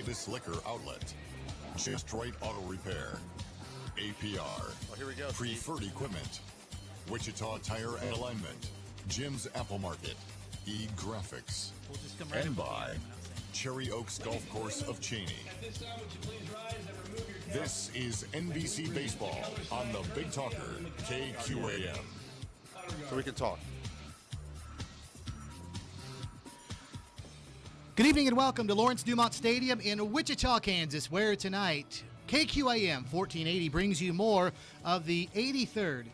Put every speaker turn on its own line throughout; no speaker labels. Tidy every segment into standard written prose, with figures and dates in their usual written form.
Davis Liquor Outlet, Just Right Auto Repair, APR,
here we go,
Preferred Equipment, Wichita Tire and Alignment, Jim's Apple Market, E-Graphics, and by Cherry Oaks Golf Course of Cheney. This is NBC Baseball on the Big Talker, KQAM.
So we can talk.
Good evening and welcome to Lawrence Dumont Stadium in Wichita, Kansas, where tonight KQAM 1480 brings you more of the 83rd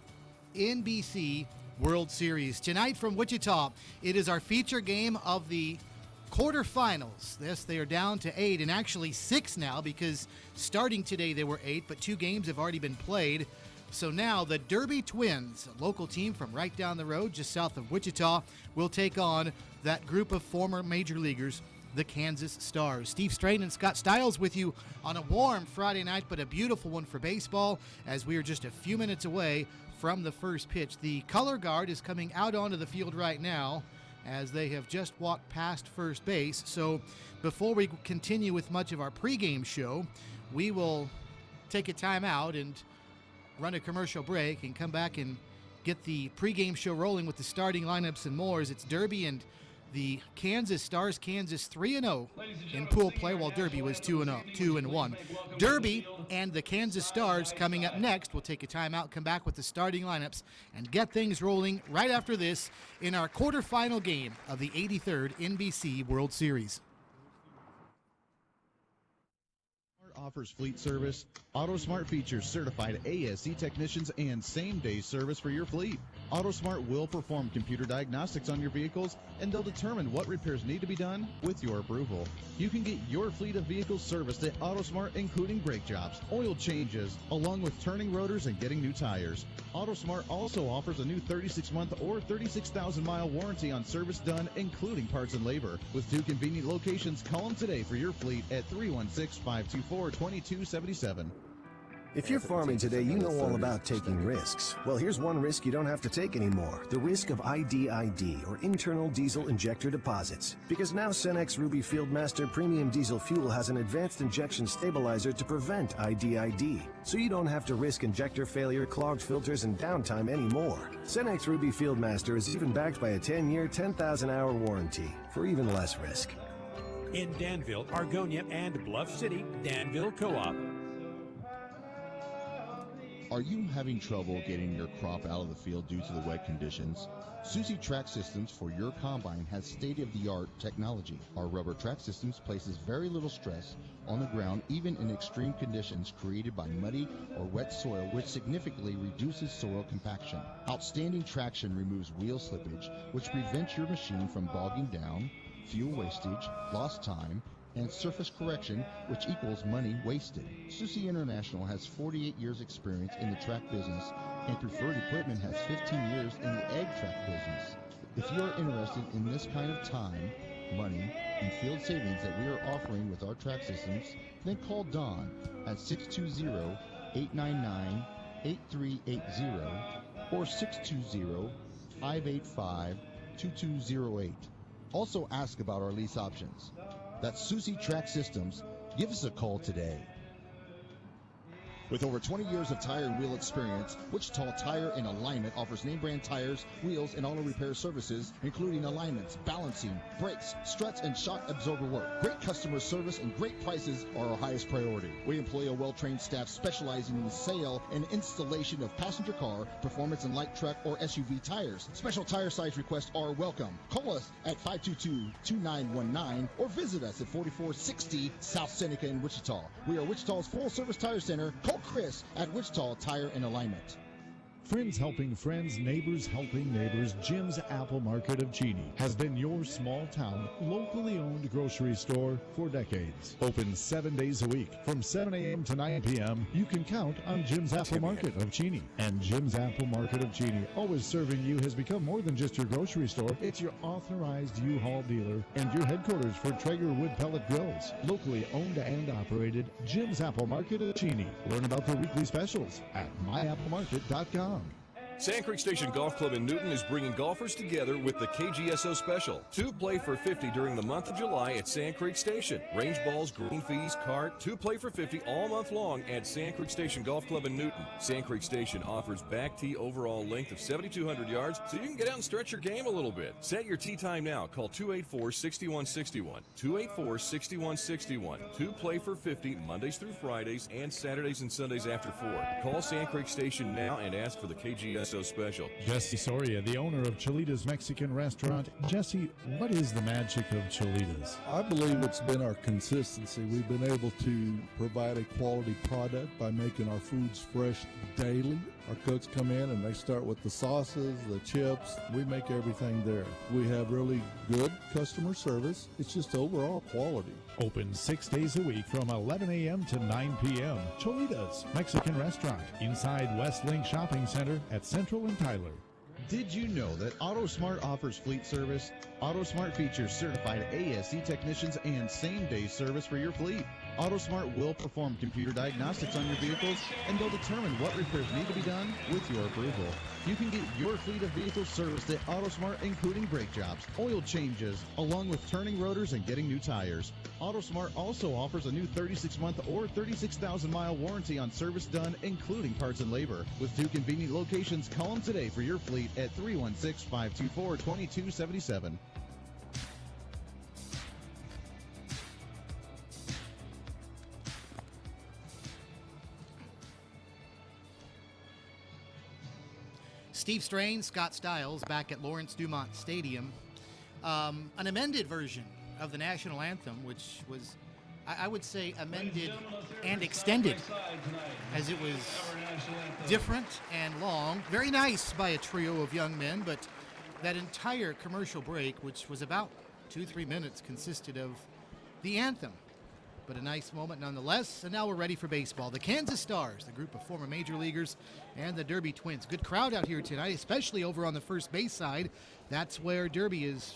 NBC World Series. Tonight from Wichita, it is our feature game of the quarterfinals. Yes, they are down to 8 and actually 6 now because starting today they were 8, but 2 games have already been played. So now the Derby Twins, a local team from right down the road just south of Wichita, will take on that group of former major leaguers, the Kansas Stars. Steve Strain and Scott Stiles with you on a warm Friday night, but a beautiful one for baseball as we are just a few minutes away from the first pitch. The color guard is coming out onto the field right now as they have just walked past first base. So before we continue with much of our pregame show, we will take a timeout and run a commercial break and come back and get the pregame show rolling with the starting lineups and more as it's Derby and the Kansas Stars. Kansas 3-0 in pool play while Derby was 2-1. Derby and the Kansas Stars coming up next. We'll take a timeout, come back with the starting lineups, and get things rolling right after this in our quarterfinal game of the 83rd NBC World Series.
Offers fleet service. AutoSmart features certified ASE technicians and same-day service for your fleet. AutoSmart will perform computer diagnostics on your vehicles, and they'll determine what repairs need to be done with your approval. You can get your fleet of vehicles serviced at AutoSmart, including brake jobs, oil changes, along with turning rotors and getting new tires. AutoSmart also offers a new 36-month or 36,000-mile warranty on service done, including parts and labor. With 2 convenient locations, call them today for your fleet at 316-524-2277.
If you're farming today, you know all about taking risks. Well, here's one risk you don't have to take anymore. The risk of IDID, or internal diesel injector deposits. Because now Cenex Ruby Fieldmaster Premium Diesel Fuel has an advanced injection stabilizer to prevent IDID. So you don't have to risk injector failure, clogged filters, and downtime anymore. Cenex Ruby Fieldmaster is even backed by a 10-year, 10,000-hour warranty for even less risk.
In Danville, Argonia, and Bluff City, Danville Co-op.
Are you having trouble getting your crop out of the field due to the wet conditions? Susie Track Systems for your combine has state-of-the-art technology. Our rubber track systems places very little stress on the ground, even in extreme conditions created by muddy or wet soil, which significantly reduces soil compaction. Outstanding traction removes wheel slippage, which prevents your machine from bogging down, fuel wastage, lost time, and surface correction, which equals money wasted. Susie International has 48 years experience in the track business, and Preferred Equipment has 15 years in the egg track business. If you are interested in this kind of time, money, and field savings that we are offering with our track systems, then call Don at 620-899-8380 or 620-585-2208. Also ask about our lease options. That's Susie Track Systems. Give us a call today. With over 20 years of tire and wheel experience, Wichita Tire and Alignment offers name brand tires, wheels, and auto repair services, including alignments, balancing, brakes, struts, and shock absorber work. Great customer service and great prices are our highest priority. We employ a well-trained staff specializing in the sale and installation of passenger car, performance and light truck, or SUV tires. Special tire size requests are welcome. Call us at 522-2919 or visit us at 4460 South Seneca in Wichita. We are Wichita's full-service tire center. Call Chris at Wichita Tire and Alignment.
Friends helping friends, neighbors helping neighbors, Jim's Apple Market of Cheney has been your small-town, locally owned grocery store for decades. Open 7 days a week from 7 a.m. to 9 p.m. You can count on Jim's Apple Market of Cheney. And Jim's Apple Market of Cheney, always serving you, has become more than just your grocery store. It's your authorized U-Haul dealer and your headquarters for Traeger wood pellet grills. Locally owned and operated, Jim's Apple Market of Cheney. Learn about their weekly specials at myapplemarket.com.
Sand Creek Station Golf Club in Newton is bringing golfers together with the KGSO Special. 2 play for $50 during the month of July at Sand Creek Station. Range balls, green fees, cart, 2 play for $50 all month long at Sand Creek Station Golf Club in Newton. Sand Creek Station offers back tee overall length of 7,200 yards, so you can get out and stretch your game a little bit. Set your tee time now. Call 284-6161. 284-6161. 2 play for $50 Mondays through Fridays and Saturdays and Sundays after 4. Call Sand Creek Station now and ask for the KGSO Special.
Jesse Soria, the owner of Cholitas Mexican Restaurant. Jesse, what is the magic of Cholitas?
I believe it's been our consistency. We've been able to provide a quality product by making our foods fresh daily. Our cooks come in and they start with the sauces, the chips. We make everything there. We have really good customer service. It's just overall quality.
Open 6 days a week from 11 a.m. to 9 p.m. Cholitas Mexican Restaurant inside Westlink Shopping Center at Central and Tyler.
Did you know that AutoSmart offers fleet service? AutoSmart features certified ASE technicians and same-day service for your fleet. AutoSmart will perform computer diagnostics on your vehicles, and they'll determine what repairs need to be done with your approval. You can get your fleet of vehicles serviced at AutoSmart, including brake jobs, oil changes, along with turning rotors and getting new tires. AutoSmart also offers a new 36-month or 36,000-mile warranty on service done, including parts and labor. With 2 convenient locations, call them today for your fleet at 316-524-2277.
Steve Strain, Scott Stiles back at Lawrence Dumont Stadium. An amended version of the national anthem, which was, I would say, amended and extended, as it was different and long. Very nice by a trio of young men, but that entire commercial break, which was about 2-3 minutes, consisted of the anthem. But a nice moment nonetheless, and now we're ready for baseball. The Kansas Stars, the group of former major leaguers, and the Derby Twins. Good crowd out here tonight, especially over on the first base side. That's where Derby is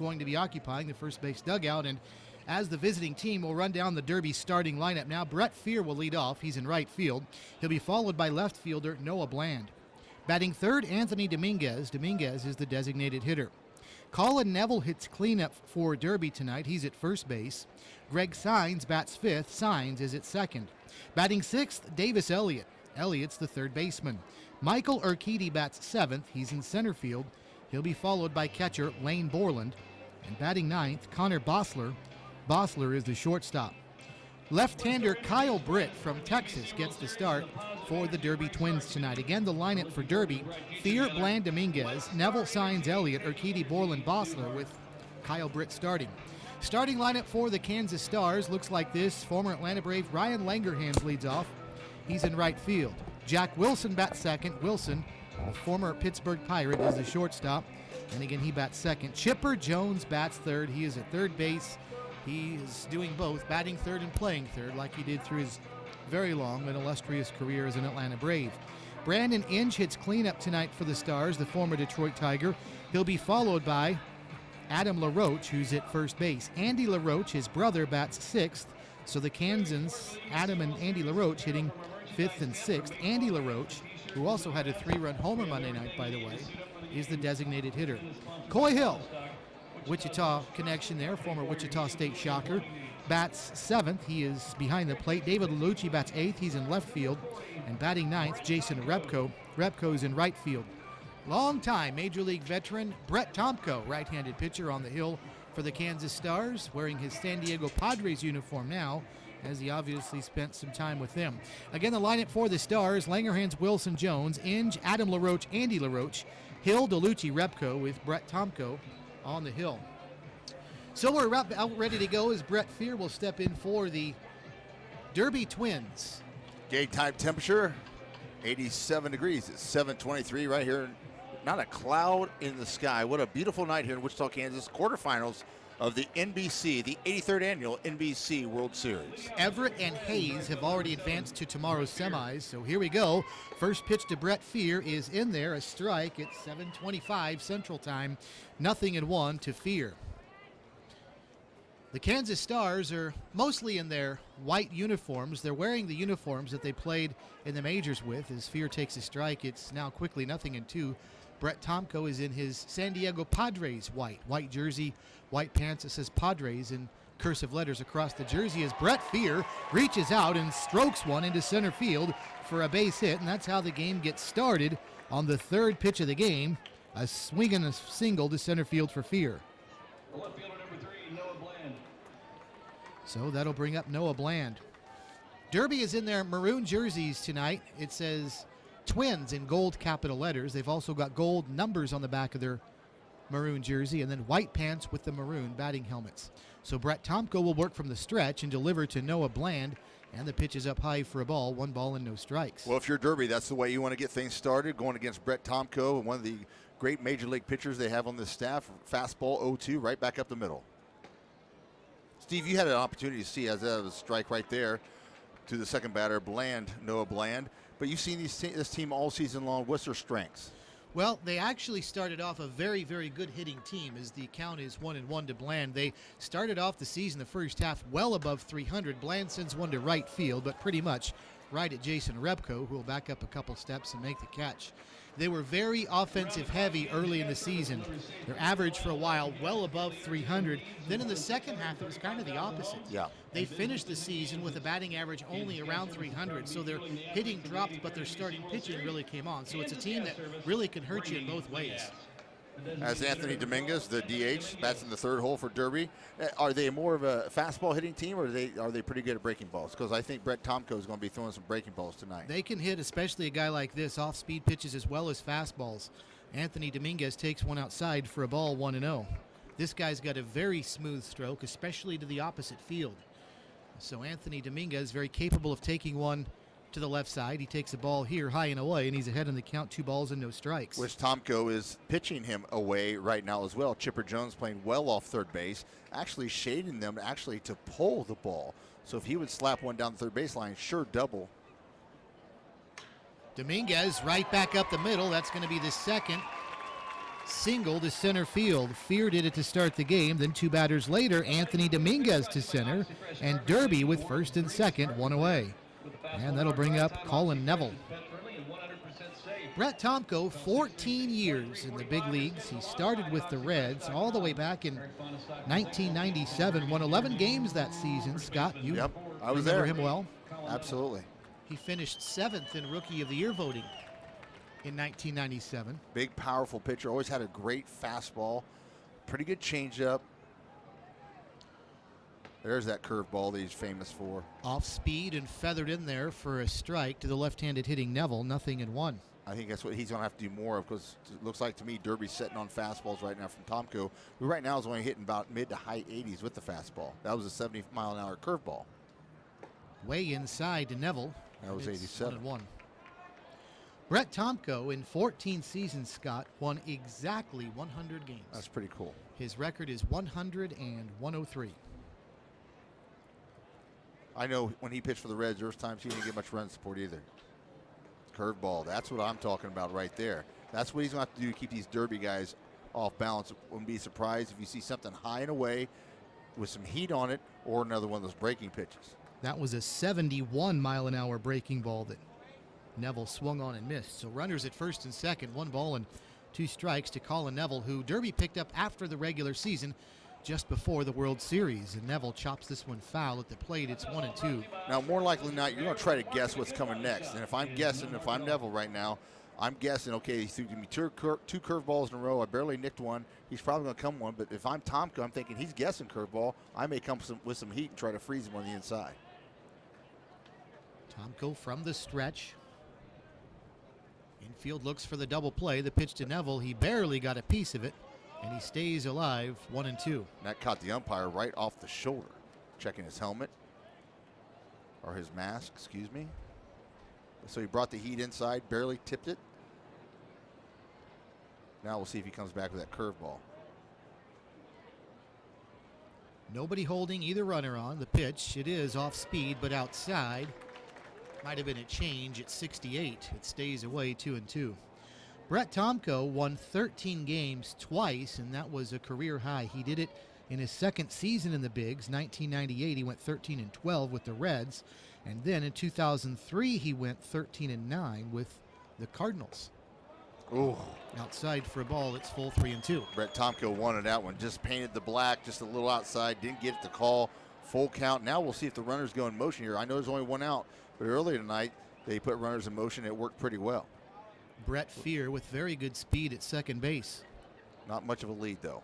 going to be occupying, the first base dugout. And as the visiting team, will run down the Derby starting lineup now. Brett Fear will lead off. He's in right field. He'll be followed by left fielder Noah Bland. Batting third, Anthony Dominguez. Dominguez is the designated hitter. Colin Neville hits cleanup for Derby tonight. He's at first base. Greg Sines bats fifth. Sines is at second. Batting sixth, Davis Elliott. Elliott's the third baseman. Michael Urquidy bats seventh. He's in center field. He'll be followed by catcher Lane Borland. And batting ninth, Connor Bossler. Bossler is the shortstop. Left-hander Kyle Britt from Texas gets the start for the Derby Twins tonight. Again, the lineup for Derby: Fear, Bland, Dominguez, Neville, Sines, Elliott, Urquidy, Borland, Bossler, with Kyle Britt starting. Starting lineup for the Kansas Stars looks like this. Former Atlanta Brave Ryan Langerhans leads off. He's in right field. Jack Wilson bats second. Wilson, a former Pittsburgh Pirate, is the shortstop. And again, he bats second. Chipper Jones bats third. He is at third base. He is doing both, batting third and playing third, like he did through his very long and illustrious career as an Atlanta Brave. Brandon Inge hits cleanup tonight for the Stars, the former Detroit Tiger. He'll be followed by Adam LaRoche, who's at first base. Andy LaRoche, his brother, bats sixth. So the Kansans, Adam and Andy LaRoche, hitting fifth and sixth. Andy LaRoche, who also had a 3-run homer Monday night, by the way, is the designated hitter. Coy Hill, Wichita connection there, former Wichita State Shocker, bats seventh. He is behind the plate. David Lelucci bats eighth. He's in left field. And batting ninth, Jason Repko. Repko's in right field. Long-time Major League veteran Brett Tomko, right-handed pitcher on the hill for the Kansas Stars, wearing his San Diego Padres uniform now, as he obviously spent some time with them. Again, the lineup for the Stars: Langerhans, Wilson, Jones, Inge, Adam LaRoche, Andy LaRoche, Hill, DeLucci, Repko, with Brett Tomko on the hill. So we're out ready to go as Brett Fear will step in for the Derby Twins.
Daytime temperature, 87 degrees. It's 7:23 right here. Not a cloud in the sky. What a beautiful night here in Wichita, Kansas. Quarterfinals of the NBC, the 83rd annual NBC World Series.
Everett and Hayes have already advanced to tomorrow's semis, so here we go. First pitch to Brett Fear is in there, a strike at 7:25 Central Time. 0-1 to Fear. The Kansas Stars are mostly in their white uniforms. They're wearing the uniforms that they played in the majors with. As Fear takes a strike, it's now quickly 0-2. Brett Tomko is in his San Diego Padres white jersey, white pants. It says Padres in cursive letters across the jersey as Brett Fear reaches out and strokes one into center field for a base hit, and that's how the game gets started on the third pitch of the game. A swing and a single to center field for Fear. So that'll bring up Noah Bland. Derby is in their maroon jerseys tonight. It says Twins in gold capital letters. They've also got gold numbers on the back of their maroon jersey, and then white pants with the maroon batting helmets. So Brett Tomko will work from the stretch and deliver to Noah Bland, and the pitch is up high for a ball, 1 ball and no strikes.
Well, if you're Derby, that's the way you want to get things started, going against Brett Tomko, one of the great major league pitchers they have on this staff. Fastball 0-2, right back up the middle. Steve, you had an opportunity to see as that was a strike right there to the second batter, Noah Bland. But you've seen this team all season long. What's their strengths?
Well, they actually started off a very, very good hitting team as the count is 1-1 to Bland. They started off the season, the first half, well above 300. Bland sends one to right field, but pretty much right at Jason Rebko, who will back up a couple steps and make the catch. They were very offensive heavy early in the season. Their average for a while well above 300. Then in the second half, it was kind of the opposite.
Yeah.
They finished the season with a batting average only around 300. So their hitting dropped, but their starting pitching really came on. So it's a team that really can hurt you in both ways.
As Anthony Dominguez, the DH, bats in the third hole for Derby. Are they more of a fastball hitting team, or are they pretty good at breaking balls? Because I think Brett Tomko is going to be throwing some breaking balls tonight.
They can hit, especially a guy like this, off-speed pitches as well as fastballs. Anthony Dominguez takes one outside for a ball, 1-0. This guy's got a very smooth stroke, especially to the opposite field. So Anthony Dominguez very capable of taking one to the left side. He takes the ball here high and away, and he's ahead in the count, 2 balls and no strikes.
Which Tomko is pitching him away right now as well. Chipper Jones playing well off third base, actually shading them to pull the ball. So if he would slap one down the third baseline, sure double.
Dominguez right back up the middle. That's going to be the second single to center field. Fear did it to start the game. Then 2 batters later, Anthony Dominguez to center, and Derby with first and second, 1 away. And that'll bring up Colin Neville. Brett Tomko, 14 years in the big leagues. He started with the Reds all the way back in 1997. Won 11 games that season. Scott, you
I was
remember
there.
him well?
Absolutely.
He finished 7th in Rookie of the Year voting in 1997.
Big, powerful pitcher. Always had a great fastball. Pretty good changeup. There's that curveball that he's famous for.
Off speed and feathered in there for a strike to the left-handed hitting Neville, 0-1.
I think that's what he's going to have to do more of, because it looks like to me Derby's setting on fastballs right now from Tomko, who right now is only hitting about mid to high 80s with the fastball. That was a 70-mile-an-hour curveball.
Way inside to Neville.
That was
It's
87.
1-1. Brett Tomko in 14 seasons, Scott, won exactly 100 games.
That's pretty cool.
His record is 100 and 103.
I know when he pitched for the Reds, there was times he didn't get much run support either. Curveball, that's what I'm talking about right there. That's what he's going to have to do to keep these Derby guys off balance. Wouldn't be surprised if you see something high and away with some heat on it, or another one of those breaking pitches.
That was a 71-mile-an-hour breaking ball that Neville swung on and missed. So runners at first and second, 1 ball and 2 strikes to Colin Neville, who Derby picked up after the regular season, just before the World Series. And Neville chops this one foul at the plate. It's 1-2.
Now, more likely than not, you're going to try to guess what's coming next. And if I'm guessing, if I'm Neville right now, I'm guessing, okay, he threw me two curveballs in a row. I barely nicked one. He's probably going to come one. But if I'm Tomko, I'm thinking he's guessing curveball. I may come with some heat and try to freeze him on the inside.
Tomko from the stretch. Infield looks for the double play. The pitch to Neville. He barely got a piece of it, and he stays alive, 1-2.
That caught the umpire right off the shoulder, checking his helmet, or his mask, excuse me. So he brought the heat inside, barely tipped it. Now we'll see if he comes back with that curveball.
Nobody holding either runner on. The pitch, it is off speed, but outside. Might have been a change at 68. It stays away, 2-2. Brett Tomko won 13 games twice, and that was a career high. He did it In his second season in the Bigs, 1998, he went 13-12 with the Reds. And then in 2003, he went 13-9 with the Cardinals.
Ooh.
Outside for a ball, it's full 3-2.
Brett Tomko wanted that one. Just painted the black, just a little outside. Didn't get the call. Full count. Now we'll see if the runners go in motion here. I know there's only one out, but earlier tonight they put runners in motion. It worked pretty well.
Brett Fear with very good speed at second base.
Not much of a lead, though.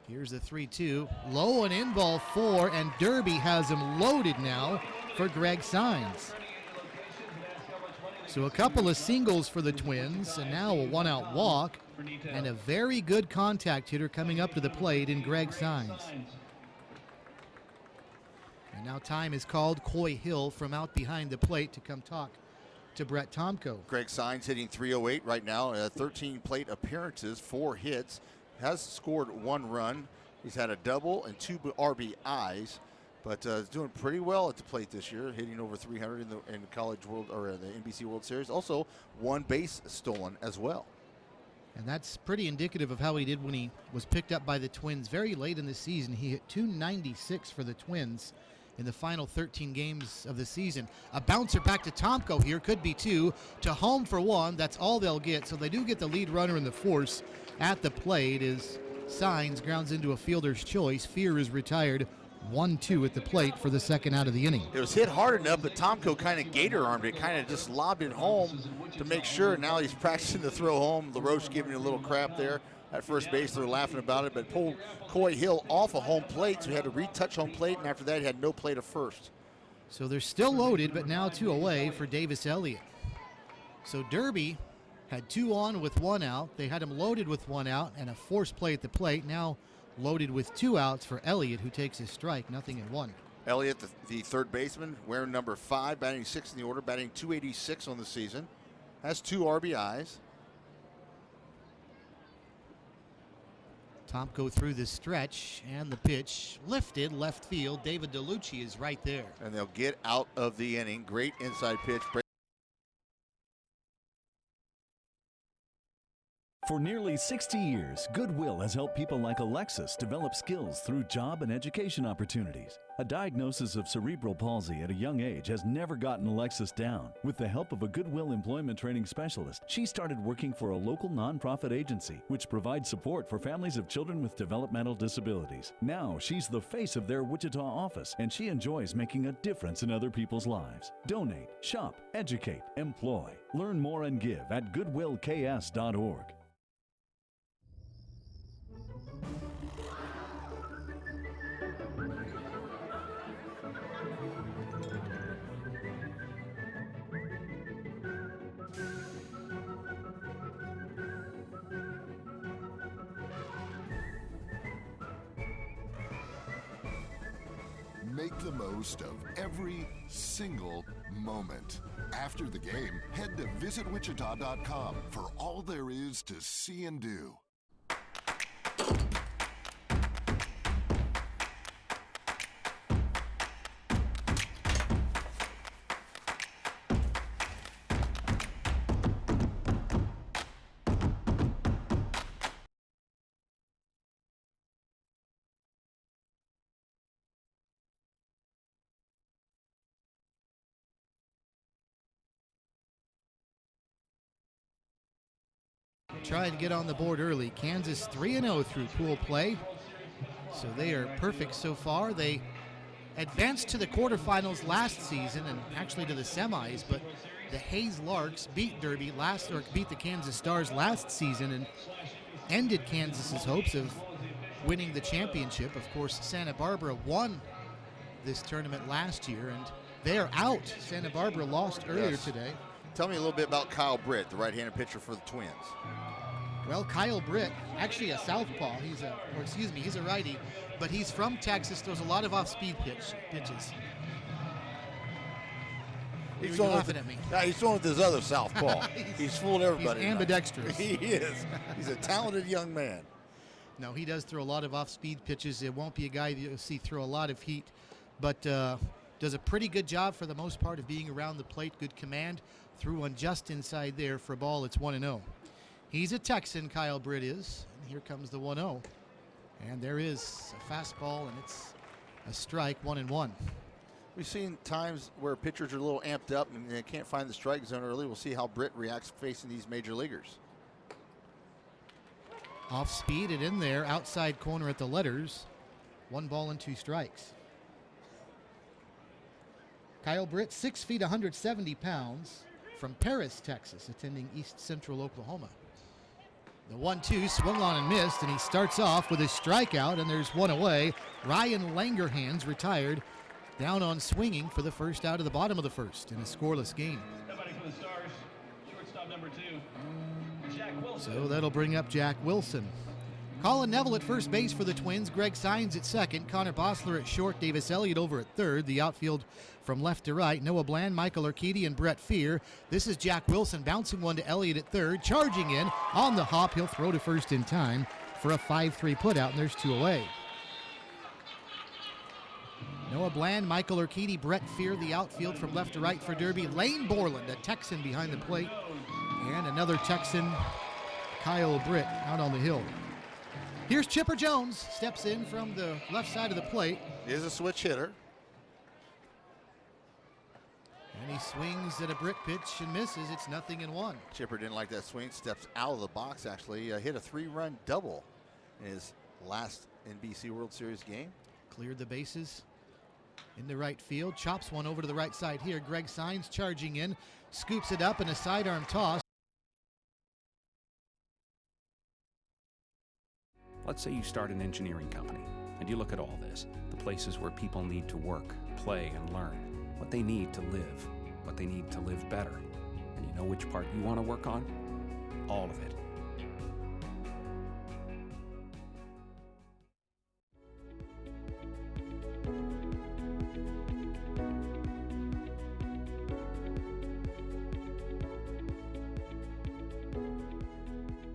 Here's the 3-2. Low and in ball 4, and Derby has him loaded now for Greg Saenz. So a couple of singles for the Twins, and now a one-out walk, and a very good contact hitter coming up to the plate in Greg Saenz. And now time is called. Coy Hill from out behind the plate to come talk to Brett Tomko.
Greg Saenz hitting .308 right now. 13 plate appearances, 4 hits. Has scored 1 run. He's had a double and 2 RBIs, but is doing pretty well at the plate this year, hitting over 300 in the College World or the NBC World Series. Also, 1 base stolen as well.
And that's pretty indicative of how he did when he was picked up by the Twins very late in the season. He hit .296 for the Twins in the final 13 games of the season. A bouncer back to Tomko here, could be 2, to home for 1. That's all they'll get. So they do get the lead runner in the force at the plate as Saenz grounds into a fielder's choice. Fear is retired. 1-2 at the plate for the second out of the inning.
It was hit hard enough, but Tomko kind of gator-armed it, kind of just lobbed it home to make sure. Now he's practicing the throw home. LaRoche giving him a little crap there at first base. They're laughing about it, but pulled Coy Hill off of home plate, so he had to retouch home plate, and after that he had no play to first.
So they're still loaded, but now 2 away for Davis Elliott. So Derby had 2 on with 1 out. They had him loaded with 1 out and a forced play at the plate. Now loaded with 2 outs for Elliott, who takes his strike, 0-1.
Elliott, the third baseman, wearing number 5, batting 6th in the order, batting .286 on the season. Has 2 RBIs.
Tomko through the stretch, and the pitch lifted left field. David DeLucci is right there.
And they'll get out of the inning. Great inside pitch.
For nearly 60 years, Goodwill has helped people like Alexis develop skills through job and education opportunities. A diagnosis of cerebral palsy at a young age has never gotten Alexis down. With the help of a Goodwill employment training specialist, she started working for a local nonprofit agency, which provides support for families of children with developmental disabilities. Now, she's the face of their Wichita office, and she enjoys making a difference in other people's lives. Donate, shop, educate, employ. Learn more and give at goodwillks.org.
Make the most of every single moment. After the game, head to visitwichita.com for all there is to see and do.
Try and get on the board early. Kansas 3-0 through pool play, so they are perfect so far. They advanced to the quarterfinals last season and actually to the semis, but the Hayes Larks beat beat the Kansas Stars last season and ended Kansas's hopes of winning the championship. Of course, Santa Barbara won this tournament last year, and they are out. Santa Barbara lost earlier today.
Tell me a little bit about Kyle Britt, the right-handed pitcher for the Twins.
Well, Kyle Britt, actually a southpaw. He's a righty, but he's from Texas. Throws a lot of off-speed pitches.
He's
You're laughing at me.
He's throwing with his other southpaw. He's fooled everybody.
He's ambidextrous.
He is. He's a talented young man.
No, he does throw a lot of off-speed pitches. It won't be a guy that you'll see throw a lot of heat, but does a pretty good job for the most part of being around the plate. Good command. Threw one just inside there for a ball. It's 1-0. He's a Texan, Kyle Britt is. And here comes the 1-0. And there is a fastball, and it's a strike, 1-1.
We've seen times where pitchers are a little amped up and they can't find the strike zone early. We'll see how Britt reacts facing these major leaguers.
Off speed and in there, outside corner at the letters. 1 ball and 2 strikes. Kyle Britt, 6 feet, 170 pounds, from Paris, Texas, attending East Central Oklahoma. The 1-2 swung on and missed, and he starts off with his strikeout, and there's one away. Ryan Langerhans retired, down on swinging for the first out of the bottom of the first in a scoreless game.
Somebody for the Stars, shortstop number 2, Jack Wilson.
So that'll bring up Jack Wilson. Colin Neville at first base for the Twins. Greg Sines at second. Connor Bossler at short. Davis Elliott over at third. The outfield from left to right. Noah Bland, Michael Urquidy, and Brett Fear. This is Jack Wilson bouncing one to Elliott at third. Charging in on the hop. He'll throw to first in time for a 5-3 putout, and there's 2 away. Noah Bland, Michael Urquidy, Brett Fear, the outfield from left to right for Derby. Lane Borland, a Texan behind the plate. And another Texan, Kyle Britt, out on the hill. Here's Chipper Jones, steps in from the left side of the plate.
He is a switch hitter.
And he swings at a Britt pitch and misses. It's 0-1.
Chipper didn't like that swing, steps out of the box actually. Hit a 3-run double in his last NBC World Series game.
Cleared the bases in the right field, chops one over to the right side here. Greg Sines charging in, scoops it up in a sidearm toss.
Let's say you start an engineering company and you look at all this, the places where people need to work, play, and learn, what they need to live, what they need to live better. And you know which part you want to work on? All of it.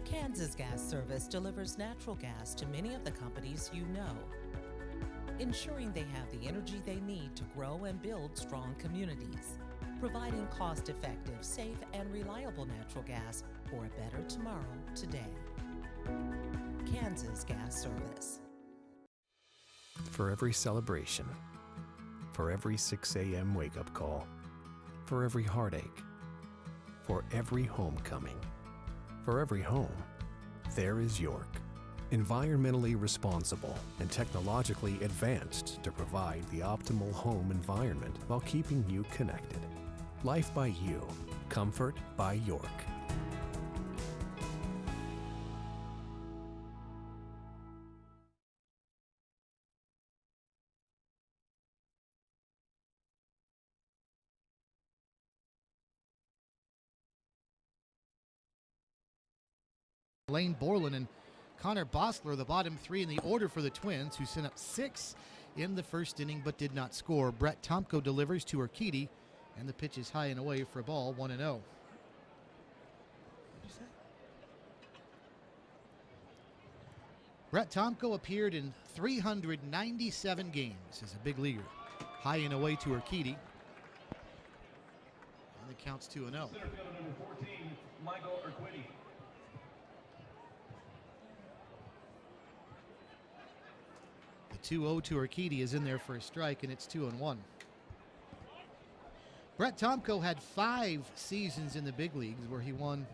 Kansas Gas Service delivers natural gas to many of the companies you know, ensuring they have the energy they need to grow and build strong communities, providing cost-effective, safe, and reliable natural gas for a better tomorrow today. Kansas Gas Service.
For every celebration, for every 6 a.m. wake-up call, for every heartache, for every homecoming, for every home, there is York. Environmentally responsible and technologically advanced to provide the optimal home environment while keeping you connected. Life by you, comfort by York.
Lane Borland and Connor Bossler, the bottom 3 in the order for the Twins, who sent up 6 in the first inning but did not score. Brett Tomko delivers to Urquidy, and the pitch is high and away for a ball, 1-0. Brett Tomko appeared in 397 games as a big leaguer. High and away to Urquidy. And the count's 2-0.
Center fielder number 14, Michael Urquidy.
The 2-0 to Urquidy is in there for a strike, and it's 2-1. Brett Tomko had 5 seasons in the big leagues where he won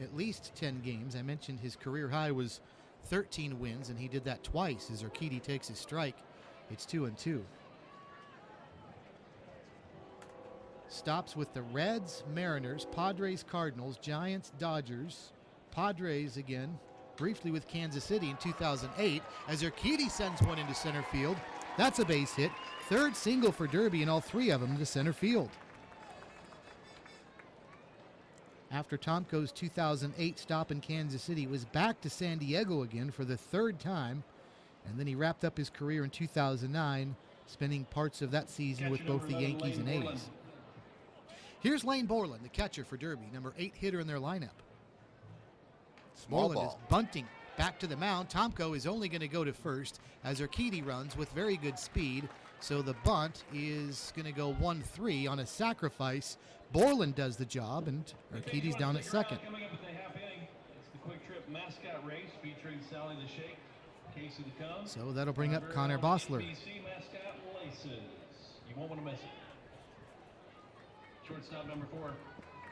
at least 10 games. I mentioned his career high was 13 wins, and he did that twice as Urquidy takes his strike. It's 2-2. Stops with the Reds, Mariners, Padres, Cardinals, Giants, Dodgers, Padres again, briefly with Kansas City in 2008 as Urquidy sends one into center field. That's a base hit. Third single for Derby, and all 3 of them into center field. After Tomko's 2008 stop in Kansas City, he was back to San Diego again for the 3rd time, and then he wrapped up his career in 2009, spending parts of that season with both the Yankees and A's. Here's Lane Borland, the catcher for Derby, number 8 hitter in their lineup. Borland is bunting back to the mound. Tomko is only going to go to first as Urquidy runs with very good speed. So the bunt is going to go 1-3 on a sacrifice. Borland does the job, and Urquidy's down at second.
Coming up at the half inning, it's the Quick Trip mascot race featuring Sally the Shake. Casey to come.
So that'll bring up Connor Bossler.
NBC mascot laces. You won't want to miss it. Shortstop number 4,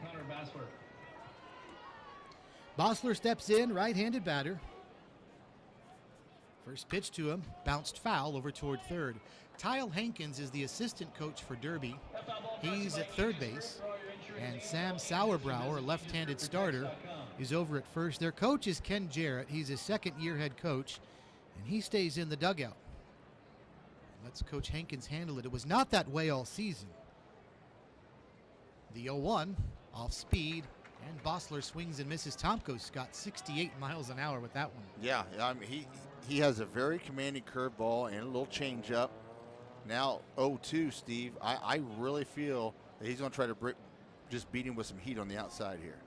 Connor Bossler.
Bossler steps in, right-handed batter. First pitch to him, bounced foul over toward third. Tyle Hankins is the assistant coach for Derby. He's at third base. And Sam Sauerbrower, a left-handed starter, is over at first. Their coach is Ken Jarrett. He's a second-year head coach, and he stays in the dugout. Let's Coach Hankins handle it. It was not that way all season. The 0-1, off speed, and Bossler swings and misses. Tomkos got 68 miles an hour with that one.
Yeah, I mean, he has a very commanding curveball and a little changeup. Now 0-2, Steve. I really feel that he's going to try to just beat him with some heat on the outside here.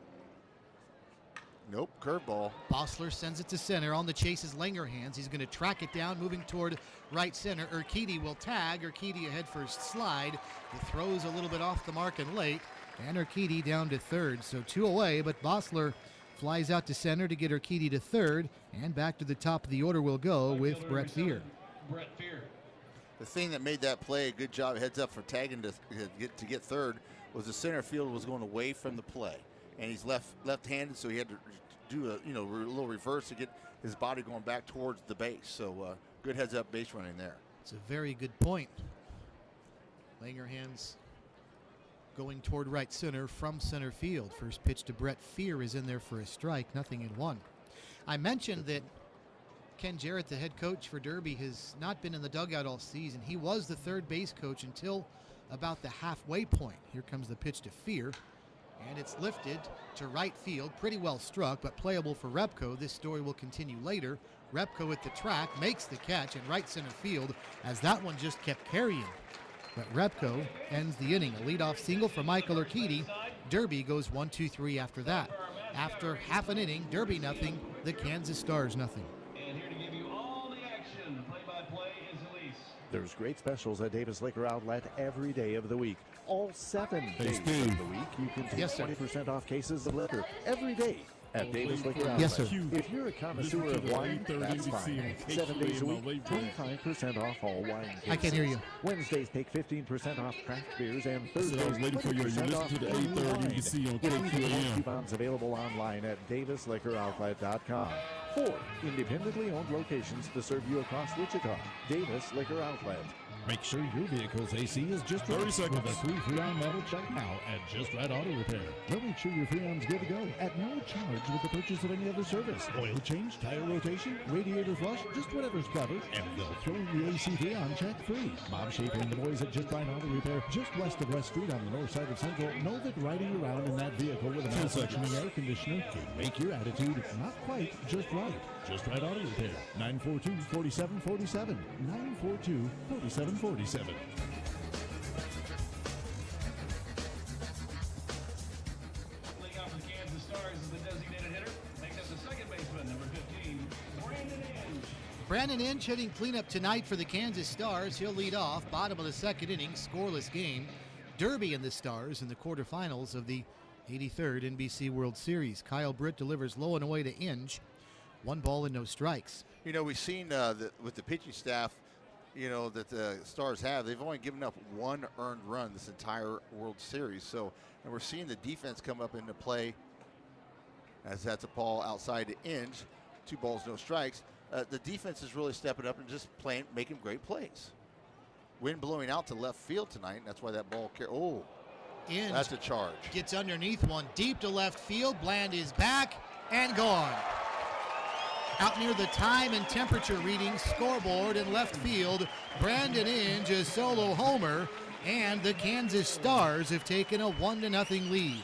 Nope, curveball.
Bossler sends it to center. On the chase is Langerhans. He's going to track it down, moving toward right center. Urquidy will tag. Urquidy ahead first slide. The throw's a little bit off the mark and late. And Urquidy down to third. So 2 away, but Bossler flies out to center to get Urquidy to third. And back to the top of the order will go with Brett Fear.
Brett Fear.
The thing that made that play a good job, heads up for tagging to get third, was the center field was going away from the play. And he's left-handed, so he had to do a little reverse to get his body going back towards the base. So good heads-up base running there.
It's a very good point. Langerhans going toward right center from center field. First pitch to Brett Fear is in there for a strike, 0-1. I mentioned that Ken Jarrett, the head coach for Derby, has not been in the dugout all season. He was the third base coach until about the halfway point. Here comes the pitch to Fear, and it's lifted to right field. Pretty well struck, but playable for Repko. This story will continue later. Repko at the track makes the catch in right center field as that one just kept carrying. But Repko ends the inning. A leadoff single for Michael Urquidy. Derby goes 1-2-3 after that. After half an inning, Derby nothing, the Kansas Stars nothing.
And here to give you all the action, play-by-play is Elise.
There's great specials at Davis Liquor Outlet every day of the week. All 7 days of the week, you can take 20% off cases of liquor every day at Davis Liquor Outlet.
Yes, sir.
If you're a connoisseur of wine, that's fine. 7 days a week, 25% off all wine cases.
I can't hear you.
Wednesdays take 15% off craft beers, and Thursdays
waiting for you. You
20% off
listen to the
any
8:30
wine.
ABC on
Get
KQAM.
coupons available online at davisliquoroutlet.com. 4 independently owned locations to serve you across Wichita. Davis Liquor Outlet.
Make sure your vehicle's AC is just right. 30 seconds. With a free Freon model check now at Just Right Auto Repair. They'll make sure your Freon's good to go at no charge with the purchase of any other service. Oil change, tire rotation, radiator flush, just whatever's covered. And they'll throw in the AC Freon check free. Bob Schaefer and the boys at Just Right Auto Repair, just west of West Street on the north side of Central, know that riding around in that vehicle with a malfunctioning air conditioner can make your attitude not quite just right. Just Right Auto Repair. 942-4747. 942-4747.
Leading off for the Kansas Stars is the designated hitter. Makes up the second baseman, number 15, Brandon Inge.
Brandon Inge hitting cleanup tonight for the Kansas Stars. He'll lead off. Bottom of the second inning, scoreless game. Derby and the Stars in the quarterfinals of the 83rd NBC World Series. Kyle Britt delivers low and away to Inge. 1 ball and no strikes.
You know, we've seen with the pitching staff, that the Stars have, they've only given up 1 earned run this entire World Series. So, and we're seeing the defense come up into play as that's a ball outside to Inge. 2 balls, no strikes. The defense is really stepping up and just making great plays. Wind blowing out to left field tonight, and that's why that ball
Inge
that's a charge.
Gets underneath one, deep to left field. Bland is back and gone. Out near the time and temperature reading scoreboard in left field, Brandon Inge, a solo homer, and the Kansas Stars have taken a 1-0 lead.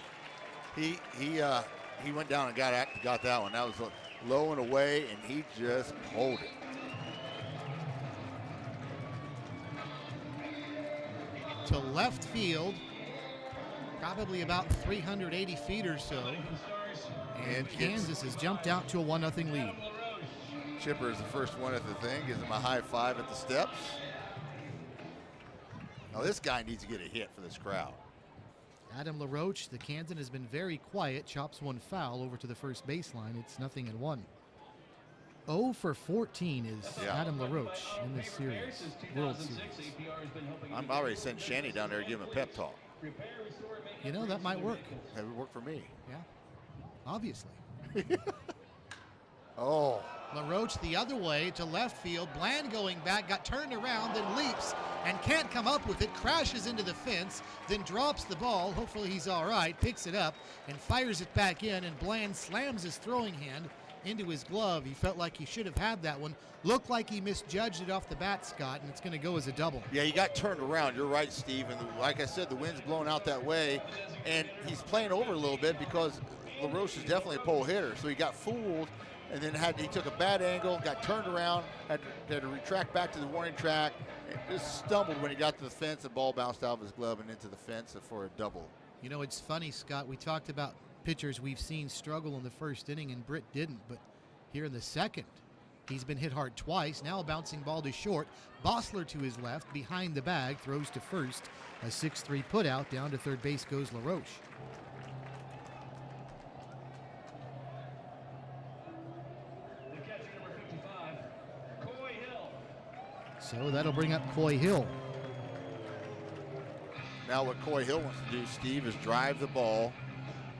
He went down and got that one. That was low and away, and he just pulled it.
To left field, probably about 380 feet or so. And Kansas has jumped out to a 1-0 lead.
Chipper is the first one at the thing, gives him a high five at the steps. Now this guy needs to get a hit for this crowd.
Adam LaRoche, the Kansan, has been very quiet, chops one foul over to the first baseline. It's 0-1. 0 for 14 is Adam LaRoche in this series, World Series.
I'm already sending Shanny down there to give him a pep talk.
You know, that might work.
That would work for me.
Yeah, obviously.
Oh.
LaRoche the other way to left field. Bland going back, got turned around, then leaps and can't come up with it, crashes into the fence, then drops the ball. Hopefully he's all right, picks it up and fires it back in, and Bland slams his throwing hand into his glove. He felt like he should have had that one. Looked like he misjudged it off the bat, Scott, and it's going to go as a double.
Yeah, he got turned around. You're right, Steve. And like I said, the wind's blowing out that way, and he's playing over a little bit because LaRoche is definitely a pole hitter. So he got fooled, and then he took a bad angle, got turned around, had to retract back to the warning track, and just stumbled when he got to the fence. The ball bounced out of his glove and into the fence for a double.
You know, it's funny, Scott. We talked about pitchers we've seen struggle in the first inning, and Britt didn't, but here in the second, he's been hit hard twice. Now a bouncing ball to short. Bossler to his left, behind the bag, throws to first. A 6-3 put out. Down to third base goes LaRoche. So that'll bring up Coy Hill.
Now what Coy Hill wants to do, Steve, is drive the ball,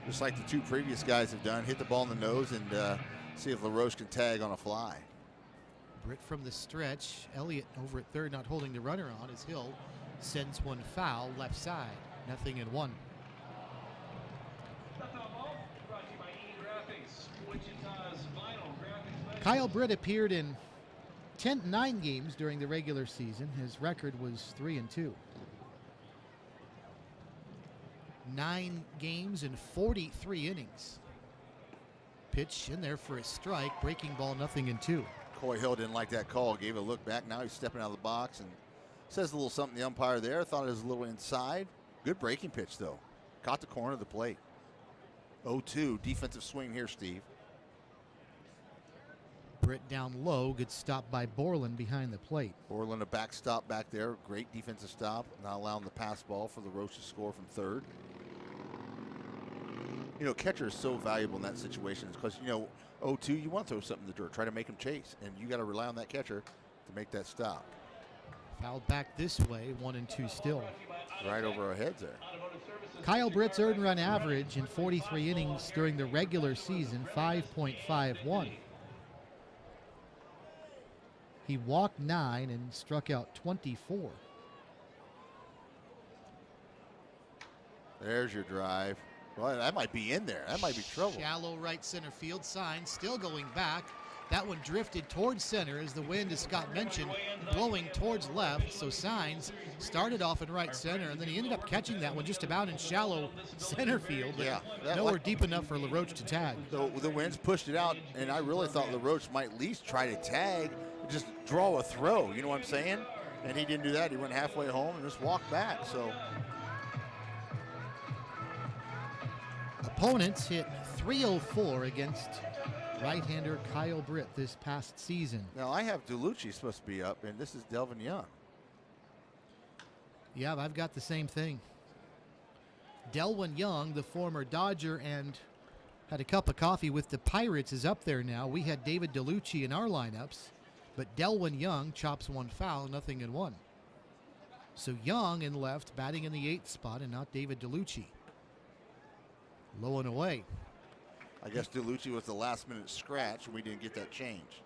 just like the two previous guys have done, hit the ball in the nose and see if LaRoche can tag on a fly.
Britt from the stretch. Elliott over at third, not holding the runner on as Hill sends one foul left side. 0-1. Kyle Britt appeared in 9 games during the regular season. His record was 3-2. 9 games and 43 innings. Pitch in there for a strike. Breaking ball, 0-2.
Coy Hill didn't like that call. Gave it a look back. Now he's stepping out of the box and says a little something to the umpire there. Thought it was a little inside. Good breaking pitch, though. Caught the corner of the plate. 0-2. Defensive swing here, Steve.
Britt down low. Good stop by Borland behind the plate.
Borland a backstop back there. Great defensive stop. Not allowing the pass ball for LaRoche to score from third. You know, catcher is so valuable in that situation because, you know, 0-2, you want to throw something in the dirt, try to make him chase, and you got to rely on that catcher to make that stop.
Fouled back this way, 1-2 still.
Right over our heads there.
Kyle Britt's earned run average in 43 innings during the regular season, 5.51. He walked 9 and struck out 24.
There's your drive. Well, that might be in there. That might be trouble.
Shallow right center field. Sign still going back. That one drifted towards center as the wind, as Scott mentioned, blowing towards left. So Signs started off in right center, and then he ended up catching that one just about in shallow center field.
Yeah.
Nowhere deep enough for LaRoche to tag.
The winds pushed it out, and I really thought LaRoche might at least try to tag, just draw a throw. You know what I'm saying? And he didn't do that. He went halfway home and just walked back. So
opponents hit .304 against right-hander Kyle Britt this past season.
Now I have DeLucci supposed to be up, and this is Delvin Young.
Yeah, I've got the same thing. Delwyn Young, the former Dodger and had a cup of coffee with the Pirates, is up there now. We had David DeLucci in our lineups, but Delwyn Young chops one foul, 0-1. So Young in left, batting in the 8th spot, and not David DeLucci. Low and away.
I guess DeLucci was the last-minute scratch, and we didn't get that change.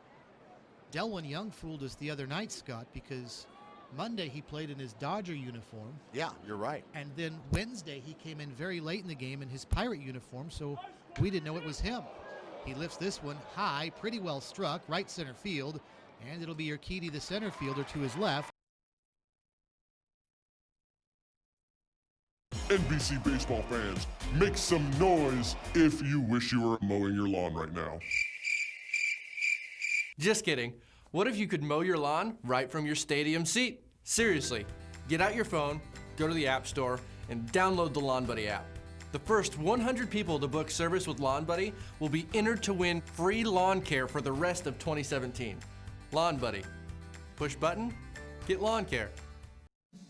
Delwyn Young fooled us the other night, Scott, because Monday he played in his Dodger uniform.
Yeah, you're right.
And then Wednesday he came in very late in the game in his Pirate uniform, so we didn't know it was him. He lifts this one high, pretty well struck, right center field, and it'll be Urquidy, the center fielder, to his left.
NBC baseball fans, make some noise if you wish you were mowing your lawn right now.
Just kidding. What if you could mow your lawn right from your stadium seat? Seriously, get out your phone, go to the App Store, and download the Lawn Buddy app. The first 100 people to book service with Lawn Buddy will be entered to win free lawn care for the rest of 2017. Lawn Buddy. Push button, get lawn care.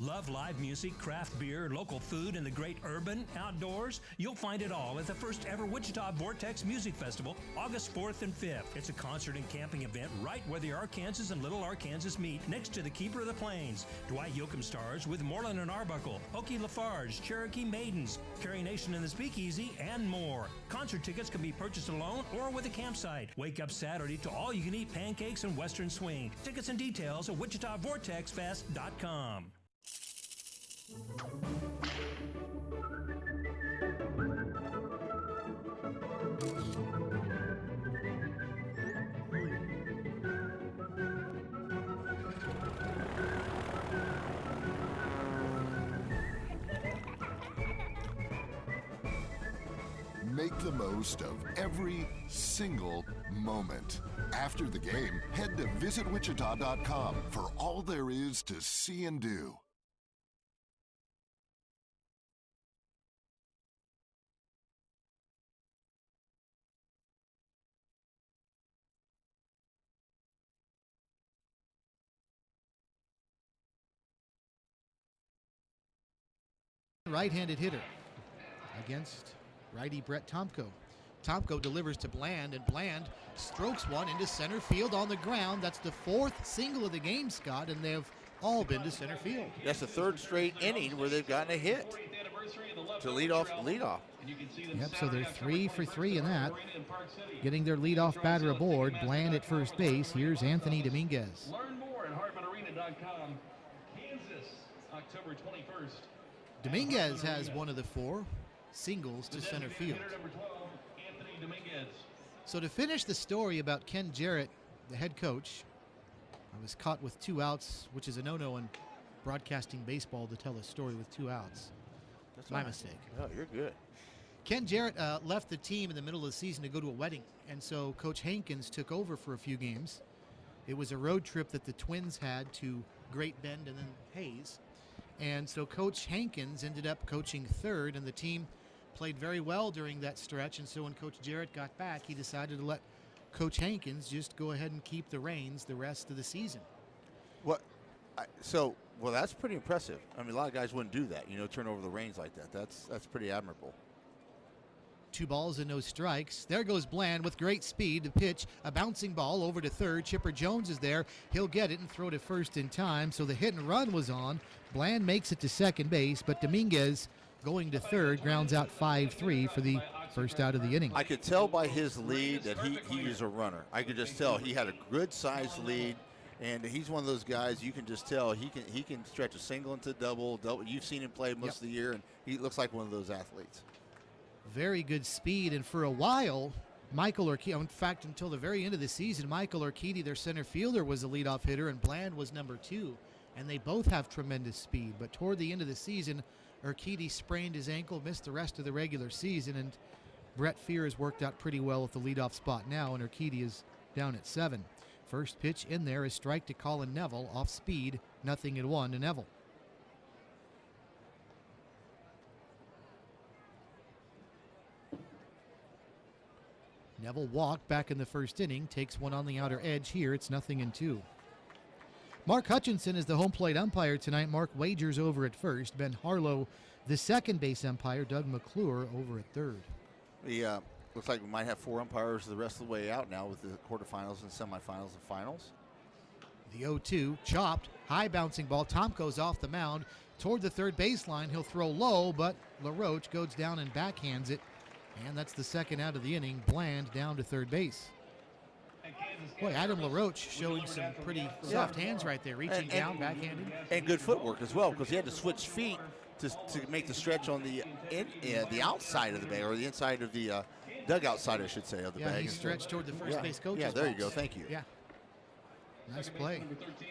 Love live music, craft beer, local food, and the great urban outdoors? You'll find it all at the first ever Wichita Vortex Music Festival, August 4th and 5th. It's a concert and camping event right where the Arkansas and Little Arkansas meet, next to the Keeper of the Plains. Dwight Yoakam stars with Moreland and Arbuckle, Okie Lafarge, Cherokee Maidens, Carrie Nation and the Speakeasy, and more. Concert tickets can be purchased alone or with a campsite. Wake up Saturday to all-you-can-eat pancakes and Western swing. Tickets and details at WichitaVortexFest.com.
Make the most of every single moment. After the game, head to visitwichita.com for all there is to see and do.
Right-handed hitter against righty Brett Tomko. Tomko delivers to Bland, and Bland strokes one into center field on the ground. That's the fourth single of the game, Scott, and they've all been to center field.
That's the third straight inning where they've gotten a hit to lead off.
Yep, so they're 3 for 3 in that. Getting their leadoff batter aboard, Bland at first base. Here's Anthony Dominguez.
Learn more at HartmanArena.com. Kansas, October 21st.
Dominguez has one of the 4 singles to center field. So to finish the story about Ken Jarrett, the head coach, I was caught with 2 outs, which is a no-no in broadcasting baseball to tell a story with 2 outs. That's my mistake.
Oh, you're good.
Ken Jarrett left the team in the middle of the season to go to a wedding, and so Coach Hankins took over for a few games. It was a road trip that the Twins had to Great Bend and then Hayes. And so Coach Hankins ended up coaching third, and the team played very well during that stretch. And so when Coach Jarrett got back, he decided to let Coach Hankins just go ahead and keep the reins the rest of the season.
Well, that's pretty impressive. I mean, a lot of guys wouldn't do that, turn over the reins like that. That's pretty admirable.
2 balls and no strikes. There goes Bland with great speed to pitch a bouncing ball over to third. Chipper Jones is there. He'll get it and throw to first in time. So the hit and run was on. Bland makes it to second base, but Dominguez going to third grounds out 5-3 for the first out of the inning.
I could tell by his lead that he is a runner. I could just tell he had a good sized lead, and he's one of those guys you can just tell he can stretch a single into double. You've seen him play most of the year, and he looks like one of those athletes.
Very good speed, and for a while, Michael Urquidy, in fact, until the very end of the season, Michael Urquidy, their center fielder, was the leadoff hitter, and Bland was number 2, and they both have tremendous speed. But toward the end of the season, Urquidy sprained his ankle, missed the rest of the regular season, and Brett Fear has worked out pretty well at the leadoff spot now, and Urquidy is down at 7. First pitch in there is strike to Colin Neville, off speed, 0-1 to Neville. Neville walked back in the first inning, takes one on the outer edge here. It's 0-2. Mark Hutchinson is the home plate umpire tonight. Mark Wagers over at first. Ben Harlow, the second base umpire. Doug McClure over at third.
Looks like we might have 4 umpires the rest of the way out now with the quarterfinals and semifinals and finals.
The 0-2, chopped, high bouncing ball. Tomko's off the mound toward the third baseline. He'll throw low, but LaRoche goes down and backhands it. And that's the second out of the inning. Bland down to third base. Boy, Adam LaRoche showing some pretty soft hands right there, reaching down, backhanding.
And good footwork as well, because he had to switch feet to make the stretch on the outside of the bag, or the inside of the dugout side, I should say, of the bag.
Yeah, he stretched toward the first base coach's
Yeah, there you
box.
go. Thank you.
Yeah. Nice play.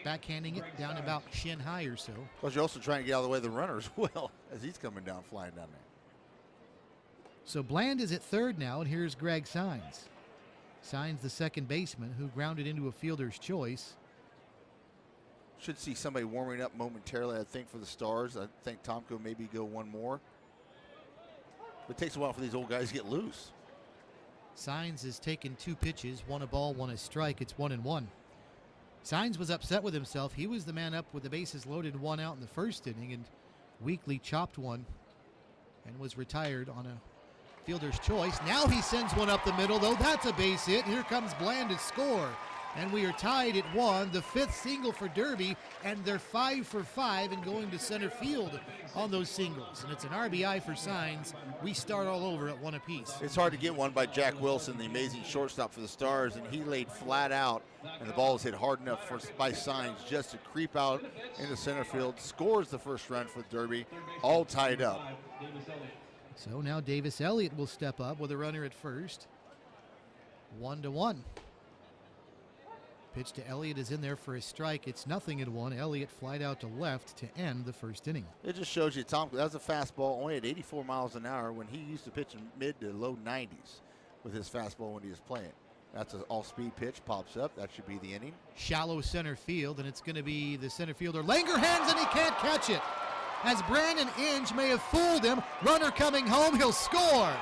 Backhanding it down about shin high or so.
Because you're also trying to get out of the way of the runner as well, as he's coming down, flying down there.
So Bland is at third now, and here's Greg Sines. Sines, the second baseman, who grounded into a fielder's choice.
Should see somebody warming up momentarily, I think, for the Stars. I think Tomko maybe go one more. But it takes a while for these old guys to get loose.
Sines has taken 2 pitches, 1 a ball, 1 a strike. It's 1-1. Signs was upset with himself. He was the man up with the bases loaded, 1 out in the first inning, and weakly chopped one and was retired on a fielder's choice. Now he sends one up the middle, though. That's a base hit. Here comes Bland to score. And we are tied at 1, the 5th single for Derby, and they're 5 for 5 and going to center field on those singles. And it's an RBI for Signs. We start all over at 1 apiece.
It's hard to get one by Jack Wilson, the amazing shortstop for the Stars, and he laid flat out, and the ball was hit hard enough by Signs just to creep out into center field, scores the first run for Derby, all tied up.
So now Davis Elliott will step up with a runner at first. 1-1. Pitch to Elliott is in there for a strike. It's 0-1. Elliott flied out to left to end the first inning.
It just shows you, Tom, that was a fastball only at 84 miles an hour when he used to pitch in mid to low 90s with his fastball when he was playing. That's an all-speed pitch, pops up. That should be the inning.
Shallow center field, and it's going to be the center fielder Langerhans, and he can't catch it. As Brandon Inge may have fooled him, runner coming home, he'll score.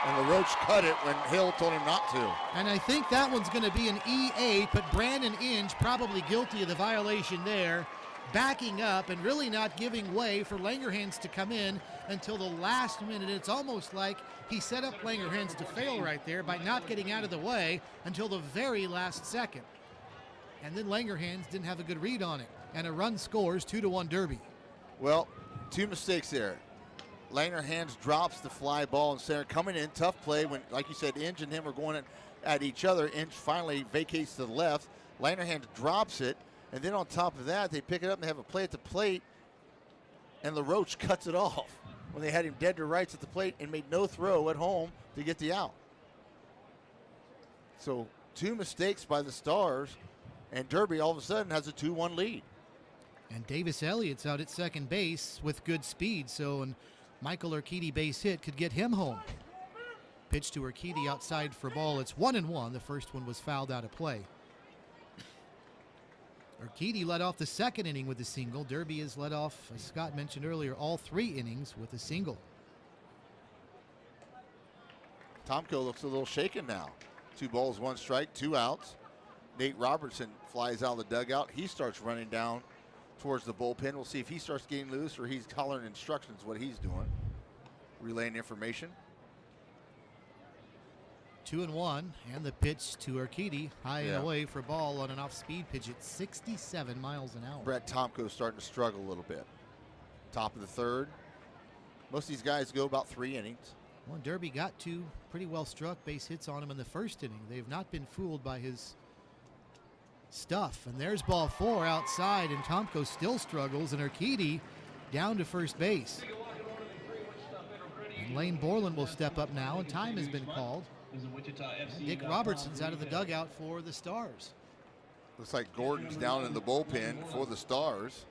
And LaRoche cut it when Hill told him not to.
And I think that one's going to be an E8, but Brandon Inge probably guilty of the violation there, backing up and really not giving way for Langerhans to come in until the last minute. It's almost like he set up Langerhans to fail right there by not getting out of the way until the very last second. And then Langerhans didn't have a good read on it, and a run scores, 2-1 Derby.
Well, 2 mistakes there. Langerhans drops the fly ball in center. Coming in, tough play when, like you said, Inge and him are going at each other. Inge finally vacates to the left. Langerhans drops it, and then on top of that, they pick it up and they have a play at the plate, and LaRoche cuts it off when they had him dead to rights at the plate and made no throw at home to get the out. So 2 mistakes by the Stars, and Derby all of a sudden has a 2-1 lead.
And Davis Elliott's out at second base with good speed, so an Michael Urquidy base hit could get him home. Pitch to Urquidy outside for ball. It's 1-1. The first one was fouled out of play. Urquidy led off the second inning with a single. Derby has led off, as Scott mentioned earlier, all 3 innings with a single.
Tomko looks a little shaken now. 2 balls, 1 strike, 2 outs. Nate Robertson flies out of the dugout. He starts running down towards the bullpen. We'll see if he starts getting loose or he's hollering instructions what he's doing. Relaying information.
2-1, and the pitch to Urquidy, high and away for ball on an off-speed pitch at 67 miles an hour.
Brett Tomko's starting to struggle a little bit. Top of the third. Most of these guys go about 3 innings.
Well, Derby got 2 pretty well struck base hits on him in the first inning. They've not been fooled by his stuff. And there's ball 4 outside, and Tomko still struggles, and Urquidy down to first base. And Lane Borland will step up now, and time has been called. Dick Robertson's out of the dugout for the Stars.
Looks like Gordon's down in the bullpen for the Stars.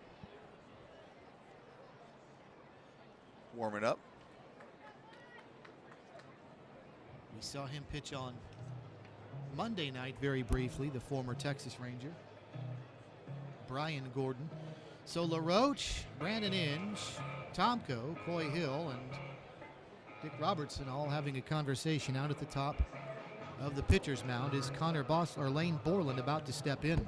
Warming up.
We saw him pitch on Monday night very briefly, the former Texas Ranger, Brian Gordon. So LaRoche, Brandon Inge, Tomko, Coy Hill, and Dick Robertson all having a conversation out at the top of the pitcher's mound. Is Lane Borland about to step in?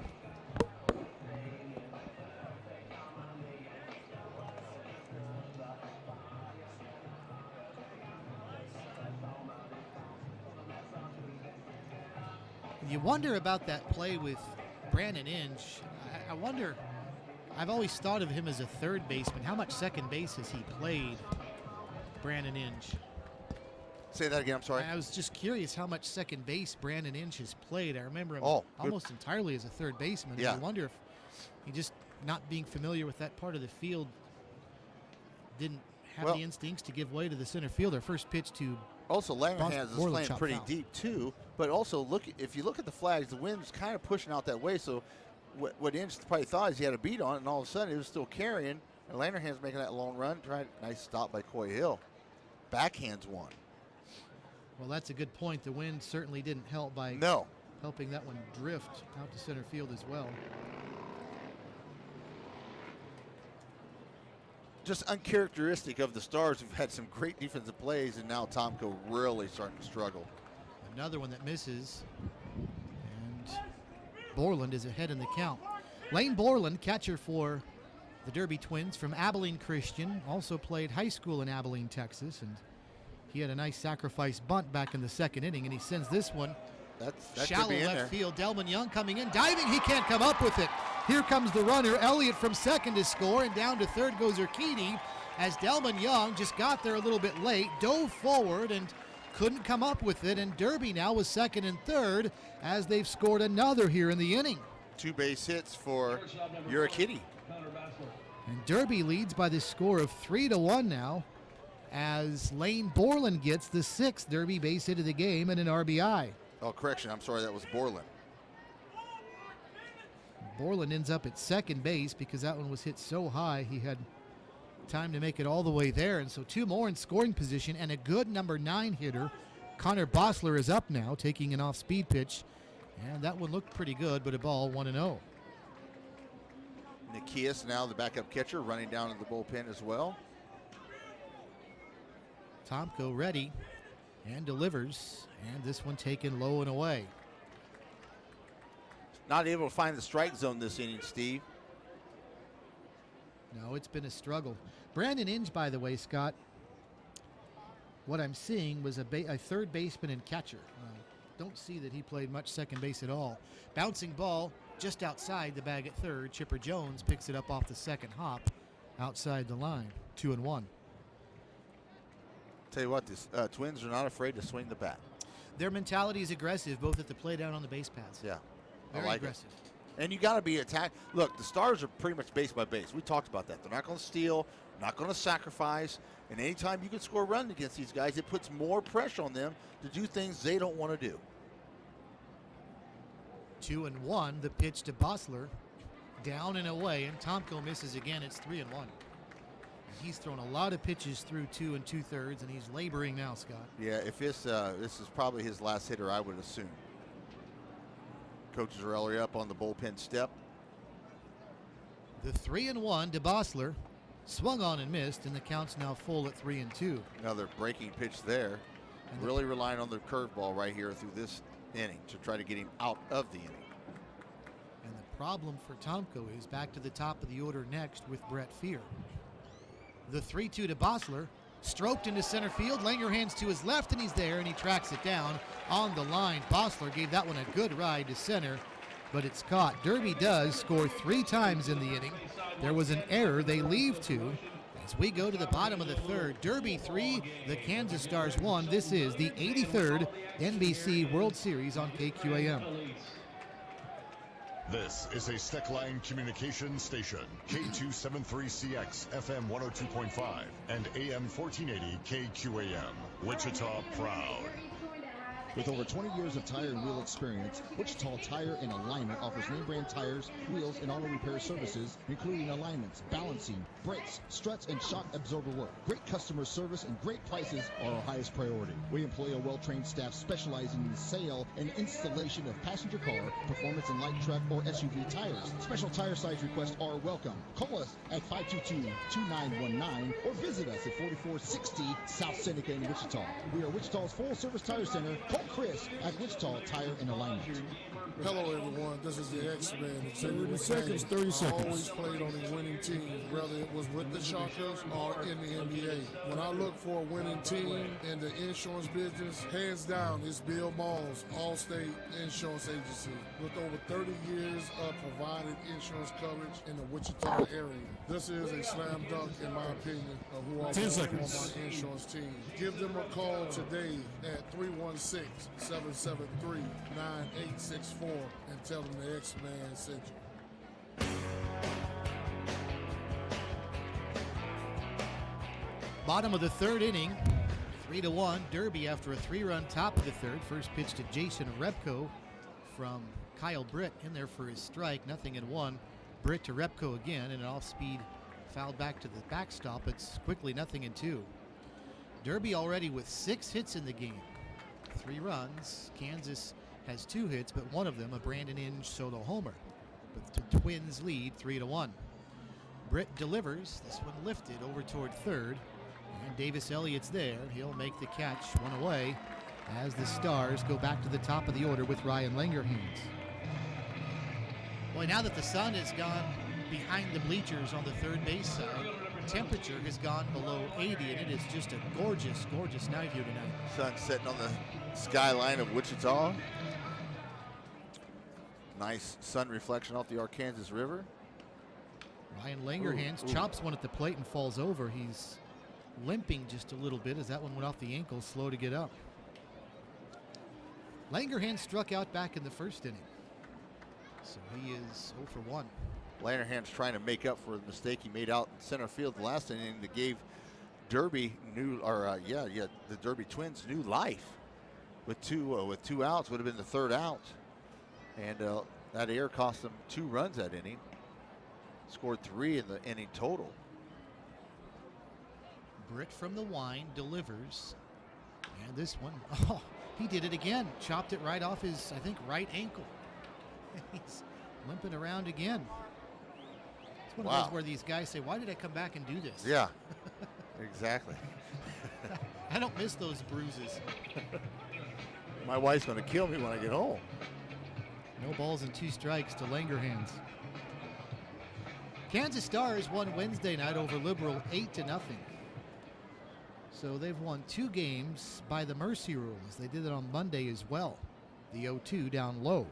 You wonder about that play with Brandon Inge. I wonder, I've always thought of him as a third baseman. How much second base has he played, Brandon Inge?
Say that again, I'm sorry.
I was just curious how much second base Brandon Inge has played. I remember him almost entirely as a third baseman.
Yeah.
I wonder if he just, not being familiar with that part of the field, didn't have the instincts to give way to the center fielder. First pitch to
also, Langerhans is playing pretty
foul.
deep too, but also if you look at the flags, the wind's kind of pushing out that way. So what Inge probably thought is he had a beat on it, and all of a sudden it was still carrying. And Langerhans making that long run. Nice stop by Coy Hill. Backhands one.
Well, that's a good point. The wind certainly didn't help by helping that one drift out to center field as well.
Just uncharacteristic of the Stars, who've had some great defensive plays, and now Tomko really starting to struggle.
Another one that misses, and Borland is ahead in the count. Lane Borland, catcher for the Derby Twins from Abilene Christian, also played high school in Abilene, Texas, and he had a nice sacrifice bunt back in the second inning, and he sends this one
that
shallow
could be in
left
there.
field. Delman Young coming in, diving. He can't come up with it. Here comes the runner, Elliott, from second to score, and down to third goes Urquidy as Delman Young just got there a little bit late, dove forward, and couldn't come up with it. And Derby now was second and third as they've scored another here in the inning.
2 base hits for Urquidy.
And Derby leads by the score of 3-1 now, as Lane Borland gets the 6th Derby base hit of the game and an RBI.
Oh, correction. I'm sorry. That was Borland.
Borland ends up at second base because that one was hit so high he had time to make it all the way there. And so 2 more in scoring position, and a good number 9 hitter. Connor Bossler is up now, taking an off-speed pitch. And that one looked pretty good, but a ball 1-0.
Nikias now the backup catcher, running down in the bullpen as well.
Tomko ready and delivers, and this one taken low and away.
Not able to find the strike zone this inning, Steve.
No, it's been a struggle. Brandon Inge, by the way, Scott, what I'm seeing was a third baseman and catcher. Don't see that he played much second base at all. Bouncing ball just outside the bag at third. Chipper Jones picks it up off the second hop outside the line. 2-1.
Tell you what, these Twins are not afraid to swing the bat.
Their mentality is aggressive, both at the plate and on the base paths.
Yeah,
Very
I like
aggressive.
it. And you got to be attacked. Look, the Stars are pretty much base by base. We talked about that. They're not going to steal, not going to sacrifice. And anytime you can score a run against these guys, it puts more pressure on them to do things they don't want to do.
2-1, the pitch to Bossler. Down and away, and Tomko misses again. It's 3-1. He's thrown a lot of pitches through 2 2/3, and he's laboring now, Scott.
Yeah, if this is probably his last hitter, I would assume. Coaches are already up on the bullpen step.
The 3-1 to Bossler. Swung on and missed, and the count's now full at 3-2.
Another breaking pitch there. And really relying on the curveball right here through this inning to try to get him out of the inning.
And the problem for Tomko is back to the top of the order next with Brett Fear. The 3-2 to Bossler. Stroked into center field. Langer hands to his left, and he's there, and he tracks it down on the line. Bossler gave that one a good ride to center, but it's caught. Derby does score 3 times in the inning. There was an error. They leave 2. As we go to the bottom of the third, Derby 3, the Kansas Stars 1. This is the 83rd NBC World Series on KQAM.
This is a Steckline Communications station, K273CX, FM 102.5, and AM 1480 KQAM, Wichita proud.
With over 20 years of tire and wheel experience, Wichita Tire and Alignment offers name brand tires, wheels, and auto repair services, including alignments, balancing, brakes, struts, and shock absorber work. Great customer service and great prices are our highest priority. We employ a well-trained staff specializing in the sale and installation of passenger car, performance and light truck, or SUV tires. Special tire size requests are welcome. Call us at 522-2919 or visit us at 4460 South Seneca in Wichita. We are Wichita's full-service tire center. Call Chris at Wichita Tire and Alignment.
Hello, everyone. This is the X-Man.
30 seconds, 30 seconds.
I always played on a winning team, whether it was with the Shockers or in the NBA. When I look for a winning team in the insurance business, hands down, it's Bill Malls, Allstate Insurance Agency. With over 30 years of providing insurance coverage in the Wichita area, this is a slam dunk, in my opinion, of who I want on my insurance team. Give them a call today at 316-773-9864 and tell them the X-Man sent you.
Bottom of the third inning, 3-1. Derby after a 3-run top of the third. First pitch to Jason Repko from Kyle Britt in there for his strike. 0-1. Britt to Repko again, and an off-speed fouled back to the backstop. It's quickly 0-2. Derby already with 6 hits in the game. 3 runs. Kansas has 2 hits, but one of them a Brandon Inge solo homer. But the Twins lead 3-1. Britt delivers. This one lifted over toward third. And Davis Elliott's there. He'll make the catch, 1 away, as the Stars go back to the top of the order with Ryan Langerhans. Boy, now that the sun has gone behind the bleachers on the third base side, temperature has gone below 80, and it is just a gorgeous, gorgeous night here tonight.
Sun setting on the skyline of Wichita. Nice sun reflection off the Arkansas River.
Ryan Langerhans chops one at the plate and falls over. He's limping just a little bit as that one went off the ankle, slow to get up. Langerhans struck out back in the first inning, so he is 0 for 1.
Langerhans trying to make up for the mistake he made out in center field the last inning that gave Derby the Derby Twins new life with two outs. Would have been the third out, and that error cost them 2 runs that inning. Scored 3 in the inning total.
Britt from the Wine delivers, and this one, he did it again. Chopped it right off his, I think, right ankle. He's limping around again. It's one of those where these guys say, why did I come back and do this?
Yeah, exactly.
I don't miss those bruises.
My wife's going to kill me when I get home.
No balls and 2 strikes to Langerhans. Kansas Stars won Wednesday night over Liberal 8-0. So they've won 2 games by the mercy rule, as they did it on Monday as well. The 0-2 down low.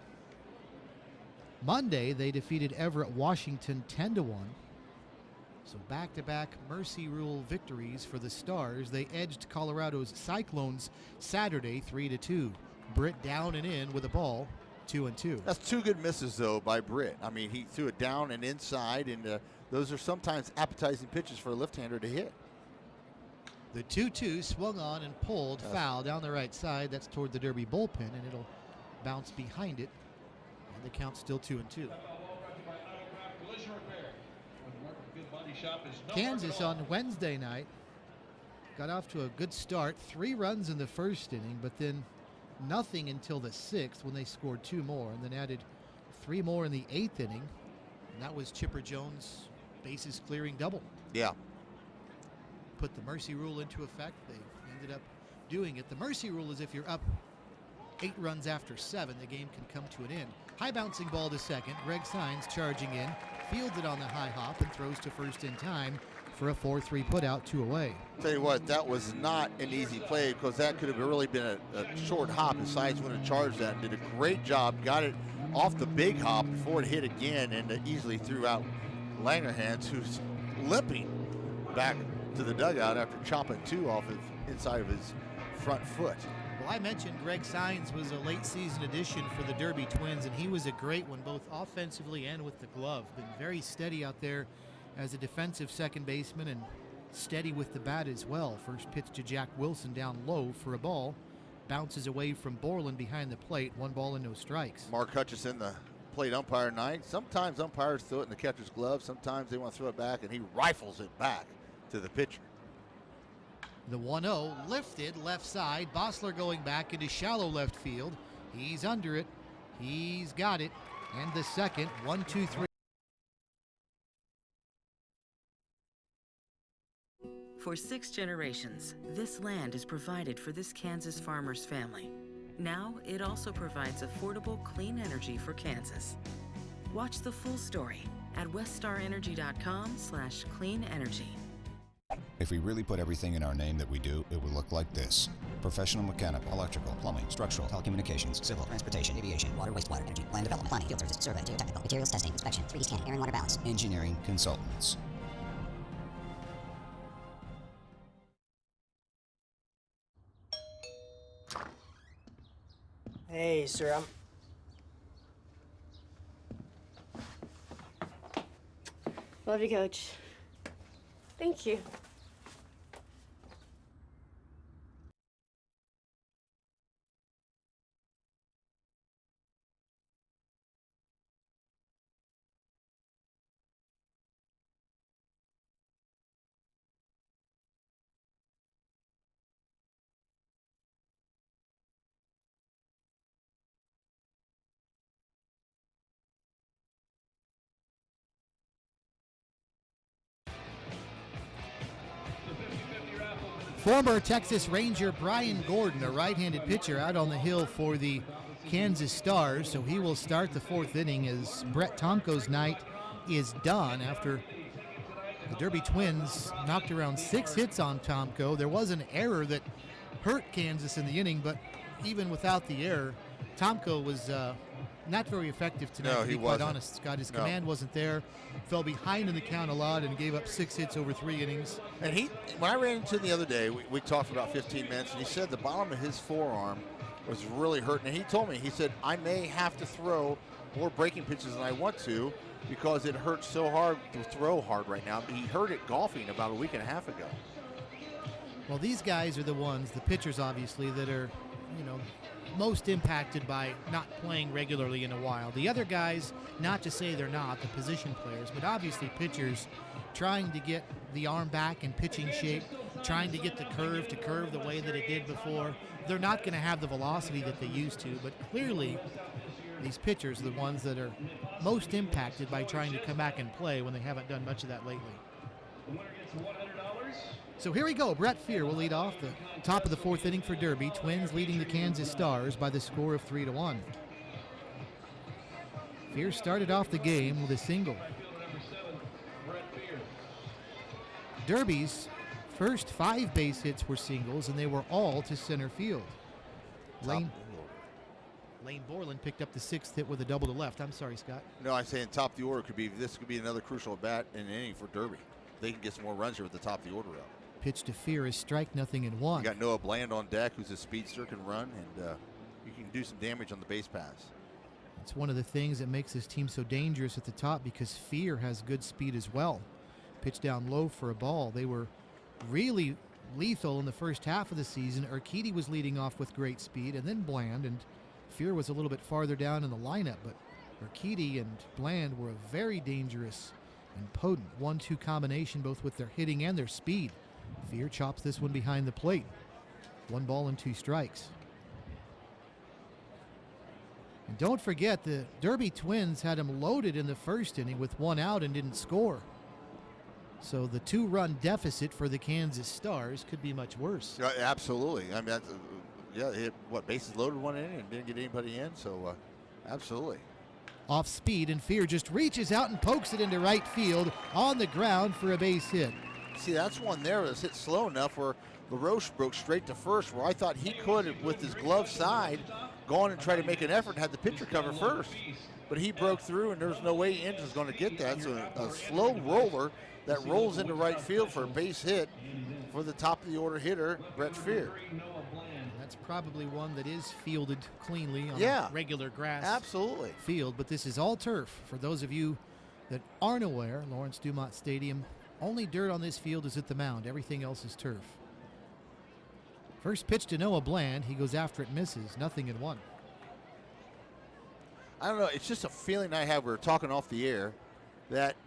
Monday, they defeated Everett Washington 10-1. So back-to-back mercy rule victories for the Stars. They edged Colorado's Cyclones Saturday 3-2. Britt down and in with a ball, 2-2.
That's 2 good misses, though, by Britt. I mean, he threw it down and inside, and those are sometimes appetizing pitches for a left-hander to hit.
The 2-2 swung on and pulled, foul down the right side. That's toward the Derby bullpen, and it'll bounce behind it. And the count's still 2-2. Kansas on Wednesday night got off to a good start. 3 runs in the first inning, but then nothing until the 6th when they scored 2 more, and then added 3 more in the 8th inning. And that was Chipper Jones' bases clearing double.
Yeah.
Put the mercy rule into effect. They ended up doing it. The mercy rule is if you're up 8 runs after 7, the game can come to an end. High bouncing ball to second. Greg Saenz charging in, fields it on the high hop and throws to first in time for a 4-3 put out, 2 away.
Tell you what, that was not an easy play because that could have really been a short hop. And Saenz went and charged that and did a great job. Got it off the big hop before it hit again and easily threw out Langerhans, who's limping back to the dugout after chopping 2 off of inside of his front foot.
Well, I mentioned Greg Saenz was a late season addition for the Derby Twins, and he was a great one both offensively and with the glove. Been very steady out there as a defensive second baseman and steady with the bat as well. First pitch to Jack Wilson down low for a ball. Bounces away from Borland behind the plate. 1 ball and no strikes.
Mark Hutchison, the plate umpire tonight. Sometimes umpires throw it in the catcher's glove. Sometimes they want to throw it back, and he rifles it back to the pitcher.
The 1-0 lifted left side. Bossler going back into shallow left field. He's under it. He's got it. And the second, 1-2-3.
For 6 generations, this land has provided for this Kansas farmer's family. Now, it also provides affordable, clean energy for Kansas. Watch the full story at weststarenergy.com/clean energy.
If we really put everything in our name that we do, it would look like this. Professional mechanical, electrical, plumbing, structural, telecommunications, civil, transportation, aviation, water, wastewater, energy, land development, planning, field services, survey, geotechnical, materials testing, inspection, 3D scanning, air and water balance, engineering consultants.
Hey, sir,
Love you, Coach. Thank you.
Former Texas Ranger Brian Gordon, a right-handed pitcher, out on the hill for the Kansas Stars, so he will start the fourth inning as Brett Tomko's night is done after the Derby Twins knocked around 6 hits on Tomko. There was an error that hurt Kansas in the inning, but even without the error, Tomko was not very effective tonight, to be quite honest, Scott. His command wasn't there, fell behind in the count a lot, and gave up 6 hits over 3 innings.
And when I ran into him the other day, we talked for about 15 minutes, and he said the bottom of his forearm was really hurting. And he told me, he said, I may have to throw more breaking pitches than I want to because it hurts so hard to throw hard right now. He heard it golfing about a week and a half ago.
Well, these guys are the ones, the pitchers obviously, that are, most impacted by not playing regularly in a while. The other guys, not to say they're not, the position players, but obviously pitchers trying to get the arm back in pitching shape, trying to get the curve to curve the way that it did before. They're not going to have the velocity that they used to, but clearly these pitchers are the ones that are most impacted by trying to come back and play when they haven't done much of that lately. So here we go. Brett Fear will lead off the top of the fourth inning for Derby. Twins leading the Kansas Stars by the score of 3-1. Fear started off the game with a single. Derby's first 5 base hits were singles, and they were all to center field. Lane Borland picked up the 6th hit with a double to left. I'm sorry, Scott.
No, I'm saying top of the order this could be another crucial at bat in an inning for Derby. They can get some more runs here with the top of the order up.
Pitch to Fear is strike, 0-1.
You got Noah Bland on deck, who's a speedster, can run, and you can do some damage on the base pass.
It's one of the things that makes this team so dangerous at the top because Fear has good speed as well. Pitch down low for a ball. They were really lethal in the first half of the season. Urquidy was leading off with great speed, and then Bland, and Fear was a little bit farther down in the lineup, but Urquidy and Bland were a very dangerous and potent 1-2 combination, both with their hitting and their speed. Fear chops this one behind the plate. 1 ball and 2 strikes. And don't forget, the Derby Twins had him loaded in the first inning with 1 out and didn't score. So the 2-run deficit for the Kansas Stars could be much worse.
Absolutely. I mean, bases loaded 1 inning and didn't get anybody in, so absolutely.
Off speed, and Fear just reaches out and pokes it into right field on the ground for a base hit.
See, that's one there that's hit slow enough where LaRoche broke straight to first, where I thought he could, with his glove side, go on and try to make an effort and have the pitcher cover first. But he broke through, and there's no way Inge was going to get that. So a slow roller that rolls into right field for a base hit for the top of the order hitter, Brett Fear.
That's probably one that is fielded cleanly on regular grass field, but this is all turf. For those of you that aren't aware, Lawrence Dumont Stadium, only dirt on this field is at the mound. Everything else is turf. First pitch to Noah Bland. He goes after it, misses. 0-1.
I don't know. It's just a feeling I have. We were talking off the air that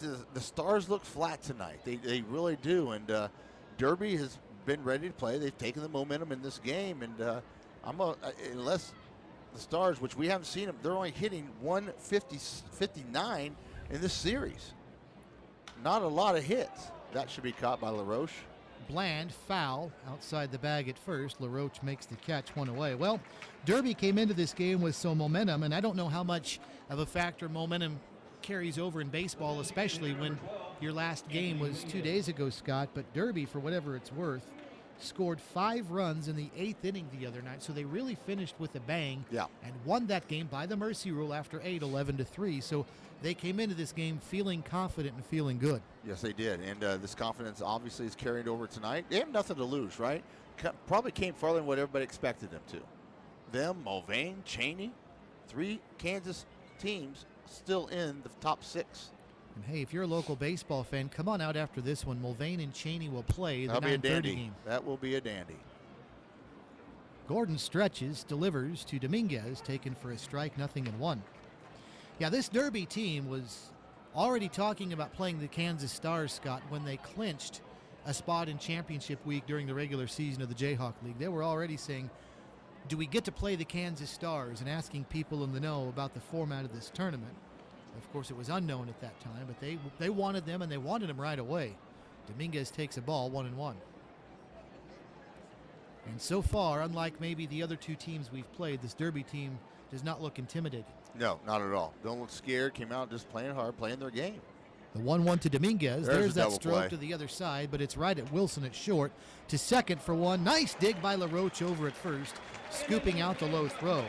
the Stars look flat tonight. They really do. And Derby has been ready to play. They've taken the momentum in this game. And unless the Stars, which we haven't seen them, they're only hitting 159 in this series. Not a lot of hits. That should be caught by LaRoche.
Bland foul outside the bag at first. LaRoche makes the catch, 1 away. Well, Derby came into this game with some momentum, and I don't know how much of a factor momentum carries over in baseball, especially when your last game was 2 days ago, Scott. But Derby, for whatever it's worth, scored 5 runs in the 8th inning the other night, so they really finished with a bang and won that game by the mercy rule after 8, 11-3. So they came into this game feeling confident and feeling good.
Yes, they did, and this confidence obviously is carried over tonight. They have nothing to lose, right? Probably came farther than what everybody expected them to. Them, Mulvane, Cheney, 3 Kansas teams still in the top 6.
And hey, if you're a local baseball fan, come on out after this one. Mulvane and Cheney will play the 9:30 game.
That will be a dandy.
Gordon stretches, delivers to Dominguez, taken for a strike, 0-1. Yeah, this Derby team was already talking about playing the Kansas Stars, Scott, when they clinched a spot in championship week during the regular season of the Jayhawk League. They were already saying, do we get to play the Kansas Stars, and asking people in the know about the format of this tournament. Of course, it was unknown at that time, but they wanted them, and they wanted them right away. Dominguez takes a ball, 1-1. And so far, unlike maybe the other two teams we've played, this Derby team does not look intimidated.
No, not at all. Don't look scared. Came out just playing hard, playing their game.
The 1-1 to Dominguez. There's that stroke
play
to the other side, but it's right at Wilson at short. To second for one. Nice dig by LaRoche over at first, scooping out the low throw.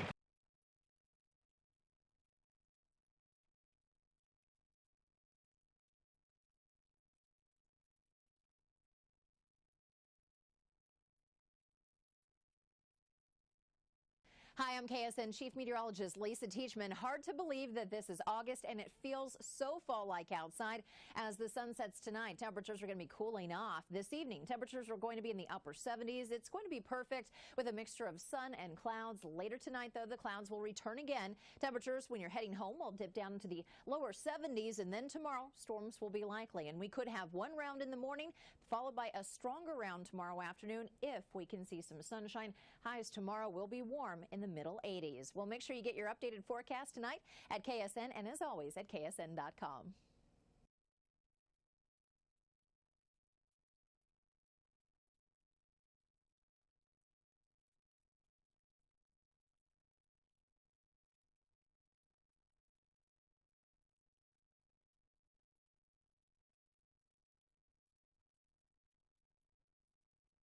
Hi, I'm KSN Chief Meteorologist Lisa Teachman. Hard to believe that this is August and it feels so fall-like outside. As the sun sets tonight, temperatures are going to be cooling off. This evening, temperatures are going to be in the upper 70s. It's going to be perfect with a mixture of sun and clouds. Later tonight, though, the clouds will return again. Temperatures when you're heading home will dip down into the lower 70s, and then tomorrow, storms will be likely. And we could have one round in the morning, followed by a stronger round tomorrow afternoon if we can see some sunshine. Highs tomorrow will be warm in the middle 80s. Well, make sure you get your updated forecast tonight at KSN, and as always at KSN.com.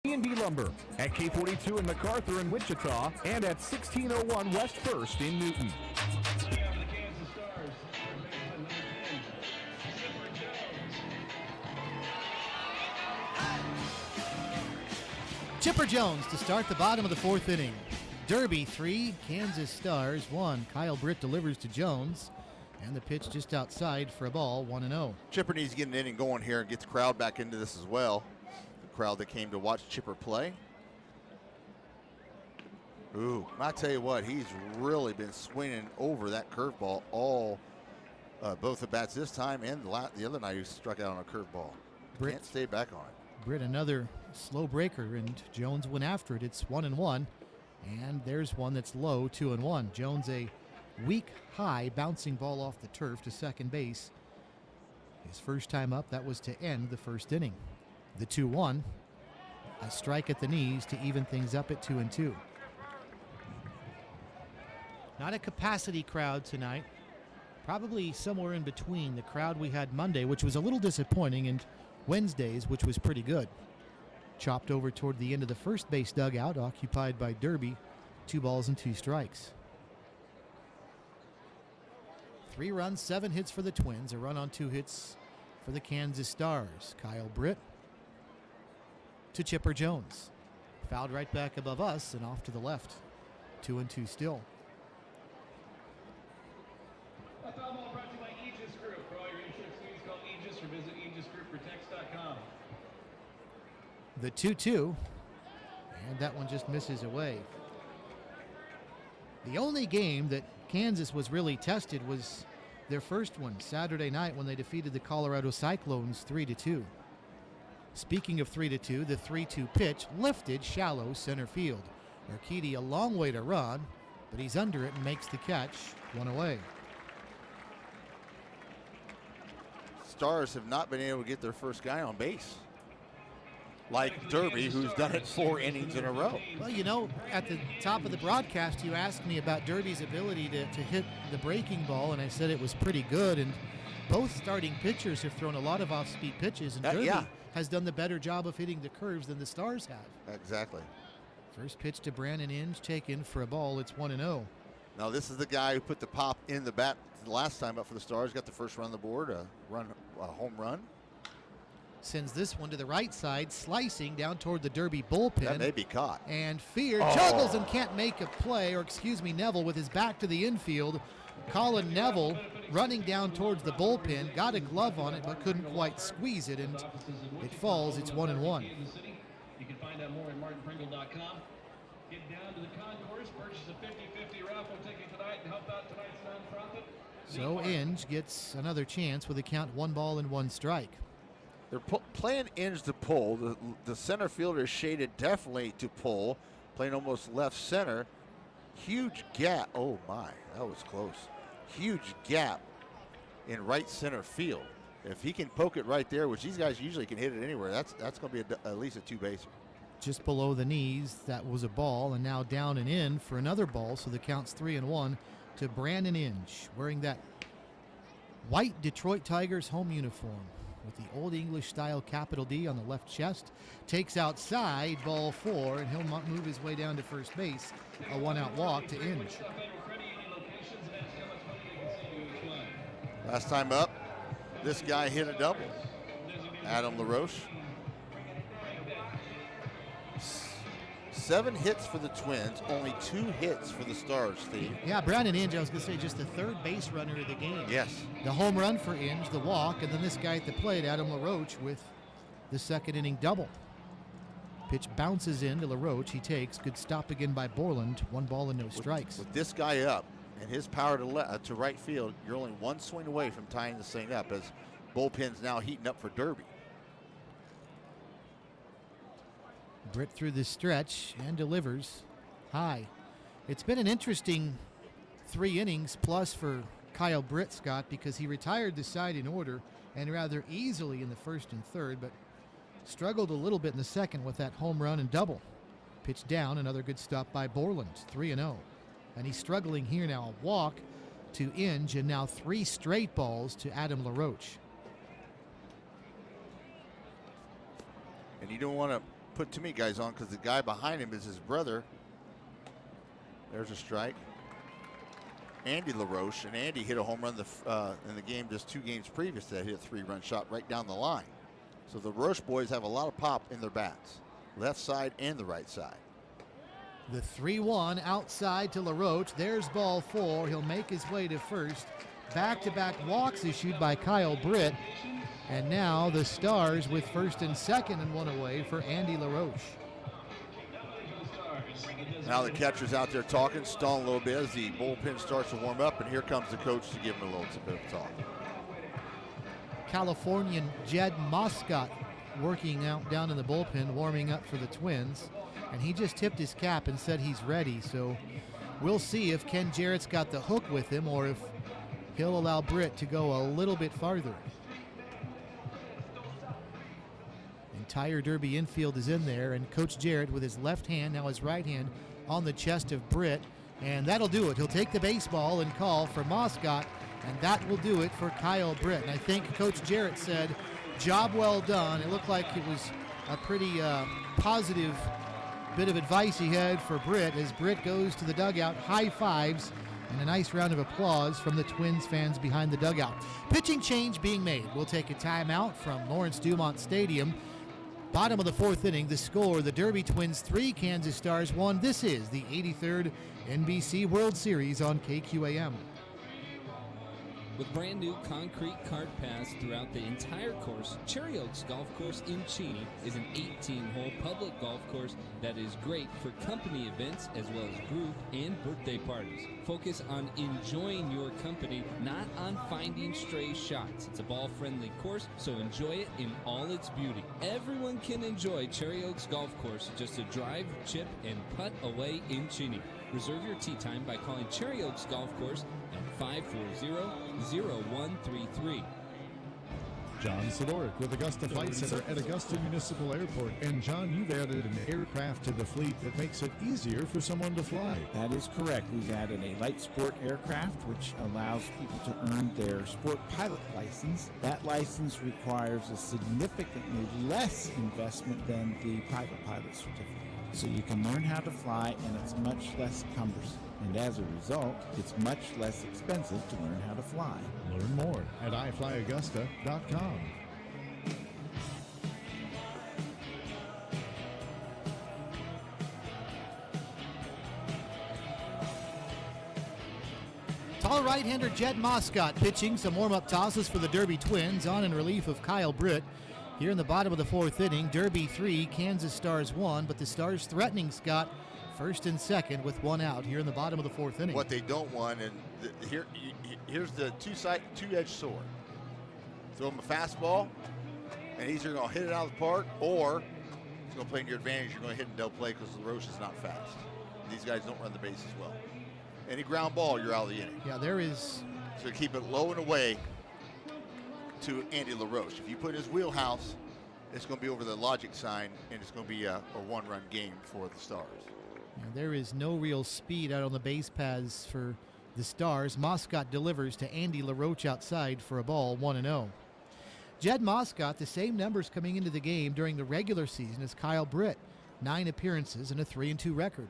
B&B Lumber at K42 in MacArthur and Wichita, and at 1601 West 1st in Newton.
Chipper Jones to start the bottom of the fourth inning. Derby 3, Kansas Stars 1. Kyle Britt delivers to Jones, and the pitch just outside for a ball, 1-0.
Chipper needs to get an inning going here and get the crowd back into this as well. The crowd that came to watch Chipper play. Ooh, I tell you what, he's really been swinging over that curveball all, both at bats this time and the other night he struck out on a curveball. Can't stay back on it.
Britt another slow breaker, and Jones went after it. It's 1-1, and there's one that's low, 2-1. Jones a weak high bouncing ball off the turf to second base. His first time up, that was to end the first inning. The 2-1, a strike at the knees to even things up at 2-2. Not a capacity crowd tonight. Probably somewhere in between the crowd we had Monday, which was a little disappointing, and Wednesdays, which was pretty good. Chopped over toward the end of the first base dugout, occupied by Derby. 2 balls and 2 strikes. 3 runs, 7 hits for the Twins. A run on 2 hits for the Kansas Stars. Kyle Britt to Chipper Jones. Fouled right back above us and off to the left. 2-2 still.
A foul ball brought to you by Aegis Group. For all your insurance needs, call Aegis or visit aegisgroupprotects.com.
The 2-2, and that one just misses away. The only game that Kansas was really tested was their first one, Saturday night, when they defeated the Colorado Cyclones 3-2. Speaking of 3-2, the 3-2 pitch lifted shallow center field. Urquidy a long way to run, but he's under it and makes the catch, 1 away.
Stars have not been able to get their first guy on base, like Derby, who's done it 4 innings in a row.
Well, you know, at the top of the broadcast, you asked me about Derby's ability to hit the breaking ball, and I said it was pretty good. And both starting pitchers have thrown a lot of off-speed pitches, and Derby has done the better job of hitting the curves than the Stars have.
Exactly.
First pitch to Brandon Inge, taken for a ball. It's 1-0.
Now, this is the guy who put the pop in the bat the last time up for the Stars, got the first run on the board, a home run.
Sends this one to the right side, slicing down toward the Derby bullpen.
That may be caught.
And Fear juggles and can't make a play, or excuse me, Neville with his back to the infield. Colin Neville running down towards the bullpen, got a glove on it, but couldn't quite squeeze it, and it falls. It's 1-1.
You can find out more at martinpringle.com. Get down to the concourse, purchase a 50-50 raffle ticket tonight, and help out tonight's nonprofit.
So Inge gets another chance with a count 1 ball and 1 strike.
They're playing Inge to pull. The center fielder is shaded definitely to pull, playing almost left center. Huge gap. Oh my, that was close. Huge gap in right center field. If he can poke it right there, which these guys usually can hit it anywhere, that's going to be at least a 2-baser.
just below the knees. That was a ball, and now down and in for another ball, so the count's 3-1 to Brandon Inge, wearing that white Detroit Tigers home uniform with the Old English style capital D on the left chest. Takes outside, ball 4, and he'll move his way down to first base. A 1-out walk to Inge.
Last time up, this guy hit a double. Adam LaRoche. 7 hits for the Twins, only 2 hits for the Stars, Steve.
Yeah, Brandon Inge, I was going to say, just the third base runner of the game.
Yes.
The home run for Inge, the walk, and then this guy at the plate, Adam LaRoche, with the second inning double. Pitch bounces in to LaRoche. He takes. Good stop again by Borland. 1 ball and no strikes.
With this guy up and his power to right field, you're only 1 swing away from tying this thing up as bullpen's now heating up for Derby.
Britt through the stretch and delivers high. It's been an interesting 3 innings plus for Kyle Britt, Scott, because he retired the side in order and rather easily in the first and third, but struggled a little bit in the second with that home run and double. Pitch down, another good stop by Borland, 3-0. And he's struggling here now. A walk to Inge, and now 3 straight balls to Adam LaRoche.
And you don't want to put too many guys on because the guy behind him is his brother. There's a strike. Andy LaRoche, and Andy hit a home run in the game just 2 games previous to that. Hit a 3-run shot right down the line. So the LaRoche boys have a lot of pop in their bats, left side and the right side.
The 3-1 outside to LaRoche. There's ball 4. He'll make his way to first. Back-to-back walks issued by Kyle Britt. And now the Stars with first and second and 1 away for Andy LaRoche.
Now the catcher's out there talking, stalling a little bit as the bullpen starts to warm up, and here comes the coach to give him a little bit of talk.
Californian Jed Moscott working out down in the bullpen, warming up for the Twins. And he just tipped his cap and said he's ready. So we'll see if Ken Jarrett's got the hook with him or if he'll allow Britt to go a little bit farther. Entire Derby infield is in there, and Coach Jarrett with his left hand, now his right hand, on the chest of Britt. And that'll do it. He'll take the baseball and call for Moscott, and that will do it for Kyle Britt. And I think Coach Jarrett said, job well done. It looked like it was a pretty positive bit of advice he had for Britt as Britt goes to the dugout, high fives, and a nice round of applause from the Twins fans behind the dugout. Pitching change being made. We'll take a timeout from Lawrence Dumont Stadium. Bottom of the 4th inning, the score, the Derby Twins 3, Kansas Stars 1. This is the 83rd NBC World Series on KQAM.
With brand new concrete cart paths throughout the entire course, Cherry Oaks Golf Course in Cheney is an 18-hole public golf course that is great for company events as well as group and birthday parties. Focus on enjoying your company, not on finding stray shots. It's a ball-friendly course, so enjoy it in all its beauty. Everyone can enjoy Cherry Oaks Golf Course, just a drive, chip, and putt away in Cheney. Reserve your tee time by calling Cherry Oaks Golf Course at 540-0133.
John Sidoric with Augusta Flight Center at Augusta Municipal Airport. And John, you've added an aircraft to the fleet that makes it easier for someone to fly.
That is correct. We've added a light sport aircraft, which allows people to earn their sport pilot license. That license requires a significantly less investment than the private pilot certificate. So you can learn how to fly, and it's much less cumbersome. And as a result, it's much less expensive to learn how to fly.
Learn more at iflyaugusta.com.
Tall right-hander Jed Moscott pitching some warm-up tosses for the Derby Twins on in relief of Kyle Britt. Here in the bottom of the 4th inning, Derby 3, Kansas Stars 1, but the Stars threatening Scott first and second with 1 out here in the bottom of the 4th inning.
What they don't want, and here's the two-edged sword. Throw him a fastball, and he's either going to hit it out of the park, or it's going to play in your advantage. You're going to hit and double play because LaRoche is not fast. These guys don't run the bases well. Any ground ball, you're out of the inning.
Yeah, there is.
So keep it low and away to Andy LaRoche. If you put in his wheelhouse, it's going to be over the logic sign, and it's going to be a one-run game for the Stars.
And there is no real speed out on the base paths for the Stars. Moscott delivers to Andy LaRoche outside for a ball, 1-0. Jed Moscott, the same numbers coming into the game during the regular season as Kyle Britt, 9 appearances and a 3-2 record.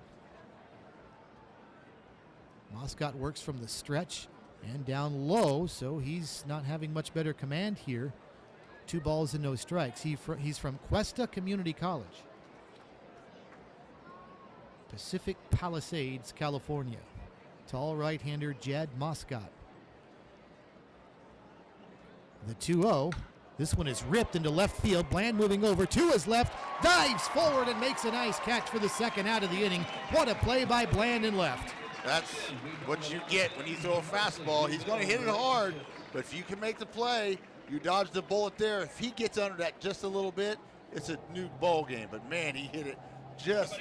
Moscott works from the stretch and down low, so he's not having much better command here. 2 balls and no strikes. He's from Cuesta Community College, Pacific Palisades, California. Tall right-hander Jed Moscott. The 2-0. This one is ripped into left field. Bland moving over to his left, dives forward and makes a nice catch for the second out of the inning. What a play by Bland in left.
That's what you get when you throw a fastball. He's going to hit it hard, but if you can make the play, you dodge the bullet there. If he gets under that just a little bit, it's a new ball game. But man, he hit it just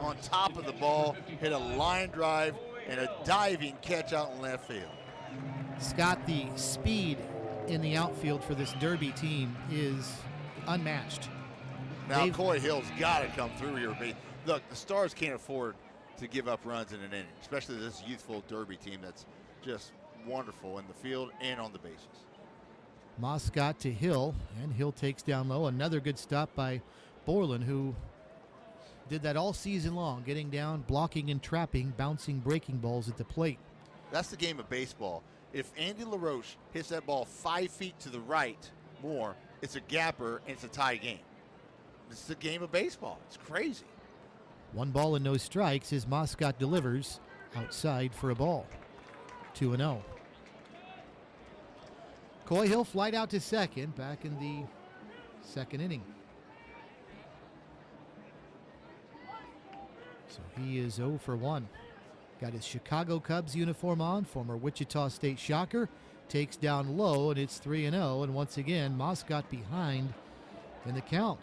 on top of the ball, hit a line drive and a diving catch out in left field.
Scott, the speed in the outfield for this Derby team is unmatched.
Now Coy Hill's got to come through here. Look, the Stars can't afford to give up runs in an inning, especially this youthful Derby team that's just wonderful in the field and on the bases.
Moscott to Hill, and Hill takes down low. Another good stop by Borland, who did that all season long, getting down, blocking and trapping, bouncing breaking balls at the plate.
That's the game of baseball. If Andy LaRoche hits that ball 5 feet to the right more, it's a gapper and it's a tie game. This is the game of baseball. It's crazy.
1 ball and no strikes as Moscott delivers outside for a ball. 2-0. Coy Hill flied out to second back in the second inning. So he is 0 for 1. Got his Chicago Cubs uniform on, former Wichita State Shocker. Takes down low, and it's 3-0. And once again, Moscott behind in the count.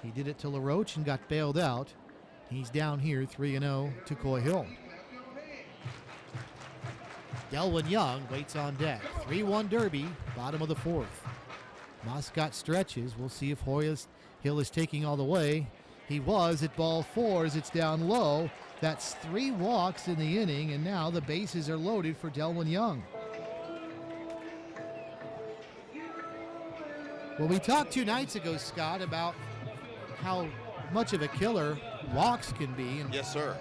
He did it to LaRoche and got bailed out. He's down here 3-0 to Coy Hill. Delwyn Young waits on deck. 3-1 Derby, bottom of the 4th. Moscott stretches. We'll see if Hill is taking all the way. He was at ball 4 as it's down low. That's 3 walks in the inning, and now the bases are loaded for Delwyn Young. Well, we talked 2 nights ago, Scott, about how much of a killer walks can be. And
yes, sir.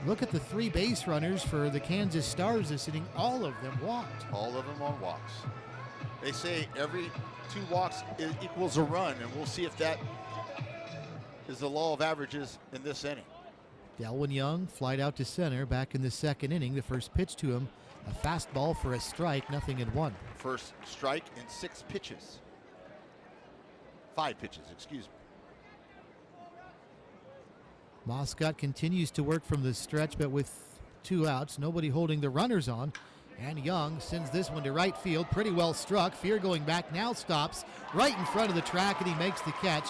Look at the 3 base runners for the Kansas Stars this inning. All of them walked.
All of them on walks. They say every 2 walks equals a run, and we'll see if that is the law of averages in this inning.
Delwyn Young flied out to center back in the second inning. The first pitch to him, a fastball for a strike, 0-1.
First strike in 6 pitches. 5 pitches, excuse me.
Moscott continues to work from the stretch, but with 2 outs, nobody holding the runners on. And Young sends this one to right field, pretty well struck. Fear going back, now stops right in front of the track, and he makes the catch.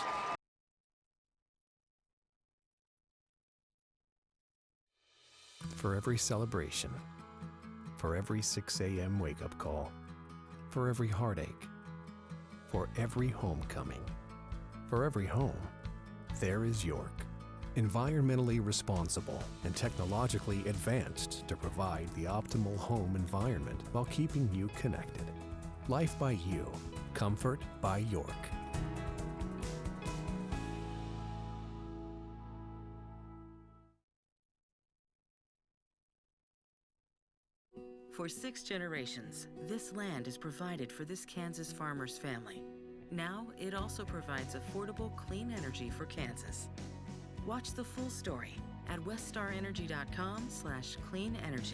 For every celebration, for every 6 a.m. wake-up call, for every heartache, for every homecoming, for every home, there is York. Environmentally responsible and technologically advanced to provide the optimal home environment while keeping you connected. Life by you, comfort by York.
For 6 generations, this land has provided for this Kansas farmer's family. Now, it also provides affordable, clean energy for Kansas. Watch the full story at weststarenergy.com/cleanenergy.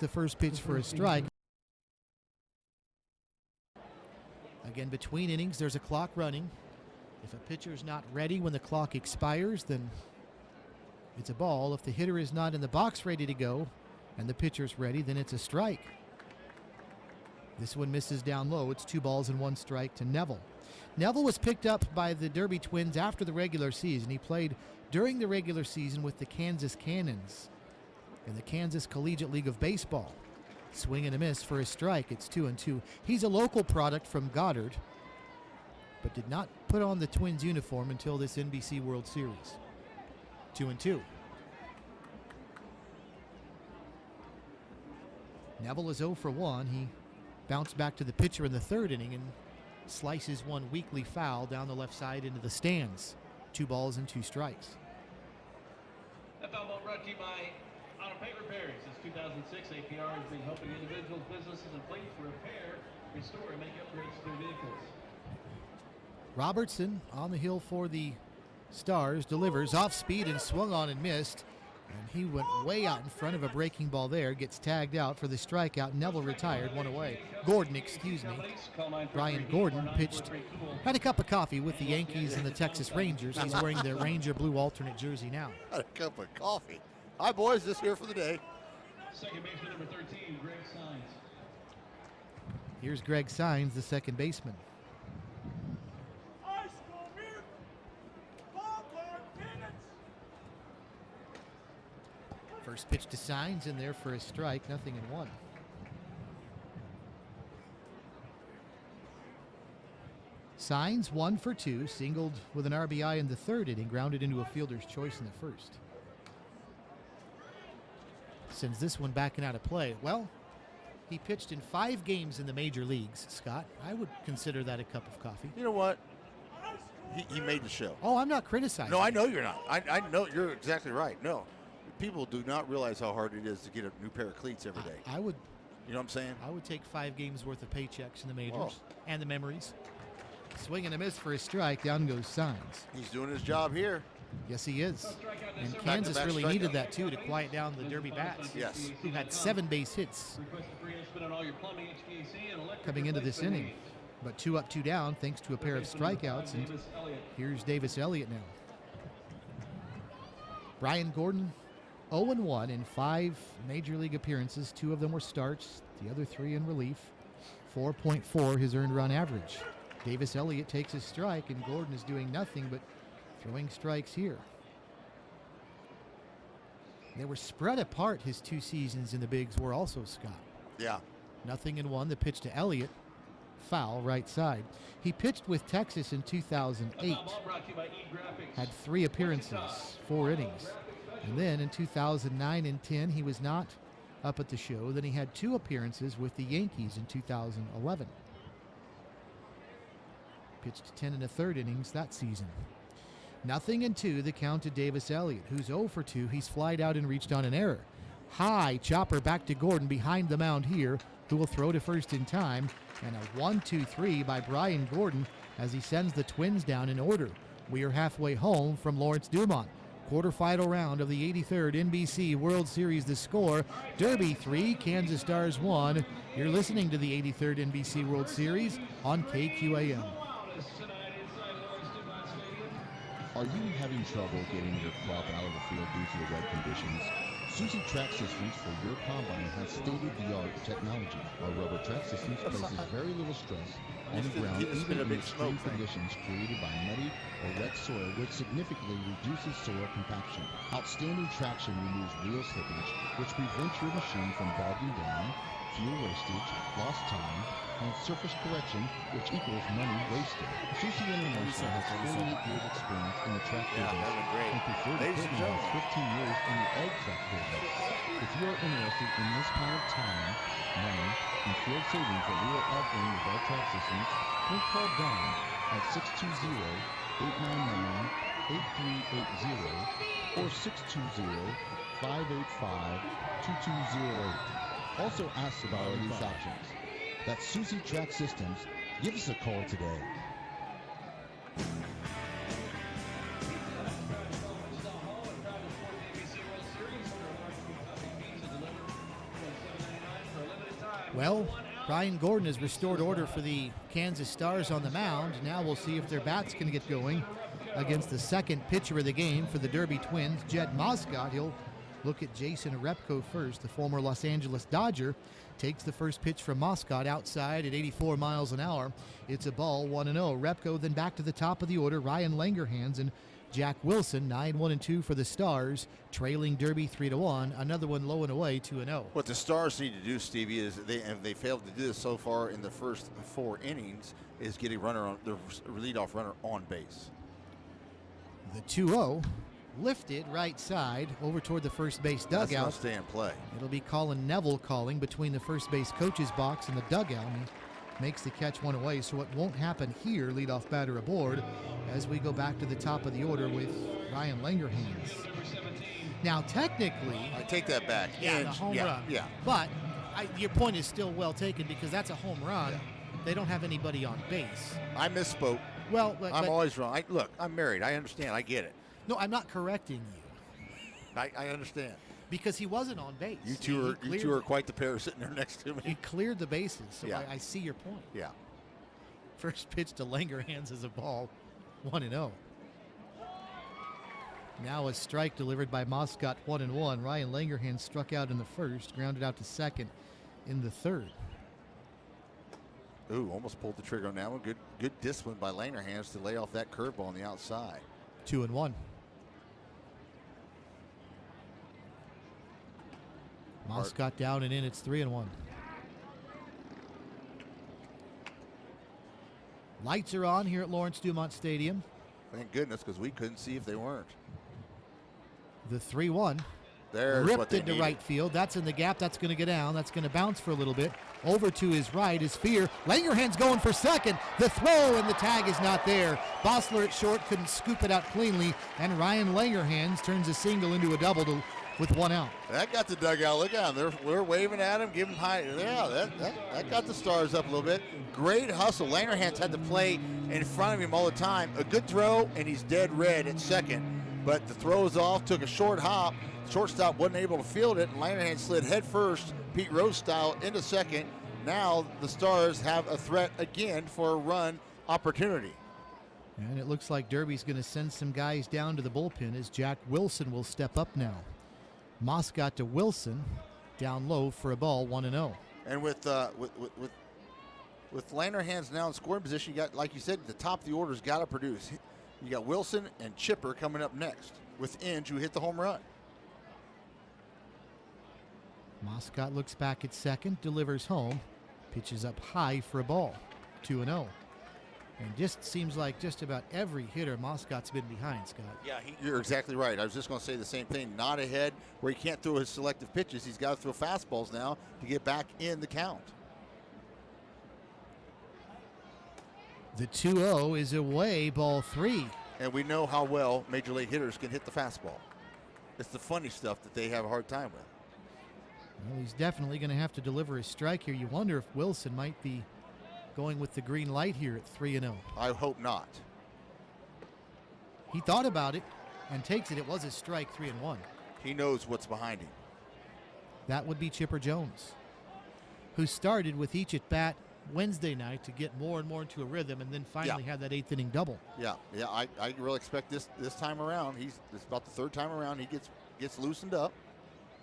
the first pitch for a strike. Again, between innings, there's a clock running. If a pitcher is not ready when the clock expires, then it's a ball. If the hitter is not in the box ready to go and the pitcher's ready, then it's a strike. This one misses down low. It's 2 balls and 1 strike to Neville. Neville was picked up by the Derby Twins after the regular season. He played during the regular season with the Kansas Cannons in the Kansas Collegiate League of Baseball. Swing and a miss for a strike. It's 2-2. He's a local product from Goddard, but did not put on the Twins uniform until this NBC World Series. 2-2. Neville is 0 for 1. He bounced back to the pitcher in the 3rd inning and slices one weakly foul down the left side into the stands. 2 balls and 2 strikes.
That foul ball brought to you by Auto Paint Repairs. Since 2006, APR has been helping individuals, businesses, and fleets repair, restore, and make upgrades to their vehicles.
Robertson on the hill for the Stars, delivers off speed and swung on and missed. And he went way out in front of a breaking ball there, gets tagged out for the strikeout. Neville retired, 1 away. Gordon, excuse me. Brian Gordon pitched, had a cup of coffee with the Yankees and the Texas Rangers. He's wearing the Ranger blue alternate jersey now.
Had a cup of coffee. Hi, boys, just here for the day.
Second baseman number 13, Greg Sines.
Here's Greg Sines, the second baseman. First pitch to Sines in there for a strike, 0-1. Sines 1 for 2, singled with an RBI in the 3rd inning, grounded into a fielder's choice in the 1st. Sends this one backing out of play. Well, he pitched in 5 games in the major leagues, Scott. I would consider that a cup of coffee.
You know what? He made the show.
Oh, I'm not criticizing.
No, I know you're not. I know you're exactly right. No. People do not realize how hard it is to get a new pair of cleats every day.
I would.
You know what I'm saying?
I would take 5 games worth of paychecks in the majors and the memories. Swing and a miss for a strike. Down goes Sines.
He's doing his job here.
Yes, he is. And Kansas really needed that, too, to quiet down the Derby Bats.
Yes.
Who had 7 base hits coming into this inning. But 2 up, 2 down, thanks to a pair of strikeouts. And here's Davis Elliott now. Brian Gordon, 0-1 in 5 major league appearances. 2 of them were starts, the other 3 in relief. 4.4 his earned run average. Davis Elliott takes his strike, and Gordon is doing nothing but throwing strikes here. They were spread apart his 2 seasons in the bigs were also, Scott.
Yeah.
0-1. The pitch to Elliott. Foul right side. He pitched with Texas in 2008. Had 3 appearances, 4 innings. And then in 2009 and 10, he was not up at the show. Then he had 2 appearances with the Yankees in 2011. Pitched 10 1/3 innings that season. 0-2, the count to Davis Elliott, who's 0 for 2. He's flied out and reached on an error. High chopper back to Gordon behind the mound here, who will throw to first in time. And a 1-2-3 by Brian Gordon as he sends the Twins down in order. We are halfway home from Lawrence Dumont. Quarterfinal round of the 83rd NBC World Series. The score, Derby 3, Kansas Stars 1. You're listening to the 83rd NBC World Series on KQAM.
Are you having trouble getting your crop out of the field due to the wet conditions? Susie Track Systems for your combine has state-of-the-art technology. Our rubber track systems places very little stress on the ground, even in extreme conditions created by muddy or wet soil, which significantly reduces soil compaction. Outstanding traction removes wheel slippage, which prevents your machine from bogging down, fuel wastage, lost time, and surface correction, which equals money wasted. Susie International has 48 years experience in the track business and preferred equipment has 15 years in the egg track business. If you are interested in this kind of time, money, and field savings that we are offering with our track systems, please call Don at 620-899-8380 or 620-585-2208. Also ask about our lease options. That's Susie Track Systems. Give us a call today.
Well, Ryan Gordon has restored order for the Kansas Stars on the mound. Now we'll see if their bats can get going against the second pitcher of the game for the Derby Twins, Jed Moscott. He'll look at Jason Repko first. The former Los Angeles Dodger takes the first pitch from Moscott outside at 84 miles an hour. It's a ball, 1-0. Repko then back to the top of the order. Ryan Langerhans and Jack Wilson, 9-1-2 for the Stars, trailing Derby 3-1. Another one low and away, 2-0.
What the Stars need to do, Stevie, is they failed to do this so far in the first 4 innings, is get a runner on the leadoff runner on base.
The 2-0 lifted right side over toward the first base dugout.
That's going to stay in play.
It'll be Colin Neville calling between the first base coach's box and the dugout. And he makes the catch one away, so it won't happen here. Leadoff batter aboard as we go back to the top of the order with Ryan Langerhans. Now, technically,
I take that back.
Yeah, the home run.
Yeah.
But your point is still well taken because that's a home run. Yeah. They don't have anybody on base.
I misspoke.
Well,
I'm always wrong. Look, I'm married. I understand. I get it.
No, I'm not correcting you.
I understand.
Because he wasn't on base.
You two are quite the pair sitting there next to me.
He cleared the bases, so
yeah.
I see your point.
Yeah.
First pitch to Langerhans is a ball, 1-0. Now a strike delivered by Moscott, 1-1. Ryan Langerhans struck out in the first, grounded out to second in the third.
Ooh, almost pulled the trigger on that one. Good discipline by Langerhans to lay off that curveball on the outside.
2-1. Moscott down and in. It's 3-1. Lights are on here at Lawrence Dumont Stadium.
Thank goodness, because we couldn't see if they weren't.
The 3-1.
There's
ripped
what they
into
needed.
right field. That's in the gap. That's going to go down. That's going to bounce for a little bit. Over to his right is Fear. Langerhans going for second. The throw and the tag is not there. Bossler at short couldn't scoop it out cleanly, and Ryan Langerhans turns a single into a double with one out.
That got the dugout. Look at him. We're waving at him, giving him high. Yeah, that got the Stars up a little bit. Great hustle. Langerhans had to play in front of him all the time. A good throw, and he's dead red at second. But the throw is off, took a short hop. Shortstop wasn't able to field it, and Langerhans slid head first, Pete Rose style, into second. Now the Stars have a threat again for a run opportunity.
And it looks like Derby's going to send some guys down to the bullpen as Jack Wilson will step up now. Moscott to Wilson, down low for a ball, 1-0.
And with Langerhans now in scoring position, you got, like you said, the top of the order's got to produce. You got Wilson and Chipper coming up next with Inge, who hit the home run.
Moscott looks back at second, delivers home, pitches up high for a ball, 2-0. And just seems like just about every hitter Moscott's been behind, Scott.
Yeah, you're exactly right. I was just going to say the same thing. Not ahead where he can't throw his selective pitches. He's got to throw fastballs now to get back in the count.
The 2-0 is away, ball 3.
And we know how well major league hitters can hit the fastball. It's the funny stuff that they have a hard time with.
Well, he's definitely going to have to deliver a strike here. You wonder if Wilson might be going with the green light here at 3-0.
I hope not.
He thought about it and takes it. It was a strike, 3-1.
He knows what's behind him.
That would be Chipper Jones, who started with each at bat Wednesday night to get more and more into a rhythm, and then finally had that 8th inning double.
Yeah. I really expect this time around. It's about the third time around he gets loosened up.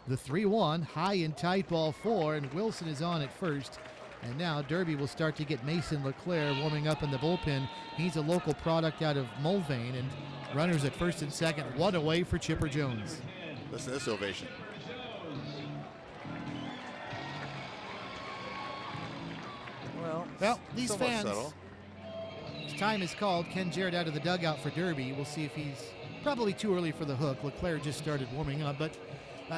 The 3-1, high and tight, ball 4, and Wilson is on at first. And now Derby will start to get Mason LeClaire warming up in the bullpen. He's a local product out of Mulvane, and runners at first and second, one away for Chipper Jones.
Listen to this ovation.
Well, these fans, his time is called. Ken Jarrett out of the dugout for Derby. We'll see if he's probably too early for the hook. LeClaire just started warming up, but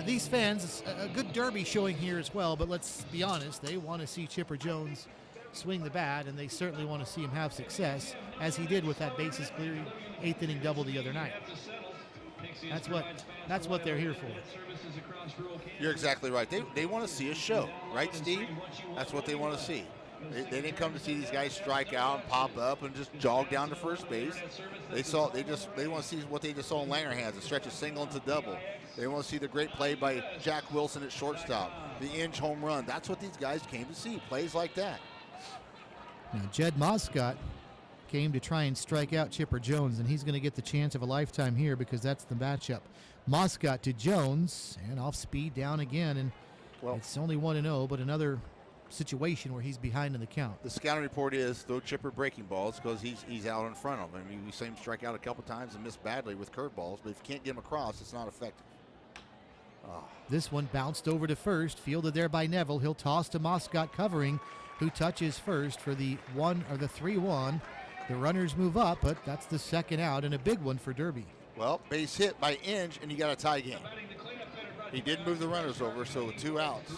these fans, a good Derby showing here as well, but let's be honest, they want to see Chipper Jones swing the bat, and they certainly want to see him have success, as he did with that bases clearing 8th inning double the other night. That's what they're here for.
You're exactly right. They want to see a show, right, Steve? That's what they want to see. They didn't come to see these guys strike out and pop up and just jog down to first base. They want to see what they just saw in Langerhans, a stretch of single into double. They want to see the great play by Jack Wilson at shortstop, the Inge home run. That's what these guys came to see, plays like that.
Now, Jed Moscott came to try and strike out Chipper Jones, and he's going to get the chance of a lifetime here because that's the matchup. Moscott to Jones, and off speed down again, and it's only 1-0, but another situation where he's behind in the count.
The scouting report is throw Chipper breaking balls because he's out in front of him. I mean, we saw him strike out a couple times and miss badly with curveballs, but if you can't get him across, it's not effective.
This one bounced over to first, fielded there by Neville. He'll toss to Moscott covering, who touches first for the 3-1. The runners move up, but that's the second out and a big one for Derby.
Well, base hit by Inge, and you got a tie game. He did move the runners over, so 2 outs.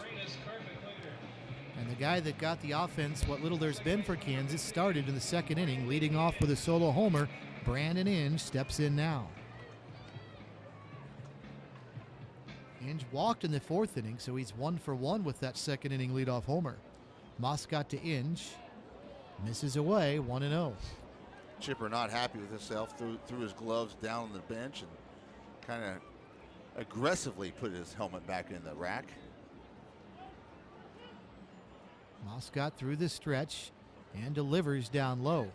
And the guy that got the offense, what little there's been for Kansas, started in the second inning, leading off with a solo homer. Brandon Inge steps in now. Inge walked in the 4th inning, so he's 1 for 1 with that second inning leadoff homer. Moscott to Inge, misses away, 1-0.
Chipper not happy with himself, threw his gloves down on the bench and kind of aggressively put his helmet back in the rack.
Moscott through the stretch and delivers down low.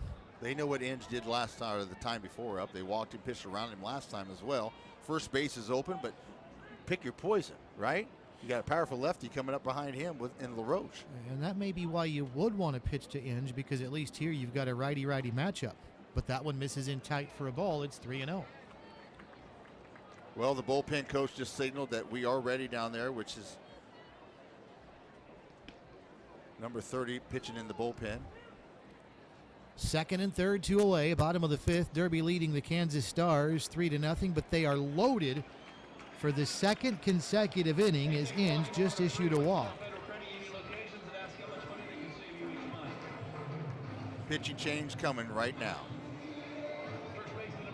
They know what Inge did last time or the time before up. They walked and pitched around him last time as well. First base is open, but pick your poison, right? You got a powerful lefty coming up behind him in LaRoche.
And that may be why you would want to pitch to Inge, because at least here you've got a righty-righty matchup. But that one misses in tight for a ball. It's 3-0.
Well, the bullpen coach just signaled that we are ready down there, which is number 30 pitching in the bullpen.
Second and third, 2 away. Bottom of the 5th. Derby leading the Kansas Stars 3-0, but they are loaded for the second consecutive inning as Inge just issued a walk.
Pitching change coming right now.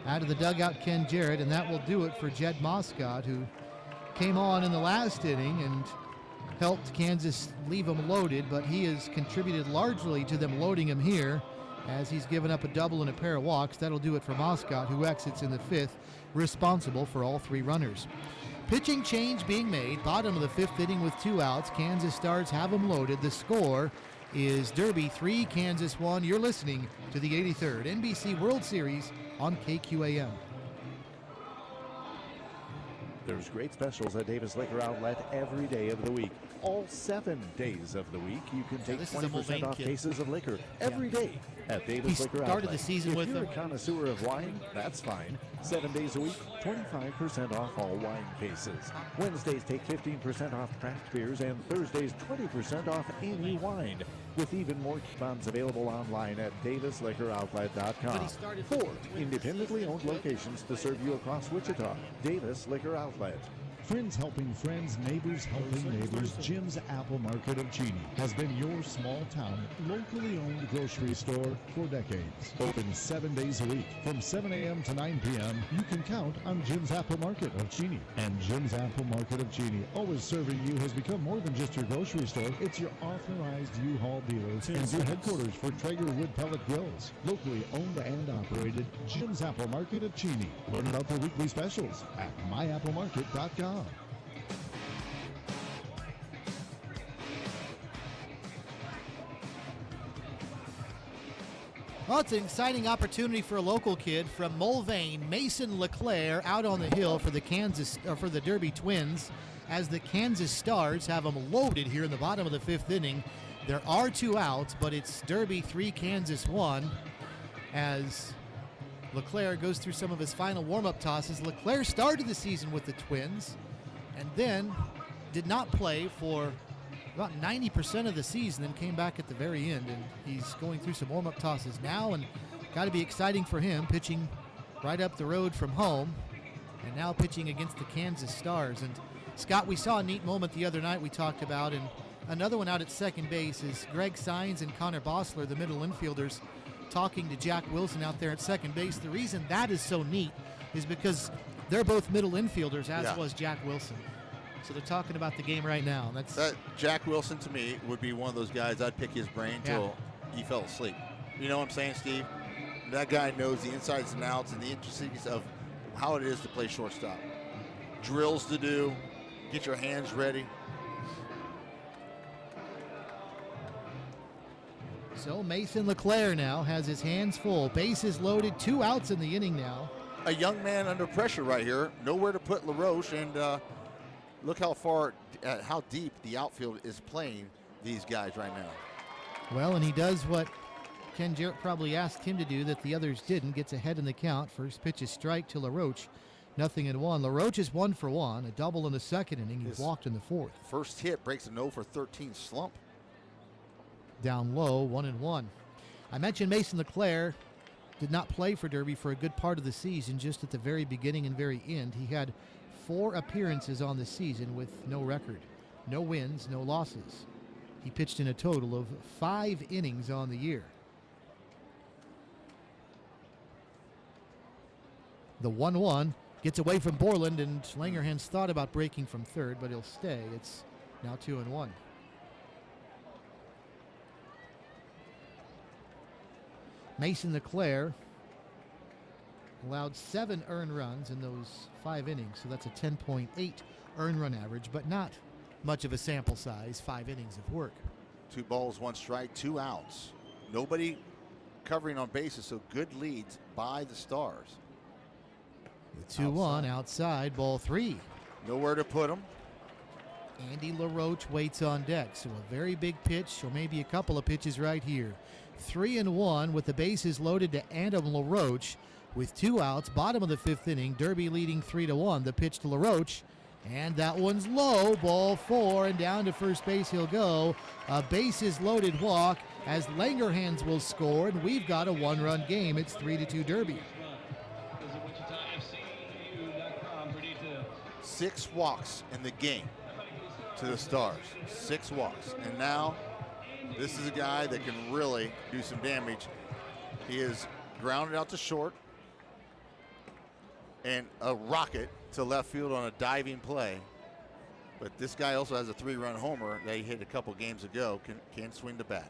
Out of the dugout, Ken Jarrett, and that will do it for Jed Moscott, who came on in the last inning and helped Kansas leave him loaded, but he has contributed largely to them loading him here as he's given up a double and a pair of walks. That'll do it for Moscott, who exits in the 5th, responsible for all 3 runners. Pitching change being made, bottom of the 5th inning with 2 outs. Kansas Stars have them loaded. The score is Derby 3, Kansas 1. You're listening to the 83rd NBC World Series on KQAM.
There's great specials at Davis Liquor Outlet every day of the week. All 7 days of the week, you can take 20% off cases of liquor every day at Davis Liquor Outlet.
Started the season with
If you're a connoisseur of wine, that's fine. 7 days a week, 25% off all wine cases. Wednesdays take 15% off craft beers, and Thursdays 20% off any wine. With even more coupons available online at davisliquoroutlet.com. 4 independently owned locations to serve you across Wichita. Davis Liquor Outlet.
Friends helping friends, neighbors helping neighbors. Jim's Apple Market of Cheney has been your small town, locally owned grocery store for decades. Open 7 days a week from 7 a.m. to 9 p.m. You can count on Jim's Apple Market of Cheney. And Jim's Apple Market of Cheney, always serving you, has become more than just your grocery store. It's your authorized U-Haul dealer and your headquarters for Traeger wood pellet grills. Locally owned and operated, Jim's Apple Market of Cheney. Learn about their weekly specials at myapplemarket.com.
Well, it's an exciting opportunity for a local kid from Mulvane, Mason LeClaire, out on the hill for the Derby Twins, as the Kansas Stars have them loaded here in the bottom of the 5th inning. There are 2 outs, but it's Derby 3, Kansas 1, as LeClaire goes through some of his final warm-up tosses. LeClaire started the season with the Twins and then did not play for about 90% of the season and came back at the very end, and he's going through some warm-up tosses now, and got to be exciting for him, pitching right up the road from home and now pitching against the Kansas Stars. And Scott, we saw a neat moment the other night we talked about, and another one out at second base is Greg Sines and Connor Bossler, the middle infielders, talking to Jack Wilson out there at second base. The reason that is so neat is because they're both middle infielders, as was Jack Wilson. So they're talking about the game right now.
That Jack Wilson, to me, would be one of those guys I'd pick his brain till he fell asleep. You know what I'm saying, Steve? That guy knows the insides and outs and the intricacies of how it is to play shortstop. Drills to do, get your hands ready.
So Mason LeClaire now has his hands full. Bases loaded, 2 outs in the inning now.
A young man under pressure right here. Nowhere to put LaRoche, and look how deep the outfield is playing these guys right now.
Well, and he does what Ken Jarrett probably asked him to do that the others didn't. Gets ahead in the count. First pitch is strike to LaRoche. 0-1. LaRoche is 1 for 1. A double in the second inning. He walked in the fourth.
First hit breaks a 0 for 13 slump.
Down low, 1-1. I mentioned Mason LeClaire did not play for Derby for a good part of the season, just at the very beginning and very end. He had 4 appearances on the season with no record. No wins, no losses. He pitched in a total of 5 innings on the year. The 1-1 gets away from Borland, and Langerhans thought about breaking from third, but he'll stay. It's now 2-1. Mason LeClaire allowed 7 earned runs in those 5 innings, so that's a 10.8 earned run average, but not much of a sample size, 5 innings of work.
2 balls, 1 strike, 2 outs. Nobody covering on bases, so good leads by the Stars.
The 2-1 outside, ball 3.
Nowhere to put him.
Andy LaRoche waits on deck, so a very big pitch, or maybe a couple of pitches right here. 3-1 with the bases loaded to Adam LaRoche with 2 outs, bottom of the 5th inning. Derby leading 3-1. The pitch to LaRoche, and that one's low, ball 4, and down to first base he'll go. A bases loaded walk as Langerhans will score, and we've got a 1-run game. It's 3-2 Derby.
6 walks in the game to the Stars. 6 walks. And now this is a guy that can really do some damage. He is grounded out to short and a rocket to left field on a diving play. But this guy also has a 3-run homer that he hit a couple games ago. Can swing the bat.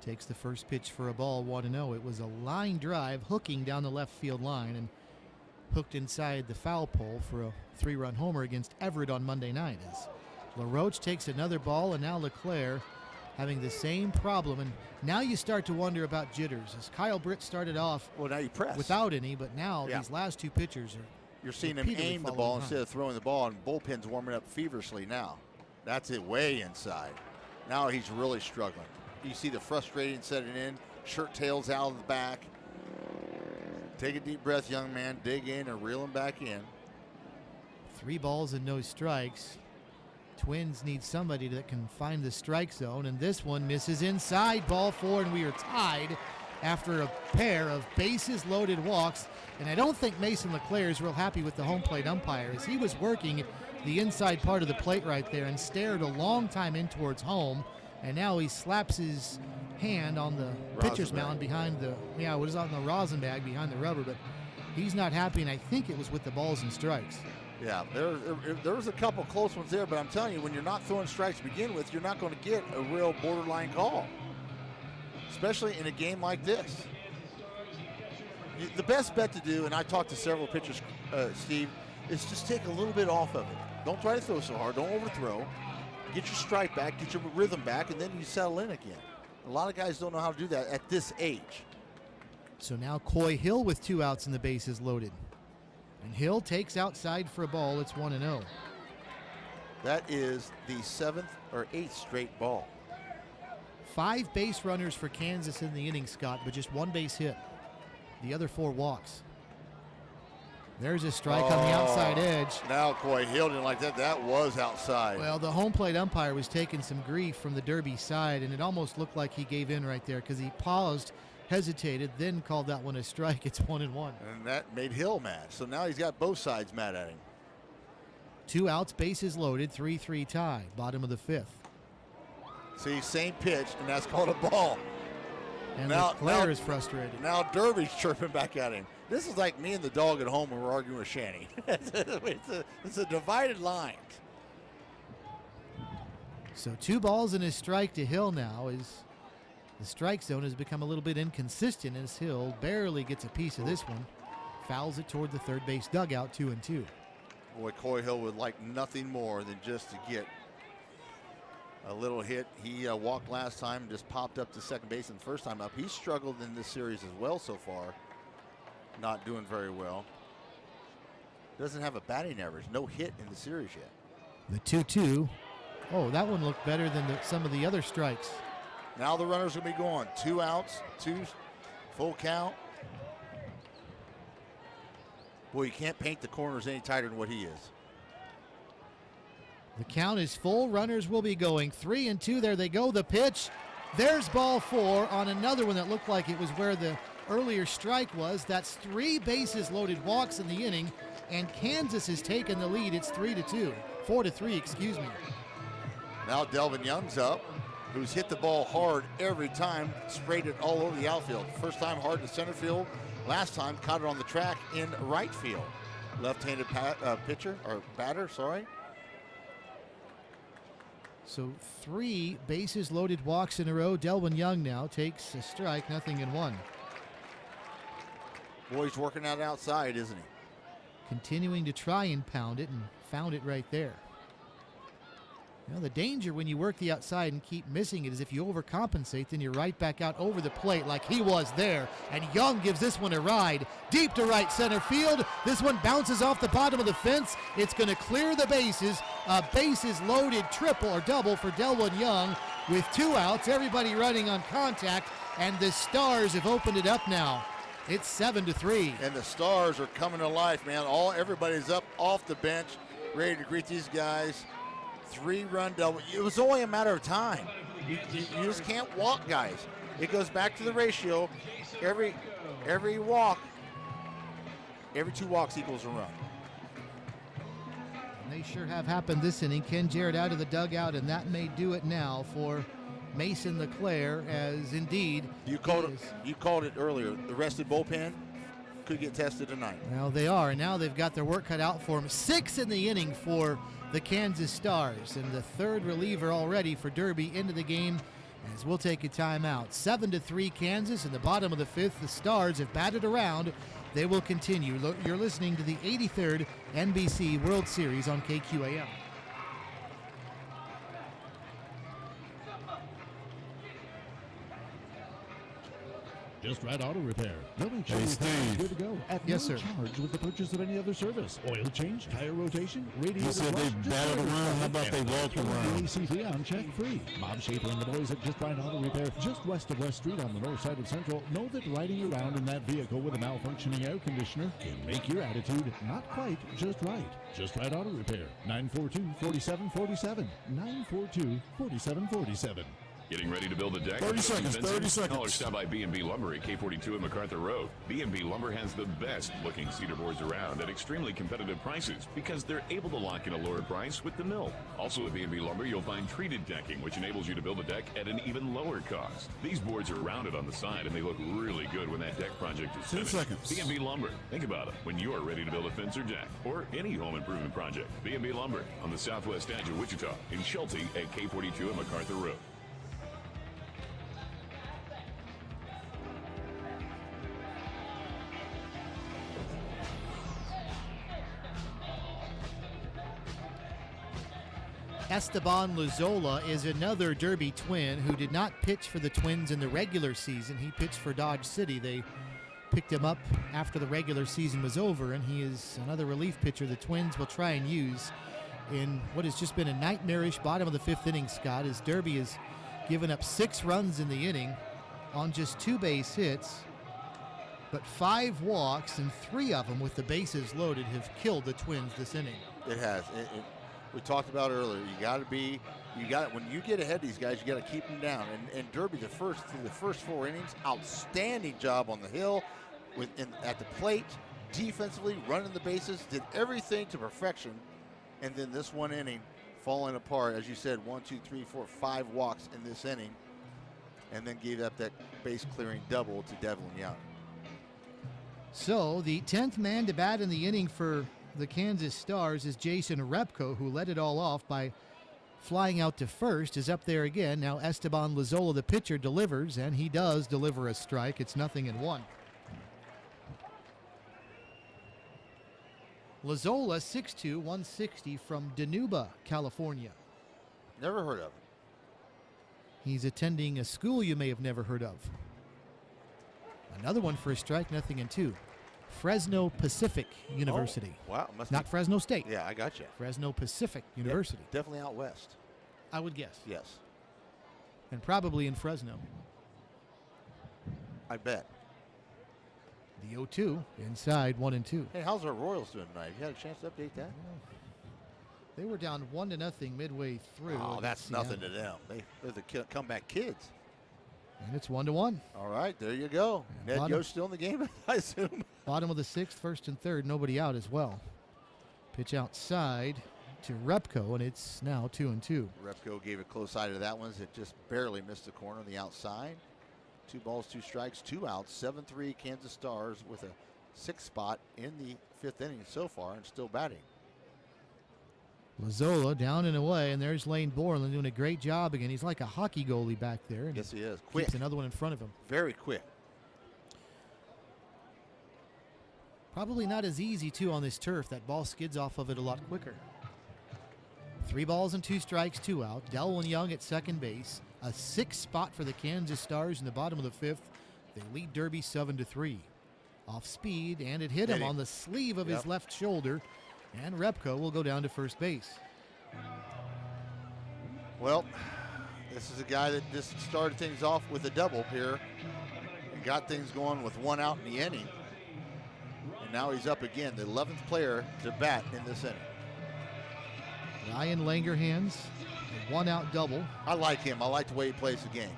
Takes the first pitch for a ball, 1-0. It was a line drive hooking down the left field line and hooked inside the foul pole for a 3-run homer against Everett on Monday night. As LaRoche takes another ball, and now LeClaire having the same problem. And now you start to wonder about jitters. As Kyle Britt started off
now you press
without any, but now these last 2 pitchers are
You're seeing him aim the ball instead of throwing the ball, and bullpen's warming up feverishly now. That's it way inside. Now he's really struggling. You see the frustration setting in, shirt tails out of the back. Take a deep breath, young man. Dig in and reel him back in.
3 balls and no strikes. Twins need somebody that can find the strike zone, and this one misses inside, ball 4, and we are tied after a pair of bases loaded walks. And I don't think Mason LeClaire is real happy with the home plate umpire, as he was working the inside part of the plate right there and stared a long time in towards home, and now he slaps his hand on the pitcher's mound behind the, what is on the rosin bag behind the rubber, but he's not happy, and I think it was with the balls and strikes.
Yeah, there was a couple close ones there, but I'm telling you, when you're not throwing strikes to begin with, you're not going to get a real borderline call, especially in a game like this. The best bet to do, and I talked to several pitchers, Steve, is just take a little bit off of it. Don't try to throw so hard. Don't overthrow. Get your strike back, get your rhythm back, and then you settle in again. A lot of guys don't know how to do that at this age.
So now Coy Hill with 2 outs and the bases loaded. And Hill takes outside for a ball. It's 1-0.
That is the 7th or 8th straight ball.
5 base runners for Kansas in the inning, Scott, but just 1 base hit. The other 4 walks. There's a strike on the outside edge.
Now Coy Hill didn't like that. That was outside.
Well, the home plate umpire was taking some grief from the Derby side, and it almost looked like he gave in right there because he paused, hesitated, then called that one a strike. It's 1-1.
And that made Hill mad. So now he's got both sides mad at him.
2 outs, bases loaded, 3-3 tie, bottom of the 5th.
See, same pitch, and that's called a ball.
And LeClaire is frustrated.
Now Derby's chirping back at him. This is like me and the dog at home when we're arguing with Shanny. It's a divided line.
So 2 balls and a strike to Hill now as the strike zone has become a little bit inconsistent as Hill barely gets a piece of this one. Fouls it toward the third base dugout, 2-2.
Boy, Coy Hill would like nothing more than just to get a little hit. He walked last time and just popped up to second base in the first time up. He's struggled in this series as well so far. Not doing very well. Doesn't have a batting average. No hit in the series yet.
The 2-2. Oh, that one looked better than some of the other strikes.
Now the runners will be going. 2 outs, 2 full count. Boy, you can't paint the corners any tighter than what he is.
The count is full. Runners will be going. 3-2. There they go. The pitch. There's ball 4 on another one that looked like it was where the earlier strike was. That's 3 bases loaded walks in the inning, and Kansas has taken the lead. It's 3-2. 4-3, excuse me.
Now Delvin Young's up, who's hit the ball hard every time, sprayed it all over the outfield. First time hard in center field. Last time caught it on the track in right field. Left-handed pitcher, or batter, sorry.
So 3 bases loaded walks in a row. Delvin Young now takes a strike, 0-1.
Boy, he's working out outside, isn't he?
Continuing to try and pound it, and found it right there. You know, the danger when you work the outside and keep missing it is if you overcompensate, then you're right back out over the plate like he was there. And Young gives this one a ride. Deep to right center field. This one bounces off the bottom of the fence. It's going to clear the bases. A bases loaded triple or double for Delvin Young with 2 outs. Everybody running on contact, and the Stars have opened it up now. It's 7-3.
And the Stars are coming to life, man. Everybody's up off the bench, ready to greet these guys. 3-run double. It was only a matter of time. You just can't walk guys. It goes back to the ratio. Every walk, every 2 walks equals a run.
And they sure have happened this inning. Ken Jarrett out of the dugout, and that may do it now for Mason LeClaire, as indeed
you called it earlier. The rested bullpen could get tested tonight.
Well, they are, and now they've got their work cut out for them. 6 in the inning for the Kansas Stars, and the 3rd reliever already for Derby into the game as we'll take a timeout. 7-3 Kansas in the bottom of the 5th. The Stars have batted around. They will continue. You're listening to the 83rd NBC World Series on KQAM.
Just Right Auto Repair.
Hey, Steve.
Good to go. At
Yes,
no
sir.
charge with the purchase of any other service. Oil change, tire rotation, radiator.
You said they batted around. How about they walked around?
AC on check free. Bob Schaefer and the boys at Just Right Auto Repair, just west of West Street on the north side of Central, know that riding around in that vehicle with a malfunctioning air conditioner can make your attitude not quite just right. Just Right Auto Repair. 942-4747. 942-4747.
Getting ready to build a deck?
30 seconds, 30 seconds.
Call or stop by B&B Lumber at K42 at MacArthur Road. B&B Lumber has the best looking cedar boards around at extremely competitive prices because they're able to lock in a lower price with the mill. Also at B&B Lumber, you'll find treated decking, which enables you to build a deck at an even lower cost. These boards are rounded on the side and they look really good when that deck project is
10
finished.
seconds.
B&B Lumber. Think about it when you are ready to build a fence or deck or any home improvement project. B&B Lumber on the southwest edge of Wichita, in Schulte at K42 at MacArthur Road.
Esteban Luzola is another Derby twin who did not pitch for the Twins in the regular season. He pitched for Dodge City. They picked him up after the regular season was over, and he is another relief pitcher the Twins will try and use in what has just been a nightmarish bottom of the 5th inning, Scott, as Derby has given up 6 runs in the inning on just 2 base hits, but 5 walks, and 3 of them with the bases loaded have killed the Twins this inning.
It has. We talked about earlier. When you get ahead of these guys, you got to keep them down. And Derby, through the first 4 innings, outstanding job on the hill, at the plate, defensively, running the bases, did everything to perfection. And then this 1 inning, falling apart, as you said, 5 walks in this inning, and then gave up that base clearing double to Devlin Young.
So the 10th man to bat in the inning for the Kansas Stars is Jason Repko, who led it all off by flying out to first, is up there again. Now Esteban Lazola, the pitcher, delivers, and he does deliver a strike. It's 0-1. Lazola, 6'2", 160 from Dinuba, California.
Never heard of him.
He's attending a school you may have never heard of. Another one for a strike, 0-2. Fresno Pacific University.
Oh, wow.
Not Fresno State.
Yeah, I got you.
Fresno Pacific University.
Yep, definitely out west.
I would guess.
Yes.
And probably in Fresno.
I bet.
The 0-2 inside 1-2.
Hey, how's our Royals doing tonight? You had a chance to update that?
They were down 1-0 midway through.
Oh, that's nothing to them. They're the comeback kids.
And it's 1-1.
All right, there you go. Ned Yost still in the game, I assume.
Bottom of the sixth, first and third, nobody out as well. Pitch outside to Repko, and it's now 2-2.
Repko gave a close eye to that one. It just barely missed the corner on the outside. 2 balls, 2 strikes, 2 outs. 7-3 Kansas Stars with a 6th spot in the 5th inning so far and still batting.
Lazola down and away, and there's Lane Borland doing a great job again. He's like a hockey goalie back there. And
yes, he is. Quick.
Keeps another one in front of him.
Very quick.
Probably not as easy, too, on this turf. That ball skids off of it a lot quicker. 3 balls and 2 strikes, 2 out. Delwyn Young at second base. A 6th spot for the Kansas Stars in the bottom of the 5th. They lead Derby 7-3. Off speed, and it hit him on the sleeve of his left shoulder. And Repko will go down to first base.
Well, this is a guy that just started things off with a double here and got things going with 1 out in the inning. And now he's up again, the 11th player to bat in this inning.
Ryan Langerhans, a 1-out double.
I like him. I like the way he plays the game.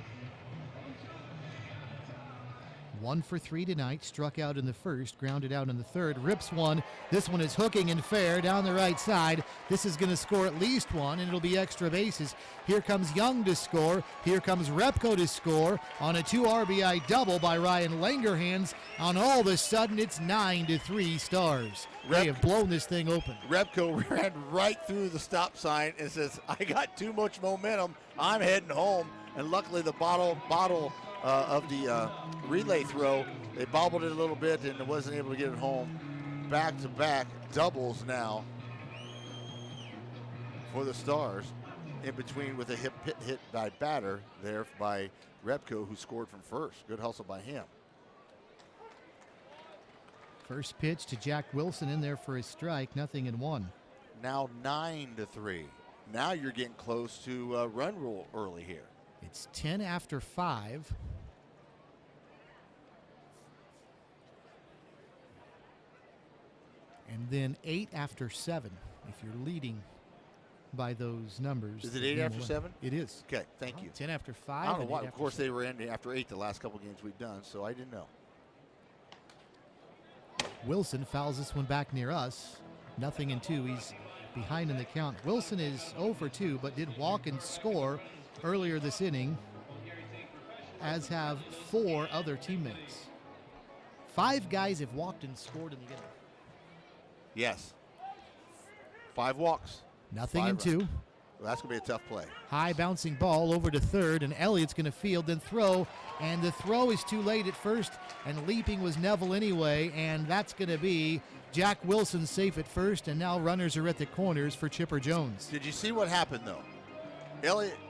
1 for 3 tonight, struck out in the first, grounded out in the third, rips one. This one is hooking and fair down the right side. This is going to score at least 1, and it'll be extra bases. Here comes Young to score. Here comes Repko to score on a 2 RBI double by Ryan Langerhans. On all of a sudden, it's 9-3 Stars. They have blown this thing open.
Repko ran right through the stop sign and says, I got too much momentum. I'm heading home. And luckily the bottle of the relay throw, they bobbled it a little bit and it wasn't able to get it home. Back-to-back doubles now for the Stars. In between with a hit by batter there by Repko, who scored from first. Good hustle by him.
First pitch to Jack Wilson in there for a strike, 0-1.
Now 9-3. Now you're getting close to run rule early here.
It's 10 after 5. And then 8 after 7, if you're leading by those numbers.
Is it 8 after 7?
It is.
Okay, thank you.
10 after 5.
I don't know why. Of course,
7.
they were in after 8 the last couple games we've done, so I didn't know.
Wilson fouls this one back near us. 0-2. He's behind in the count. Wilson is 0 for 2, but did walk and score earlier this inning, as have 4 other teammates. 5 guys have walked and scored in the inning.
Yes. 5 walks.
0-2.
Well, that's going to be a tough play.
High bouncing ball over to third, and Elliott's going to field, then throw, and the throw is too late at first, and leaping was Neville anyway, and that's going to be Jack Wilson safe at first, and now runners are at the corners for Chipper Jones.
Did you see what happened, though?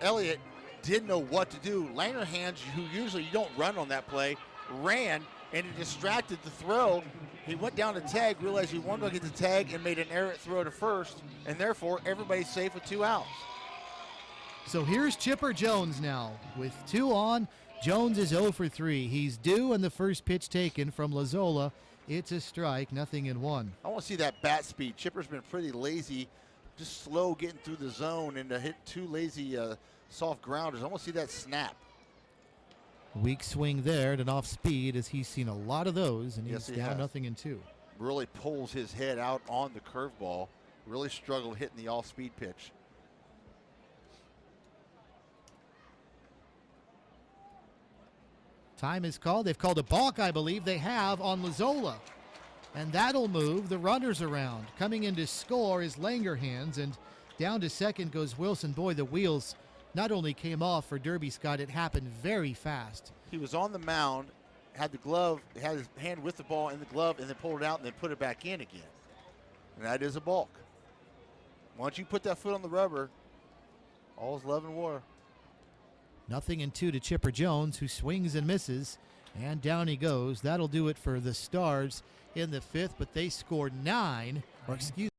Elliott didn't know what to do. Langerhans, who usually you don't run on that play, ran, and it distracted the throw. He went down to tag, realized he wanted to get the tag, and made an errant throw to first, and therefore everybody's safe with 2 outs.
So here's Chipper Jones now. With 2 on, Jones is 0 for 3. He's due, and the first pitch taken from Lazola. It's a strike, 0-1.
I want to see that bat speed. Chipper's been pretty lazy, just slow getting through the zone and to hit 2 lazy soft grounders. I want to see that snap.
Weak swing there at an off speed, as he's seen a lot of those, and he's down
has.
0-2.
Really pulls his head out on the curveball. Really struggled hitting the off speed pitch.
Time is called. They've called a balk, I believe. They have on Lazola. And that'll move the runners around. Coming in to score is Langerhans, and Down to second goes Wilson. Boy, the wheels not only came off for Derby Scott, it happened very fast.
He was on the mound, had the glove, had his hand with the ball in the glove, and then pulled it out and then put it back in again. And that is a balk. Once you put that foot on the rubber, all's love and war.
0-2 to Chipper Jones, who swings and misses, and down he goes. That'll do it for the Stars in the 5th, but they scored 9, or excuse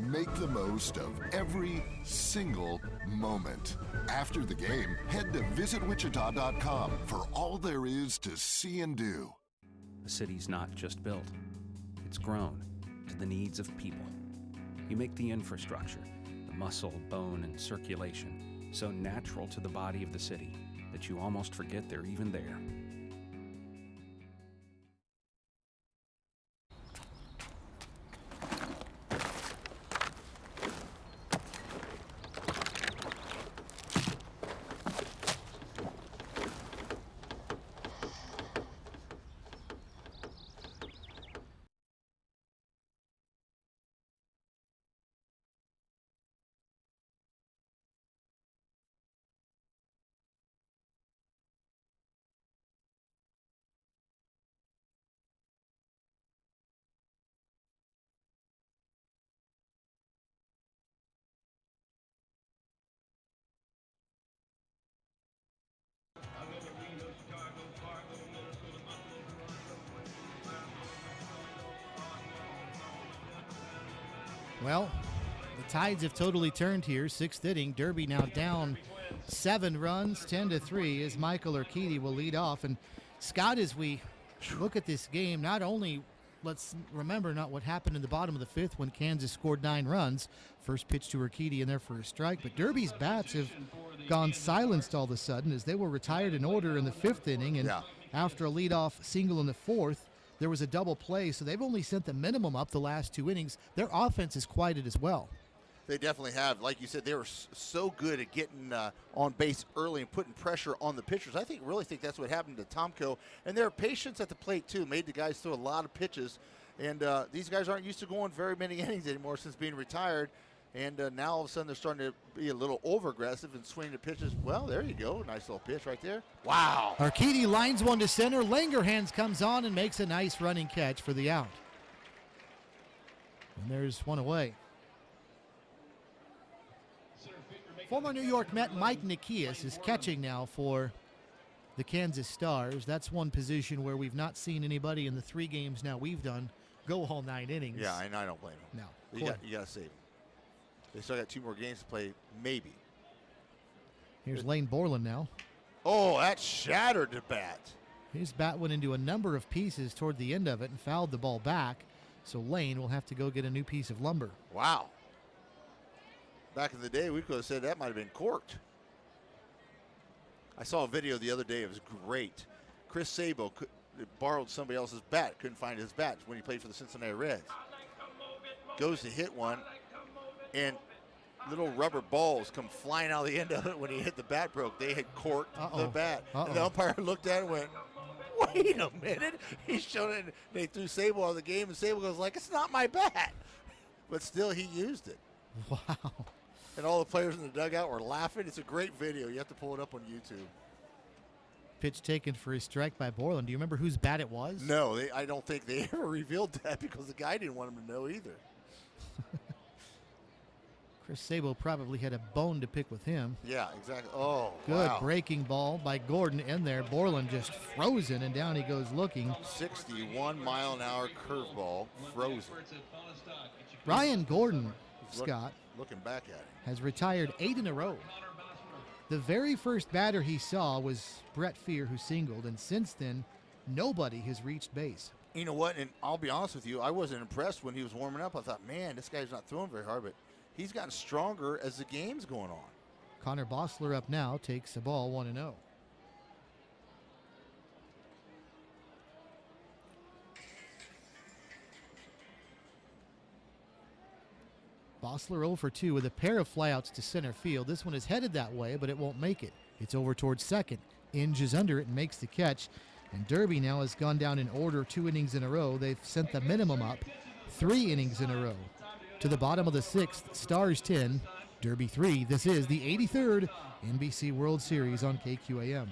Make the most of every single moment. After the game, head to visitwichita.com for all there is to see and do.
The city's not just built, it's grown to the needs of people. You make the infrastructure, the muscle, bone, and circulation, so natural to the body of the city that you almost forget they're even there.
Well, the tides have totally turned here. 6th inning, Derby now down 7 runs, 10-3, as Michael Urquidy will lead off. And Scott, as we look at this game, not only let's remember not what happened in the bottom of the 5th when Kansas scored 9 runs, first pitch to Urquidy in there for a strike, but Derby's bats have gone silenced all of a sudden as they were retired in order in the 5th inning, and after a leadoff single in the 4th, there was a double play, so they've only sent the minimum up the last 2 innings. Their offense is quieted as well.
They definitely have. Like you said, they were so good at getting on base early and putting pressure on the pitchers. I really think that's what happened to Tomko. And their patience at the plate, too, made the guys throw a lot of pitches. And these guys aren't used to going very many innings anymore since being retired. And now all of a sudden they're starting to be a little over-aggressive and swing the pitches. Well, there you go. Nice little pitch right there. Wow.
Urquidy lines one to center. Langerhans comes on and makes a nice running catch for the out. And there's one away. Former New York Met Mike Nikias is catching now for the Kansas Stars. That's one position where we've not seen anybody in the 3 games now we've done go all 9 innings.
Yeah, and I don't blame him.
No.
You got to save him. They still got 2 more games to play, maybe.
Here's Lane Borland now.
Oh, that shattered the bat.
His bat went into a number of pieces toward the end of it and fouled the ball back. So Lane will have to go get a new piece of lumber.
Wow. Back in the day, we could have said that might have been corked. I saw a video the other day. It was great. Chris Sabo borrowed somebody else's bat. Couldn't find his bat when he played for the Cincinnati Reds. Goes to hit one, and little rubber balls come flying out of the end of it when he hit the bat broke. They had corked the bat. And the umpire looked at it and went, wait a minute. He showed it, and they threw Sable out of the game, and Sable goes like, it's not my bat. But still, he used it.
Wow.
And all the players in the dugout were laughing. It's a great video. You have to pull it up on YouTube.
Pitch taken for a strike by Borland. Do you remember whose bat it was?
No, I don't think they ever revealed that because the guy didn't want him to know either.
Chris Sabo probably had a bone to pick with him.
Yeah, exactly. Oh,
good
wow.
Breaking ball by Gordon in there. Borland just frozen, and down he goes looking.
61-mile-an-hour curveball, frozen.
Ryan Gordon, Scott,
looking back at it,
has retired 8 in a row. The very first batter he saw was Brett Fear, who singled, and since then, nobody has reached base.
You know what, and I'll be honest with you, I wasn't impressed when he was warming up. I thought, man, this guy's not throwing very hard, but he's gotten stronger as the game's going on.
Connor Bossler up now, takes the ball 1-0. Bossler 0 for 2 with a pair of flyouts to center field. This one is headed that way, but it won't make it. It's over towards second. Inge is under it and makes the catch. And Derby now has gone down in order 2 innings in a row. They've sent the minimum up 3 innings in a row. To the bottom of the 6th, Stars 10, Derby 3. This is the 83rd NBC World Series on KQAM.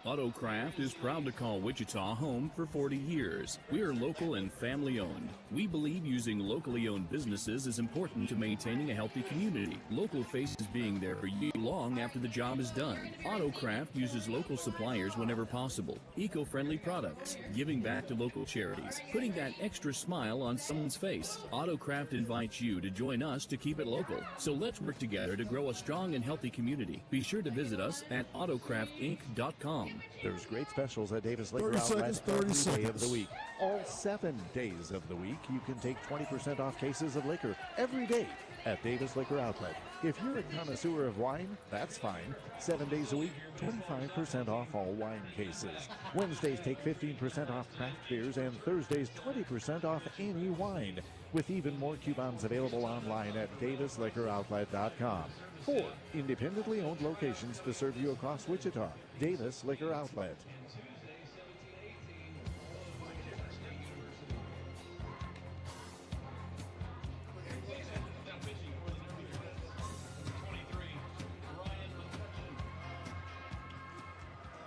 Autocraft is proud to call Wichita home for 40 years. We are local and family owned. We believe using locally owned businesses is important to maintaining a healthy community. Local faces being there for you long after the job is done. Autocraft uses local suppliers whenever possible. Eco-friendly products, giving back to local charities, putting that extra smile on someone's face. Autocraft invites you to join us to keep it local. So let's work together to grow a strong and healthy community. Be sure to visit us at autocraftinc.com.
There's great specials at Davis Liquor Outlet every day of the week. All 7 days of the week, you can take 20% off cases of liquor every day at Davis Liquor Outlet. If you're a connoisseur of wine, that's fine. 7 days a week, 25% off all wine cases. Wednesdays take 15% off craft beers, and Thursdays 20% off any wine, with even more coupons available online at davisliquoroutlet.com. 4 independently owned locations to serve you across Wichita. Davis Liquor Outlet.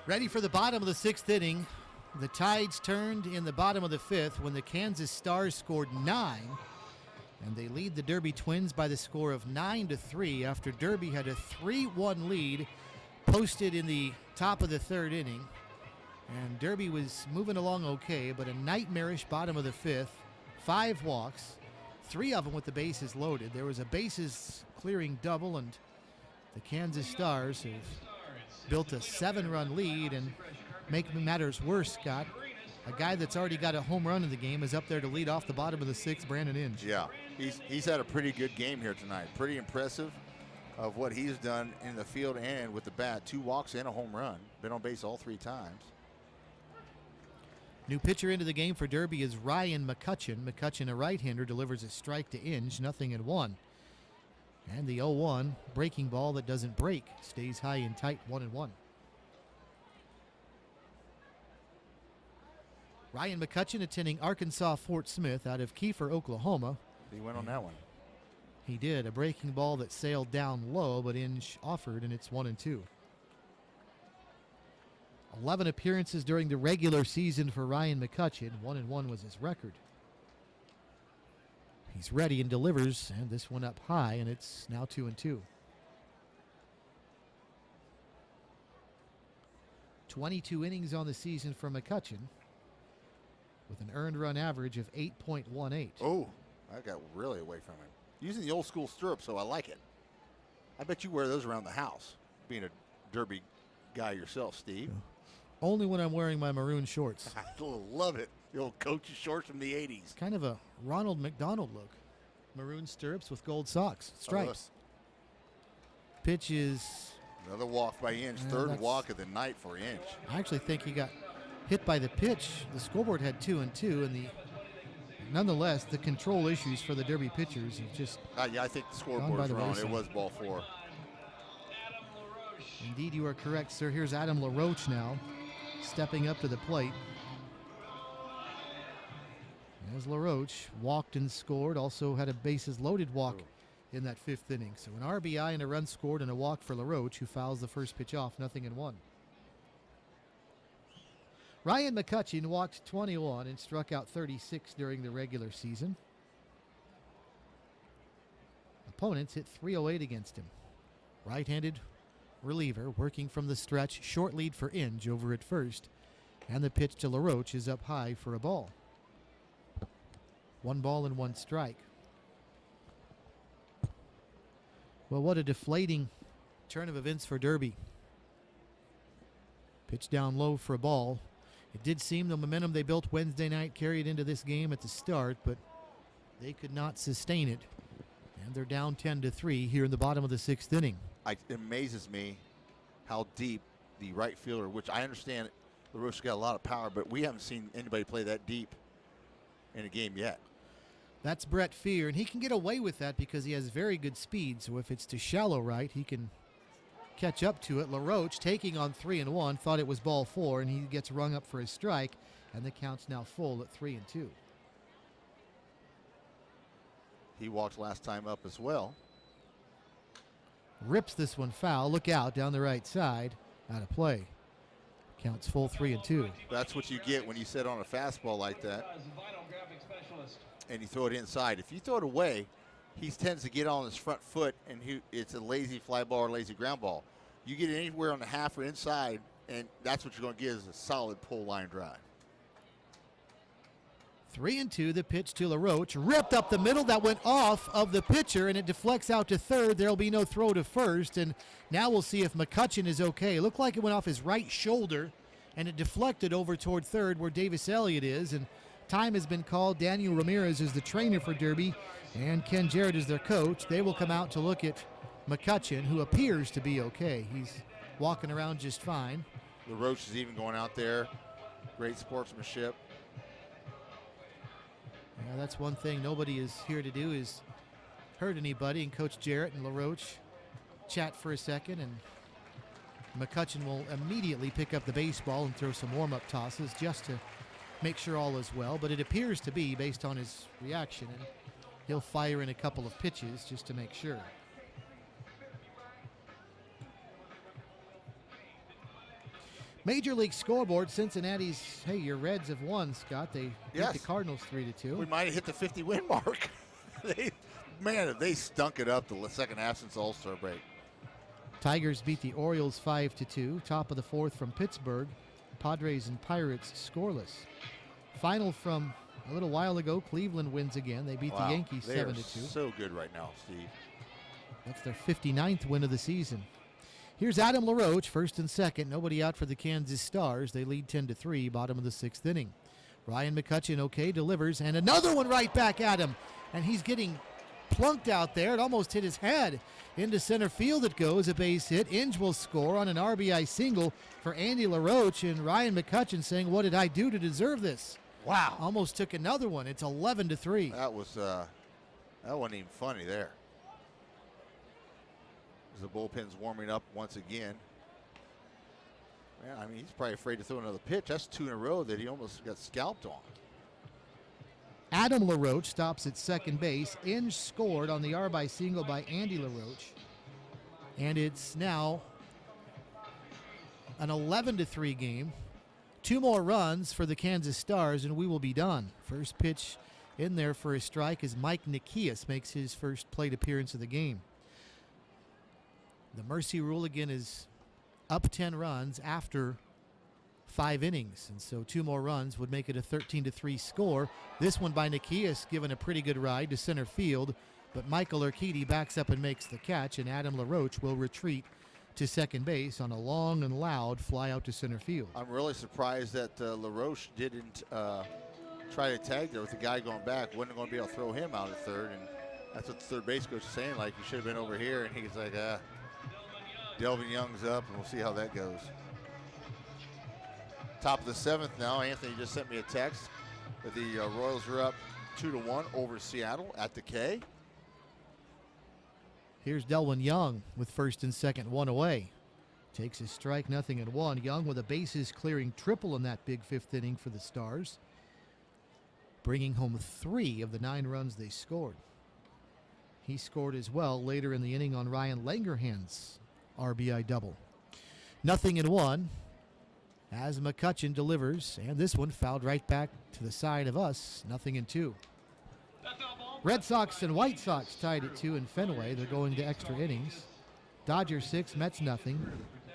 Ready for the bottom of the 6th inning. The Tides turned in the bottom of the 5th when the Kansas Stars scored 9. And they lead the Derby Twins by the score of 9-3 after Derby had a 3-1 lead posted in the top of the 3rd inning. And Derby was moving along okay, but a nightmarish bottom of the 5th. 5 walks, 3 of them with the bases loaded. There was a bases clearing double, and the Kansas Stars have built a 7-run lead. And making matters worse, Scott, a guy that's already got a home run in the game is up there to lead off the bottom of the 6th, Brandon Inge.
Yeah, he's had a pretty good game here tonight. Pretty impressive of what he's done in the field and with the bat. 2 walks and a home run. Been on base all 3 times.
New pitcher into the game for Derby is Ryan McCutcheon. McCutcheon, a right-hander, delivers a strike to Inge, 0-1. And the 0-1 breaking ball that doesn't break stays high and tight, 1-1. Ryan McCutcheon attending Arkansas Fort Smith out of Kiefer, Oklahoma.
He went on that one.
He did. A breaking ball that sailed down low, but Inge offered, and it's 1-2. 11 appearances during the regular season for Ryan McCutcheon. 1-1 was his record. He's ready and delivers, and this one up high, and it's now 2-2. 22 innings on the season for McCutcheon, with an earned run average of 8.18.
Oh, I got really away from him. Using the old school stirrups, so I like it. I bet you wear those around the house, being a Derby guy yourself, Steve.
Only when I'm wearing my maroon shorts.
I love it. The old coach's shorts from the 80s.
Kind of a Ronald McDonald look. Maroon stirrups with gold socks, stripes. Pitch is...
Another walk by Inge. 3rd walk of the night for Inge.
I actually think he got hit by the pitch. The scoreboard had 2-2, and nonetheless, the control issues for the Derby pitchers have just
yeah, I think the scoreboard's wrong. It was ball 4.
Indeed, you are correct, sir. Here's Adam LaRoche now, stepping up to the plate. As LaRoche walked and scored, also had a bases loaded walk in that 5th inning. So an RBI and a run scored and a walk for LaRoche, who fouls the first pitch off, 0-1. Ryan McCutcheon walked 21 and struck out 36 during the regular season. Opponents hit .308 against him. Right-handed reliever working from the stretch. Short lead for Inge over at first. And the pitch to LaRoche is up high for a ball. 1 ball and 1 strike. Well, what a deflating turn of events for Derby. Pitch down low for a ball. It did seem the momentum they built Wednesday night carried into this game at the start, but they could not sustain it. And they're down 10-3 here in the bottom of the 6th inning.
It amazes me how deep the right fielder, which I understand LaRoche got a lot of power, but we haven't seen anybody play that deep in a game yet.
That's Brett Fear, and he can get away with that because he has very good speed. So if it's to shallow right, he can catch up to it. LaRoche taking on 3-1, thought it was ball 4, and he gets rung up for his strike, and the count's now full at 3-2.
He walked last time up as well.
Rips this one foul. Look out down the right side. Out of play. Counts full 3-2.
That's what you get when you sit on a fastball like that and you throw it inside. If you throw it away, he tends to get on his front foot, and it's a lazy fly ball or lazy ground ball. You get it anywhere on the half or inside, and that's what you're going to get is a solid pull line drive.
3-2, the pitch to LaRoche. Ripped up the middle. That went off of the pitcher, and it deflects out to third. There will be no throw to first, and now we'll see if McCutcheon is okay. It looked like it went off his right shoulder, and it deflected over toward third where Davis Elliott is, and time has been called. Daniel Ramirez is the trainer for Derby, and Ken Jarrett is their coach. They will come out to look at McCutcheon, who appears to be okay. He's walking around just fine.
LaRoche is even going out there. Great sportsmanship.
Yeah, that's one thing nobody is here to do is hurt anybody, and Coach Jarrett and LaRoche chat for a second, and McCutcheon will immediately pick up the baseball and throw some warm-up tosses just to make sure all is well, but it appears to be based on his reaction, and he'll fire in a couple of pitches just to make sure. Major League Scoreboard, Cincinnati's, hey, your Reds have won, Scott. They beat the Cardinals 3-2.
We might have hit the 50-win mark. They stunk it up the second half since the All-Star break.
Tigers beat the Orioles 5-2. Top of the fourth from Pittsburgh. Padres and Pirates scoreless. Final from a little while ago, Cleveland wins again. They beat the Yankees 7-2.
They are so good right now, Steve.
That's their 59th win of the season. Here's Adam LaRoche, first and second. Nobody out for the Kansas Stars. They lead 10-3, bottom of the sixth inning. Ryan McCutcheon, okay, delivers, and another one right back at him. And he's getting plunked out there. It almost hit his head. Into center field it goes, a base hit. Inge will score on an RBI single for Andy LaRoche, and Ryan McCutcheon saying, what did I do to deserve this?
Wow.
Almost took another one. It's 11-3.
That wasn't even funny there. As the bullpen's warming up once again. Man, I mean, he's probably afraid to throw another pitch. That's 2 in a row that he almost got scalped on.
Adam LaRoche stops at second base. Inge scored on the RBI single by Andy LaRoche. And it's now an 11-3 game. 2 more runs for the Kansas Stars, and we will be done. First pitch in there for a strike as Mike Nikias makes his first plate appearance of the game. The mercy rule again is up 10 runs after 5 innings, and so 2 more runs would make it a 13-3 score. This one by Nikias given a pretty good ride to center field, but Michael Urquidy backs up and makes the catch, and Adam LaRoche will retreat to second base on a long and loud fly out to center field.
I'm really surprised that LaRoche didn't try to tag there with the guy going back. Wasn't going to be able to throw him out at third, and that's what the third base coach is saying, like, you should have been over here, and he's like, Delvin Young's up, and we'll see how that goes. Top of the 7th now. Anthony just sent me a text that the Royals are up 2-1 over Seattle at the K.
Here's Delvin Young with first and second, 1 away. Takes his strike, 0-1. Young with a bases clearing triple in that big 5th inning for the Stars, bringing home 3 of the 9 runs they scored. He scored as well later in the inning on Ryan Langerhand's RBI double. 0-1 as McCutcheon delivers, and this one fouled right back to the side of us. 0-2. Red Sox and White Sox tied at 2 in Fenway. They're going to extra innings. Dodgers 6, Mets 0.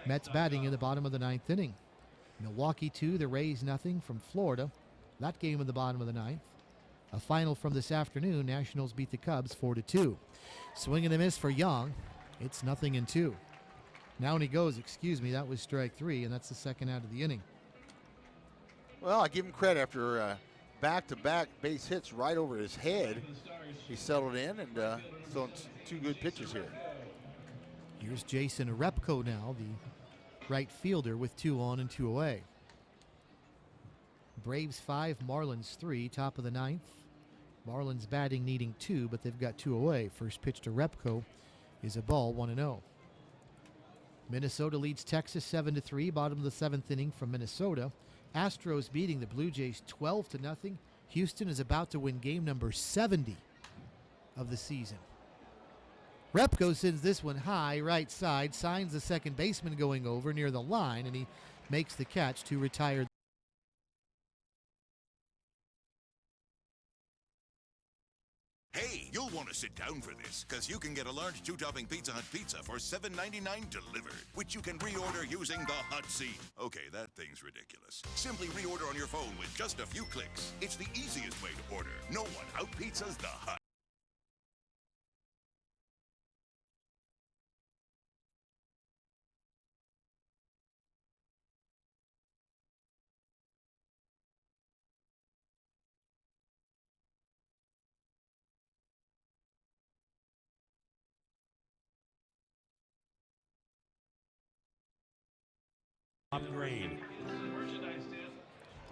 Mets batting in the bottom of the 9th inning. Milwaukee 2, the Rays 0 from Florida. That game in the bottom of the 9th. A final from this afternoon. Nationals beat the Cubs 4-2. Swing and a miss for Young. It's 0-2. Now when he goes, that was strike 3, and that's the second out of the inning.
Well, I give him credit after back-to-back base hits right over his head. He settled in and thrown 2 good pitches here.
Here's Jason Repko now, the right fielder with 2 on and 2 away. Braves 5, Marlins 3, top of the 9th. Marlins batting needing 2, but they've got 2 away. First pitch to Repko is a ball, 1-0. Minnesota leads Texas 7-3, bottom of the 7th inning from Minnesota. Astros beating the Blue Jays 12-0. Houston is about to win game number 70 of the season. Repko sends this one high, right side, signs the second baseman going over near the line, and he makes the catch to retire.
Hey, you'll want to sit down for this, because you can get a large 2-topping Pizza Hut pizza for $7.99 delivered, which you can reorder using the Hut seat. Okay, that thing's ridiculous. Simply reorder on your phone with just a few clicks. It's the easiest way to order. No one out-pizzas the Hut.
Upgrade.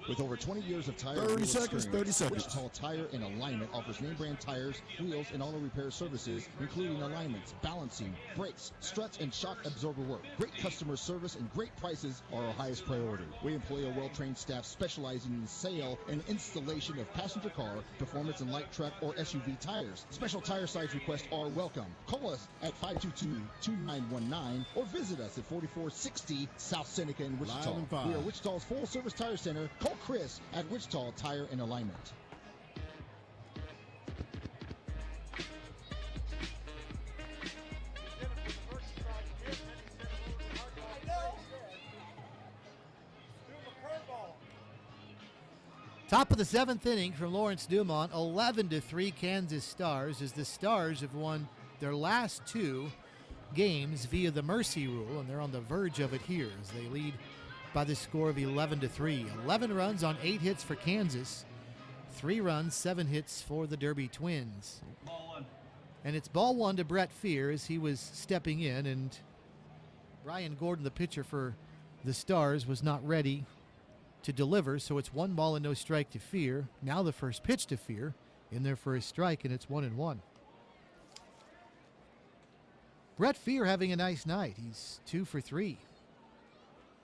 With over 20 years of tire
30 seconds, 30 seconds.
Wichita Tire and Alignment offers name brand tires, wheels, and auto repair services, including alignments, balancing, brakes, struts, and shock absorber work. Great customer service and great prices are our highest priority. We employ a well-trained staff specializing in the sale and installation of passenger car, performance and light truck, or SUV tires. Special tire size requests are welcome. Call us at 522-2919 or visit us at 4460 South Seneca in Wichita. We are Wichita's full-service tire center. Call Chris at Wichita Tire and Alignment.
Top of the 7th inning from Lawrence Dumont, 11-3 Kansas Stars, as the Stars have won their last 2 games via the mercy rule, and they're on the verge of it here as they lead by the score of 11-3. 11 runs on 8 hits for Kansas, 3 runs, 7 hits for the Derby Twins. And it's ball 1 to Brett Fear as he was stepping in, and Brian Gordon, the pitcher for the Stars, was not ready to deliver, so it's 1 ball and no strike to Fear. Now the first pitch to Fear in there for a strike, and it's 1-1. Brett Fear having a nice night. He's 2 for 3.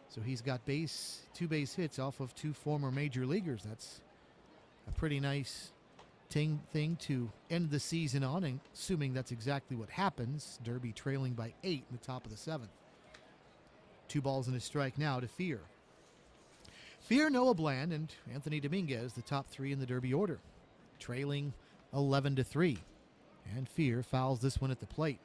So he's got 2 base hits off of 2 former major leaguers. That's a pretty nice thing to end the season on, and assuming that's exactly what happens. Derby trailing by 8 in the top of the 7th. 2 balls and a strike now to Fear. Fear, Noah Bland, and Anthony Dominguez, the top 3 in the Derby order, trailing 11-3. And Fear fouls this one at the plate.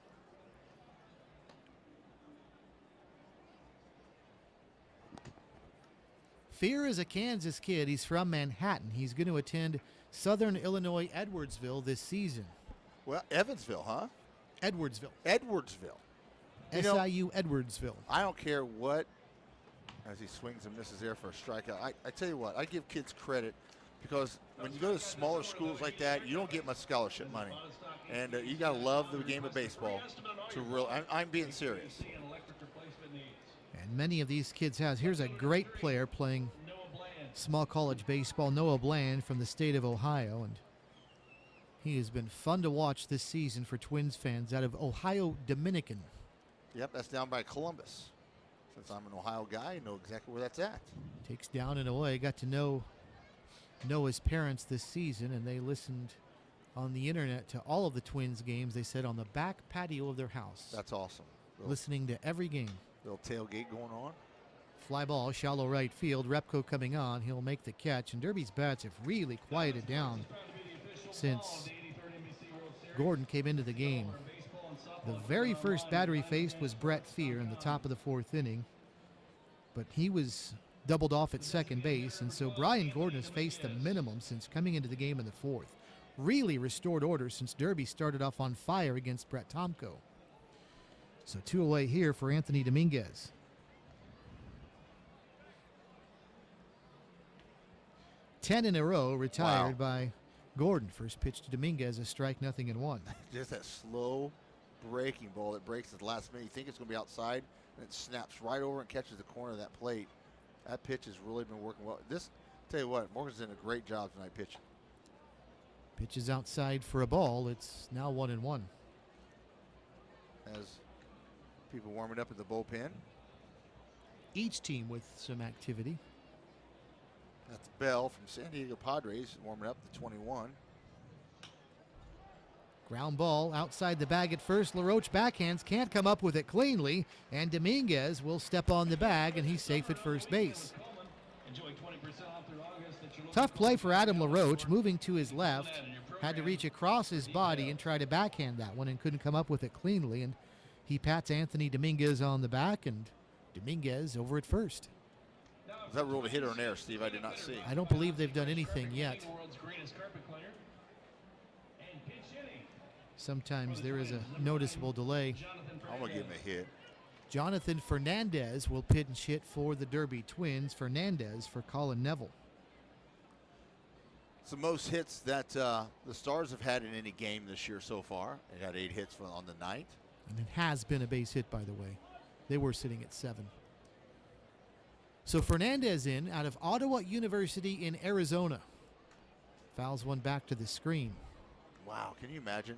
Fear is a Kansas kid. He's from Manhattan. He's going to attend Southern Illinois Edwardsville this season.
Well, Evansville, huh?
Edwardsville.
SIU
Edwardsville.
I don't care what, as he swings and misses there for a strikeout. I tell you what, I give kids credit because when you go to smaller schools like that, you don't get much scholarship money. And you got to love the game of baseball to I'm being serious.
And many of these kids here's a great player playing small college baseball, Noah Bland from the state of Ohio, and he has been fun to watch this season for Twins fans out of Ohio Dominican.
Yep, that's down by Columbus. Since I'm an Ohio guy, I know exactly where that's at.
Takes down and away. Got to know Noah's parents this season, and they listened on the internet to all of the Twins games, they said, on the back patio of their house.
That's awesome.
Listening to every game.
Little tailgate going on.
Fly ball, shallow right field. Repko coming on. He'll make the catch. And Derby's bats have really quieted down since Gordon came into the game. The very first batter he faced was Brett Fear in the top of the 4th inning. But he was doubled off at second base. And so Brian Gordon has faced the minimum since coming into the game in the 4th. Really restored order since Derby started off on fire against Brett Tomko. So 2 away here for Anthony Dominguez. Ten in a row retired by Gordon. First pitch to Dominguez, a strike, 0-1.
Just that slow breaking ball that breaks at the last minute. You think it's going to be outside, and it snaps right over and catches the corner of that plate. That pitch has really been working well. Tell you what, Morgan's done a great job tonight pitching.
Pitch is outside for a ball. It's now 1-1.
As people warming up at the bullpen.
Each team with some activity.
That's Bell from San Diego Padres warming up the 21.
Ground ball outside the bag at first. LaRoche backhands, can't come up with it cleanly, and Dominguez will step on the bag, and he's safe at first base. Tough play for Adam LaRoche, moving to his left. Had to reach across his body and try to backhand that one and couldn't come up with it cleanly, and he pats Anthony Dominguez on the back, and Dominguez over at first.
Is that ruled a hit or an error, Steve? I did not see.
I don't believe they've done anything yet. Sometimes there is a noticeable delay.
I'm going to give him a hit.
Jonathan Fernandez will pinch hit for the Derby Twins. Fernandez for Colin Neville.
It's the most hits that the Stars have had in any game this year so far. They got 8 hits on the night.
And it has been a base hit, by the way. They were sitting at 7. So Fernandez in out of Ottawa University in Arizona. Fouls one back to the screen.
Wow, can you imagine?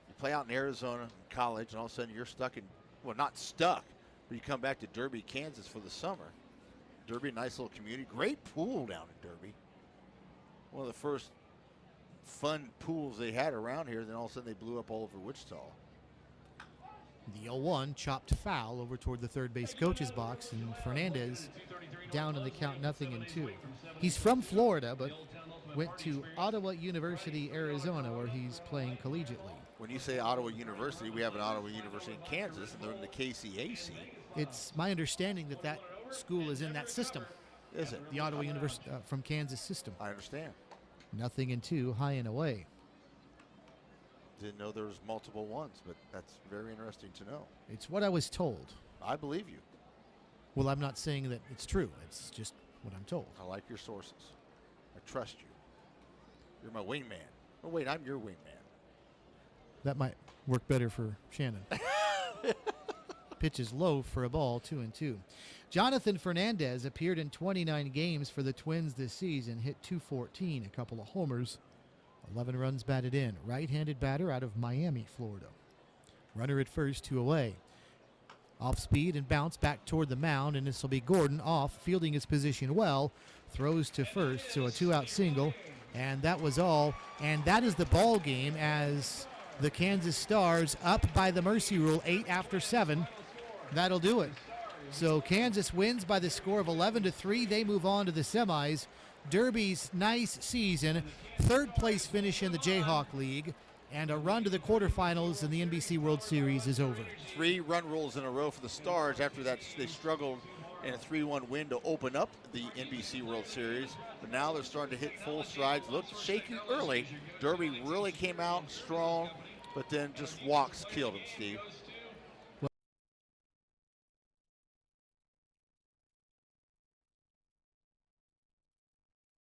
You play out in Arizona in college, and all of a sudden you're stuck in, well, not stuck, but you come back to Derby, Kansas for the summer. Derby, nice little community. Great pool down in Derby. One of the first fun pools they had around here, then all of a sudden they blew up all over Wichita.
The 0-1 chopped foul over toward the third base coach's box, and Fernandez down in the count 0-2. He's from Florida, but went to Ottawa University, Arizona, where he's playing collegiately.
When you say Ottawa University, we have an Ottawa University in Kansas, and they're in the KCAC.
It's my understanding that that school is in that system.
Is it?
The Ottawa University from Kansas system.
I understand.
0-2, high and away.
Didn't know there was multiple ones, but that's very interesting to know.
It's what I was told.
I believe you.
Well, I'm not saying that it's true. It's just what I'm told.
I like your sources. I trust you. You're my wingman. Oh, wait, I'm your wingman.
That might work better for Shannon. Pitch is low for a ball, 2-2. Jonathan Fernandez appeared in 29 games for the Twins this season, hit .214, a couple of homers, 11 runs batted in. Right-handed batter out of Miami, Florida. Runner at first, 2 away. Off speed and bounce back toward the mound, and this will be Gordon off, fielding his position well, throws to first, so a 2-out single, and that was all. And that is the ball game as the Kansas Stars up by the mercy rule, 8 after 7. That'll do it. So Kansas wins by the score of 11-3. They move on to the semis. Derby's nice season, third place finish in the Jayhawk League, and a run to the quarterfinals in the NBC World Series is over.
3 run rules in a row for the Stars. After that, they struggled in a 3-1 win to open up the NBC World Series. But now they're starting to hit full strides. Looked shaky early. Derby really came out strong, but then just walks killed him, Steve.